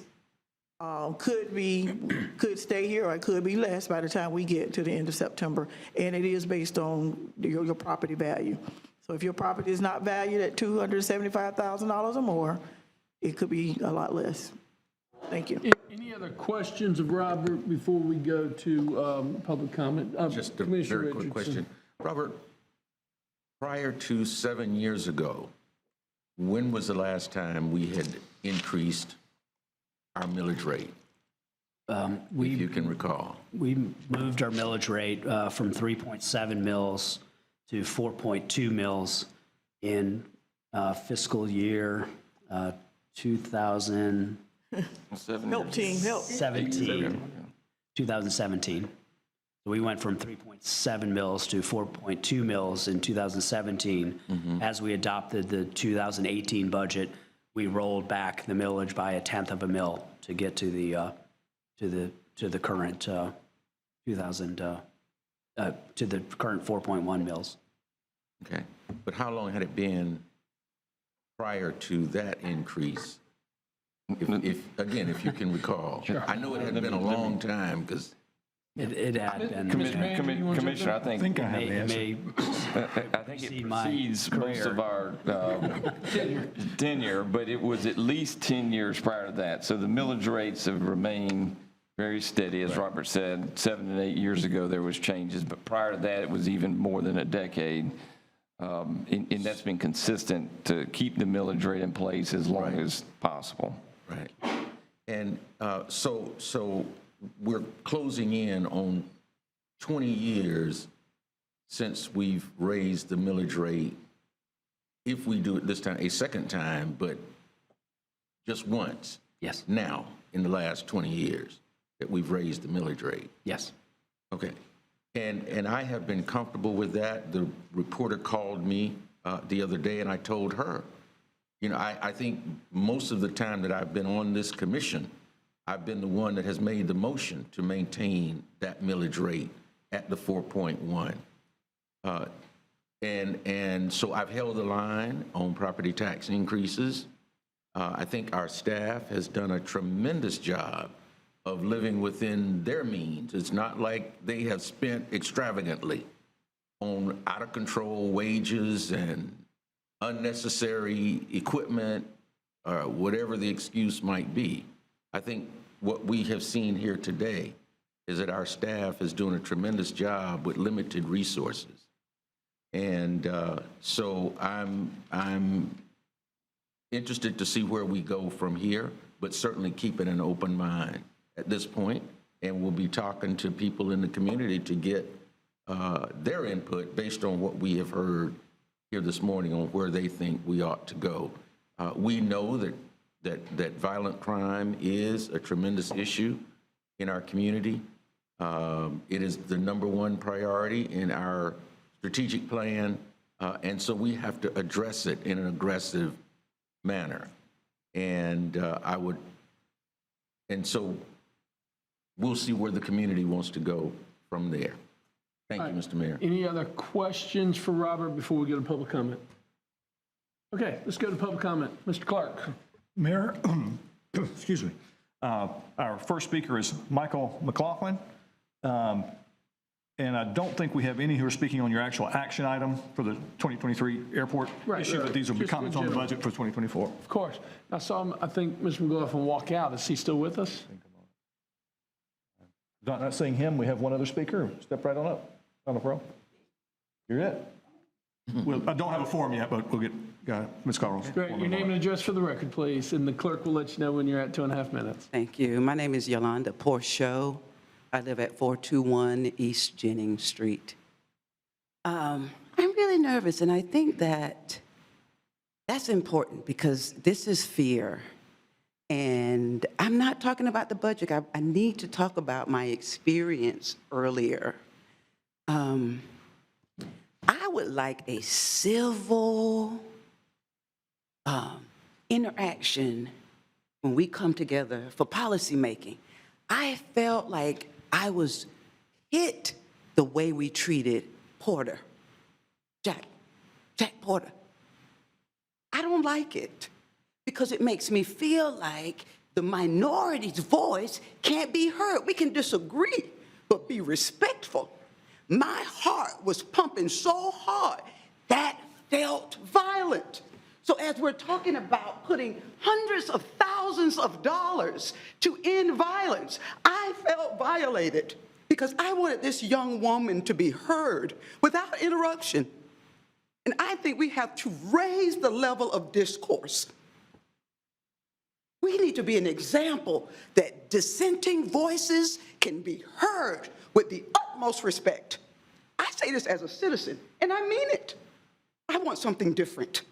could stay here, or it could be less by the time we get to the end of September, and it is based on your property value. So if your property is not valued at $275,000 or more, it could be a lot less. Thank you. Any other questions of Robert before we go to public comment? Just a Commissioner very quick Richardson. question. Robert, prior to 7 years ago, when was the last time we had increased our millage rate, if you can recall? We moved our millage rate from 3.7 mils to 4.2 mils in fiscal year 2017. Help team, help. 2017. So we went from 3.7 mils to 4.2 mils in 2017. As we adopted the 2018 budget, we rolled back the millage by 1/10 of a mil to get to the current to the current 4.1 mils. Okay, but how long had it been prior to that increase? If you can recall. Sure. I know it had been a long time, because It had been. Commissioner, I think I have the answer. I think it precedes most of our tenure, but it was at least 10 years prior to that. So the millage rates have remained very steady. As Robert said, 7 and 8 years ago, there was changes, but prior to that, it was even more than a decade. And that's been consistent to keep the millage rate in place as long as possible. right. And so we're closing in on 20 years since we've raised the millage rate. If we do it this time, a second time, but just once. Yes. Now, in the last 20 years, that we've raised the millage rate. Yes. Okay. And I have been comfortable with that. The reporter called me the other day, and I told her, You know, I think most of the time that I've been on this commission, I've been the one that has made the motion to maintain that millage rate at the 4.1. And so I've held the line on property tax increases. I think our staff has done a tremendous job of living within their means. It's not like they have spent extravagantly on out-of-control wages and unnecessary equipment, or whatever the excuse might be. I think what we have seen here today is that our staff is doing a tremendous job with limited resources. And so I'm interested to see where we go from here, but certainly keeping an open mind at this point. And we'll be talking to people in the community to get their input based on what we have heard here this morning on where they think we ought to go. We know that violent crime is a tremendous issue in our community. It is the #1 priority in our strategic plan, and so we have to address it in an aggressive manner. And so we'll see where the community wants to go from there. Thank you, Mr. Mayor. Any other questions for Robert before we go to public comment? Okay, let's go to public comment. Mr. Clark. Mayor, excuse me. Our first speaker is Michael McLaughlin. And I don't think we have any who are speaking on your actual action item for the 2023 airport issue, but these will be Just comments on the budget for 2024. Of course. I saw him, I think, Mr. McLaughlin walk out. Is he still with us? Not seeing him, we have one other speaker. Step right on up, on the pro. You're it. I don't have a form yet, but we'll get Ms. Carl's. Great. Your name and address for the record, please, and the clerk will let you know when you're at 2.5 minutes. Thank you. My name is Yolanda Porchot. I live at 421 East Jennings Street. I'm really nervous, and I think that that's important because this is fear. And I'm not talking about the budget. I need to talk about my experience earlier. I would like a civil interaction when we come together for policymaking. I felt like I was hit the way we treated Porter, Jack Porter. I don't like it because it makes me feel like the minority's voice can't be heard. We can disagree, but be respectful. My heart was pumping so hard that felt violent. So as we're talking about putting hundreds of thousands of dollars to end violence, I felt violated because I wanted this young woman to be heard without interruption. And I think we have to raise the level of discourse. We need to be an example that dissenting voices can be heard with the utmost respect. I say this as a citizen, and I mean it. I want something different.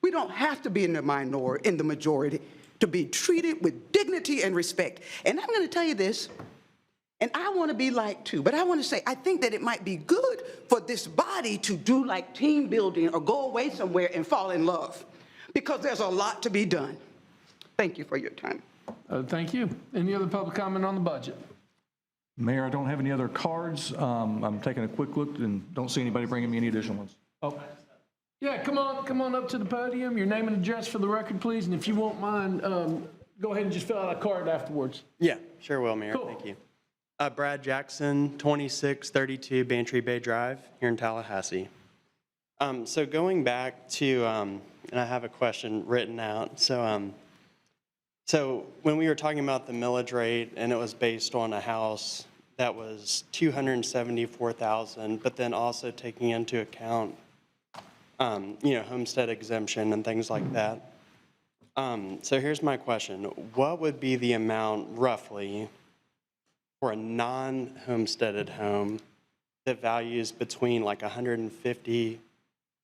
We don't have to be in the minority, in the majority, to be treated with dignity and respect. And I'm going to tell you this, and I want to be like too, but I want to say I think that it might be good for this body to do like team building or go away somewhere and fall in love, because there's a lot to be done. Thank you for your time. Thank you. Any other public comment on the budget? Mayor, I don't have any other cards. I'm taking a quick look and don't see anybody bringing me any additional ones. Oh. Yeah, come on up to the podium. Your name and address for the record, please. And if you won't mind, go ahead and just fill out a card afterwards. Yeah, sure will, Mayor. Cool. Thank you. Brad Jackson, 2632 Bantry Bay Drive here in Tallahassee. So going back to, and I have a question written out. So when we were talking about the millage rate and it was based on a house that was $274,000, but then also taking into account, homestead exemption and things like that. So here's my question. What would be the amount roughly for a non-homesteaded home that values between like $150,000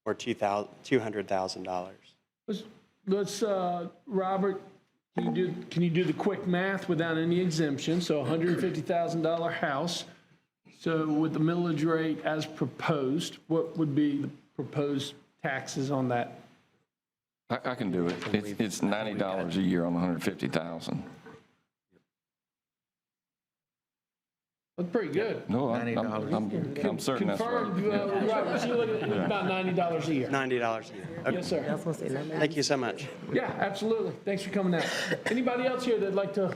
or $200,000? Let's Robert, can you do the quick math without any exemption? So $150,000 house. So with the millage rate as proposed, what would be the proposed taxes on that? I can do it. It's $90 a year on 150,000. That's pretty good. No, I'm certain that's right. Confirmed, Robert, so you're looking at about $90 a year. $90 a year. Okay. Yes, sir. Thank you so much. Yeah, absolutely. Thanks for coming out. Anybody else here that'd like to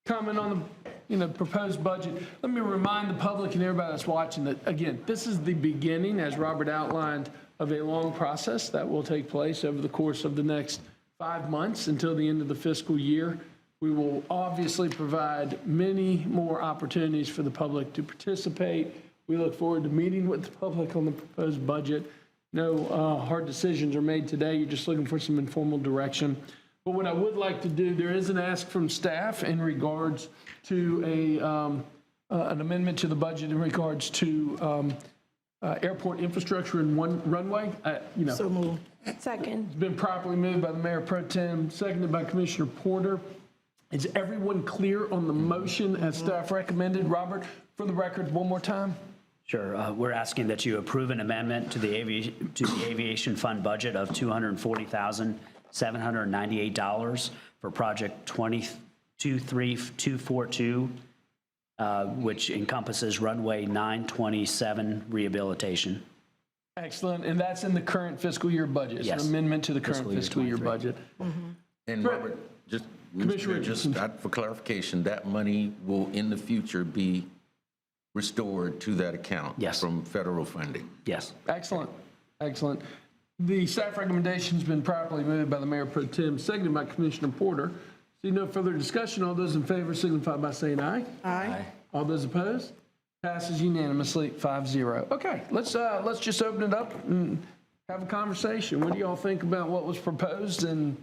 comment on the proposed budget? Let me remind the public and everybody that's watching that, again, this is the beginning, as Robert outlined, of a long process that will take place over the course of the next 5 months until the end of the fiscal year. We will obviously provide many more opportunities for the public to participate. We look forward to meeting with the public on the proposed budget. No hard decisions are made today. You're just looking for some informal direction. But what I would like to do, there is an ask from staff in regards to an amendment to the budget in regards to airport infrastructure and one runway. So move. Second. It's been properly moved by the Mayor Pro Tem, seconded by Commissioner Porter. Is everyone clear on the motion as staff recommended? Robert, for the record, one more time. Sure. We're asking that you approve an amendment to the aviation fund budget of $240,798 for project 223242, which encompasses runway 927 rehabilitation. Excellent. And that's in the current fiscal year budget. It's Yes. an amendment to the current fiscal year 23. budget. And Robert, just, Commissioner just for clarification, that money will in the future be restored to that account? Yes. From federal funding? Yes. Excellent. Excellent. The staff recommendation's been properly moved by the Mayor Pro Tem, seconded by Commissioner Porter. See no further discussion. All those in favor signify by saying aye. Aye. All those opposed? Passes unanimously, 5-0. Okay, let's just open it up and have a conversation. What do y'all think about what was proposed and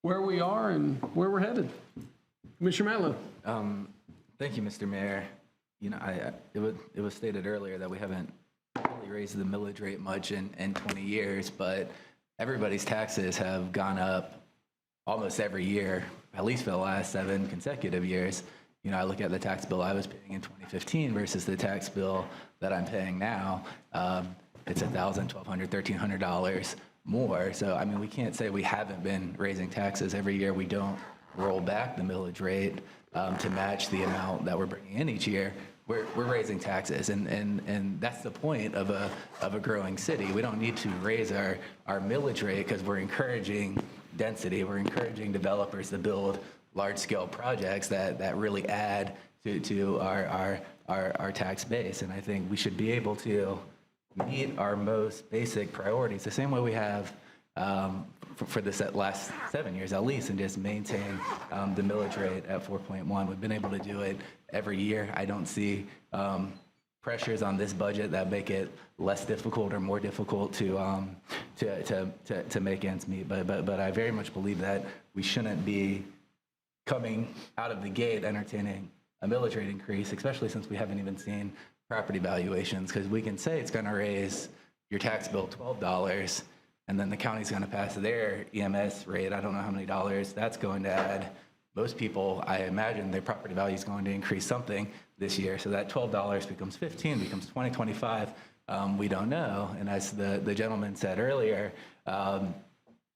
where we are and where we're headed? Commissioner Matlow. Thank you, Mr. Mayor. You know, it was stated earlier that we haven't really raised the millage rate much in 20 years, but everybody's taxes have gone up almost every year, at least for the last 7 consecutive years. You know, I look at the tax bill I was paying in 2015 versus the tax bill that I'm paying now. It's $1,000, $1,200, $1,300 more. So, I mean, we can't say we haven't been raising taxes every year. We don't roll back the millage rate to match the amount that we're bringing in each year. We're raising taxes, and that's the point of a growing city. We don't need to raise our millage rate because we're encouraging density. We're encouraging developers to build large-scale projects that really add to our tax base. And I think we should be able to meet our most basic priorities the same way we have for this last 7 years at least, and just maintain the millage rate at 4.1. We've been able to do it every year. I don't see pressures on this budget that make it less difficult or more difficult to make ends meet. But I very much believe that we shouldn't be coming out of the gate entertaining a millage rate increase, especially since we haven't even seen property valuations, because we can say it's going to raise your tax bill $12, and then the county's going to pass their EMS rate. I don't know how many dollars that's going to add. Most people, I imagine their property value is going to increase something this year. So that $12 becomes 15, becomes 20, 25. We don't know. And as the gentleman said earlier,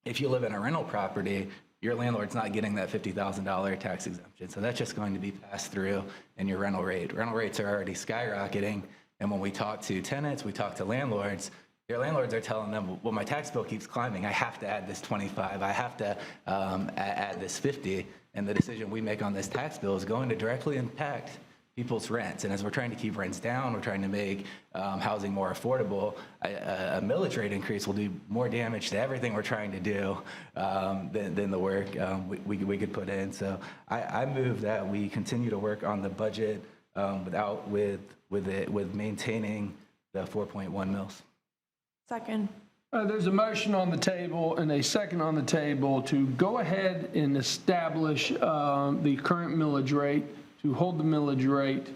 if you live in a rental property, your landlord's not getting that $50,000 tax exemption. So that's just going to be passed through in your rental rate. Rental rates are already skyrocketing. And when we talk to tenants, we talk to landlords, their landlords are telling them, well, my tax bill keeps climbing. I have to add this 25. I have to add this 50. And the decision we make on this tax bill is going to directly impact people's rents. And as we're trying to keep rents down, we're trying to make housing more affordable, a millage rate increase will do more damage to everything we're trying to do than the work we could put in. So I move that we continue to work on the budget with maintaining the 4.1 mils. Second. There's a motion on the table and a second on the table to go ahead and establish the current millage rate, to hold the millage rate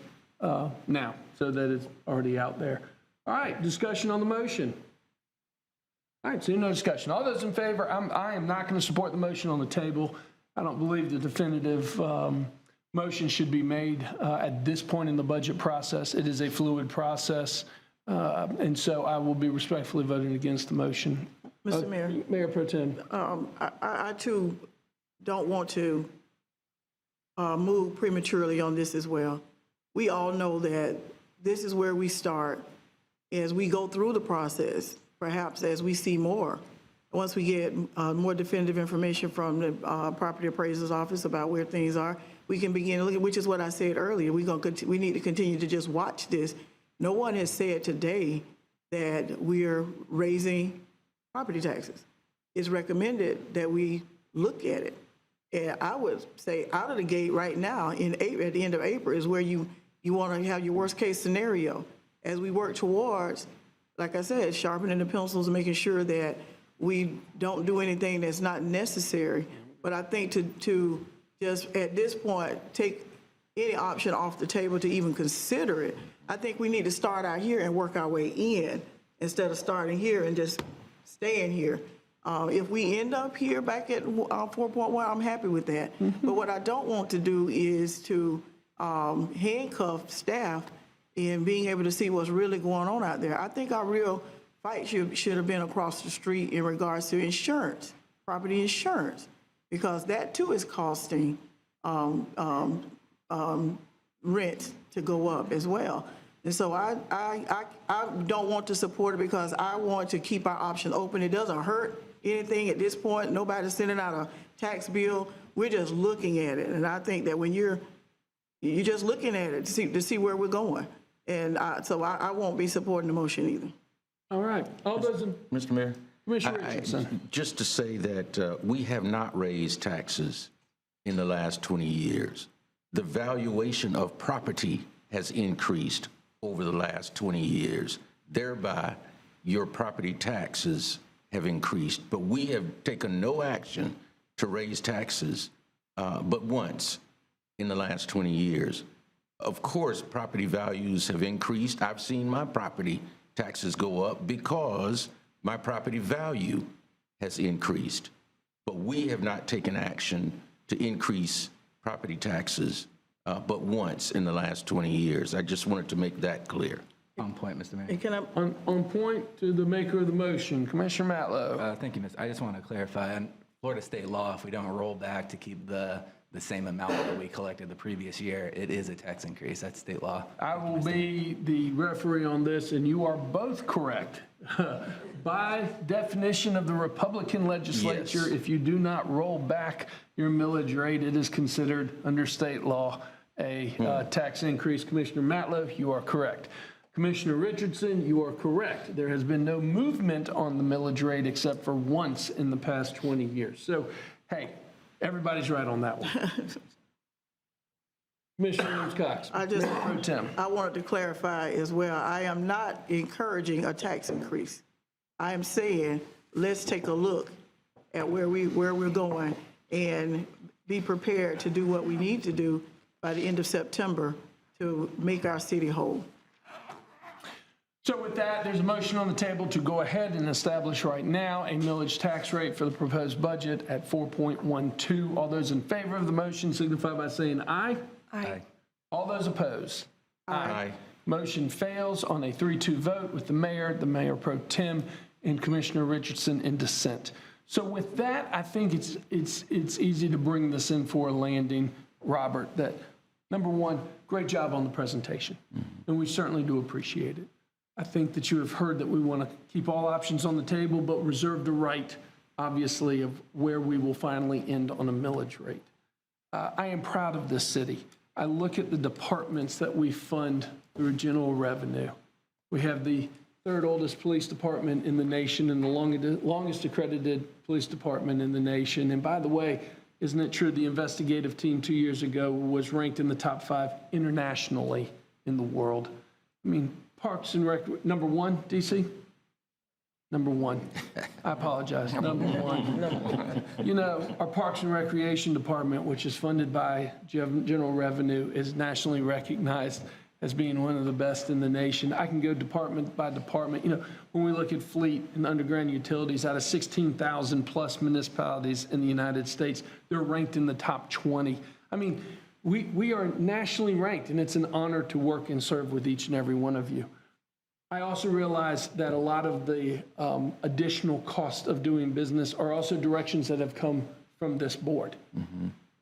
now, so that it's already out there. All right, discussion on the motion. All right, so no discussion. All those in favor, I am not going to support the motion on the table. I don't believe the definitive motion should be made at this point in the budget process. It is a fluid process, and so I will be respectfully voting against the motion. Mr. Mayor, Mayor Pro Tem. I too don't want to move prematurely on this as well. We all know that this is where we start as we go through the process, perhaps as we see more. Once we get more definitive information from the property appraiser's office about where things are, we can begin to look at, which is what I said earlier. We need to continue to just watch this. No one has said today that we're raising property taxes. It's recommended that we look at it. And I would say out of the gate right now, at the end of April, is where you want to have your worst case scenario. As we work towards, like I said, sharpening the pencils and making sure that we don't do anything that's not necessary. But I think to just at this point take any option off the table to even consider it, I think we need to start out here and work our way in instead of starting here and just staying here. If we end up here back at 4.1, I'm happy with that. But what I don't want to do is to handcuff staff in being able to see what's really going on out there. I think our real fight should have been across the street in regards to insurance, property insurance, because that too is costing rent to go up as well. And so I don't want to support it because I want to keep our option open. It doesn't hurt anything at this point. Nobody's sending out a tax bill. We're just looking at it. And I think that when you're just looking at it to see where we're going. And so I won't be supporting the motion either. All right. All those in, Mr. Mayor? Commissioner Richardson. Just to say that we have not raised taxes in the last 20 years. The valuation of property has increased over the last 20 years. Thereby, your property taxes have increased. But we have taken no action to raise taxes but once in the last 20 years. Of course, property values have increased. I've seen my property taxes go up because my property value has increased. But we have not taken action to increase property taxes but once in the last 20 years. I just wanted to make that clear. On point, Mr. Mayor. And can I, On point to the maker of the motion, Commissioner Matlow. Thank you, Ms. I just want to clarify, on Florida state law, if we don't roll back to keep the same amount that we collected the previous year, it is a tax increase. That's state law. I will be the referee on this, and you are both correct. By definition of the Republican legislature, Yes. if you do not roll back your millage rate, it is considered under state law a tax increase. Commissioner Matlow, you are correct. Commissioner Richardson, you are correct. There has been no movement on the millage rate except for once in the past 20 years. So, hey, everybody's right on that one. Commissioner Williams-Cox. Pro Tem. I wanted to clarify as well. I am not encouraging a tax increase. I am saying, let's take a look at where we're going and be prepared to do what we need to do by the end of September to make our city whole. So with that, there's a motion on the table to go ahead and establish right now a millage tax rate for the proposed budget at 4.12. All those in favor of the motion signify by saying aye. Aye. All those opposed? Aye. Motion fails on a 3-2 vote with the mayor pro tem, and Commissioner Richardson in dissent. So with that, I think it's easy to bring this in for a landing, Robert, that number one, great job on the presentation, and we certainly do appreciate it. I think that you have heard that we want to keep all options on the table, but reserve the right, obviously, of where we will finally end on a millage rate. I am proud of this city. I look at the departments that we fund through general revenue. We have the third oldest police department in the nation and the longest accredited police department in the nation. And by the way, isn't it true the investigative team 2 years ago was ranked in the top 5 internationally in the world? I mean, Parks and Rec, number one, DC? Number one. I apologize. Number one. You know, our Parks and Recreation Department, which is funded by general revenue, is nationally recognized as being one of the best in the nation. I can go department by department. You know, when we look at fleet and underground utilities, out of 16,000 plus municipalities in the United States, they're ranked in the top 20. I mean, we are nationally ranked, and it's an honor to work and serve with each and every one of you. I also realize that a lot of the additional cost of doing business are also directions that have come from this board.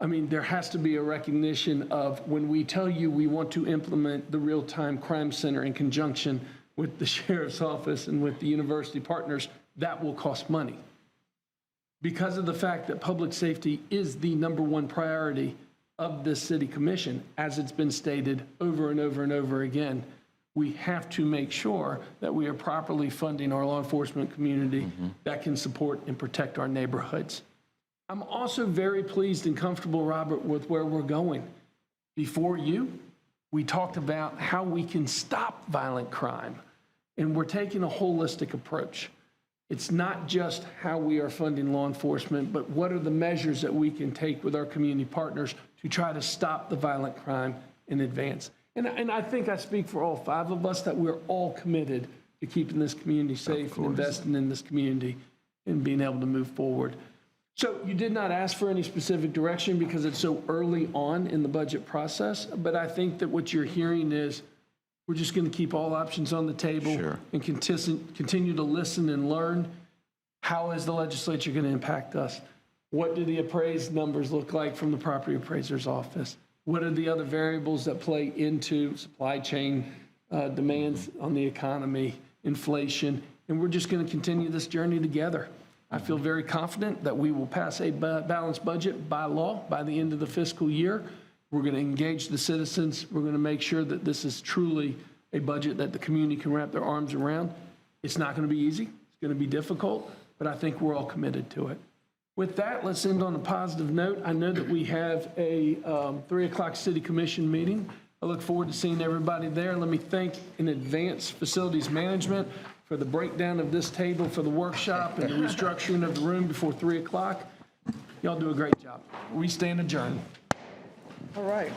I mean, there has to be a recognition of when we tell you we want to implement the real-time crime center in conjunction with the sheriff's office and with the university partners, that will cost money. Because of the fact that public safety is the #1 priority of this city commission, as it's been stated over and over and over again, we have to make sure that we are properly funding our law enforcement community that can support and protect our neighborhoods. I'm also very pleased and comfortable, Robert, with where we're going. Before you, we talked about how we can stop violent crime, and we're taking a holistic approach. It's not just how we are funding law enforcement, but what are the measures that we can take with our community partners to try to stop the violent crime in advance. And I think I speak for all 5 of us that we're all committed to keeping this community safe and investing in this community and being able to move forward. So you did not ask for any specific direction because it's so early on in the budget process, but I think that what you're hearing is we're just going to keep all options on the table and continue to listen and learn. How is the legislature going to impact us? What do the appraised numbers look like from the property appraiser's office? What are the other variables that play into supply chain demands on the economy, inflation? And we're just going to continue this journey together. I feel very confident that we will pass a balanced budget by law by the end of the fiscal year. We're going to engage the citizens. We're going to make sure that this is truly a budget that the community can wrap their arms around. It's not going to be easy. It's going to be difficult, but I think we're all committed to it. With that, let's end on a positive note. I know that we have a 3 o'clock City Commission meeting. I look forward to seeing everybody there. Let me thank in advance Facilities Management for the breakdown of this table for the workshop and the restructuring of the room before 3 o'clock. Y'all do a great job. We stand adjourned. All right.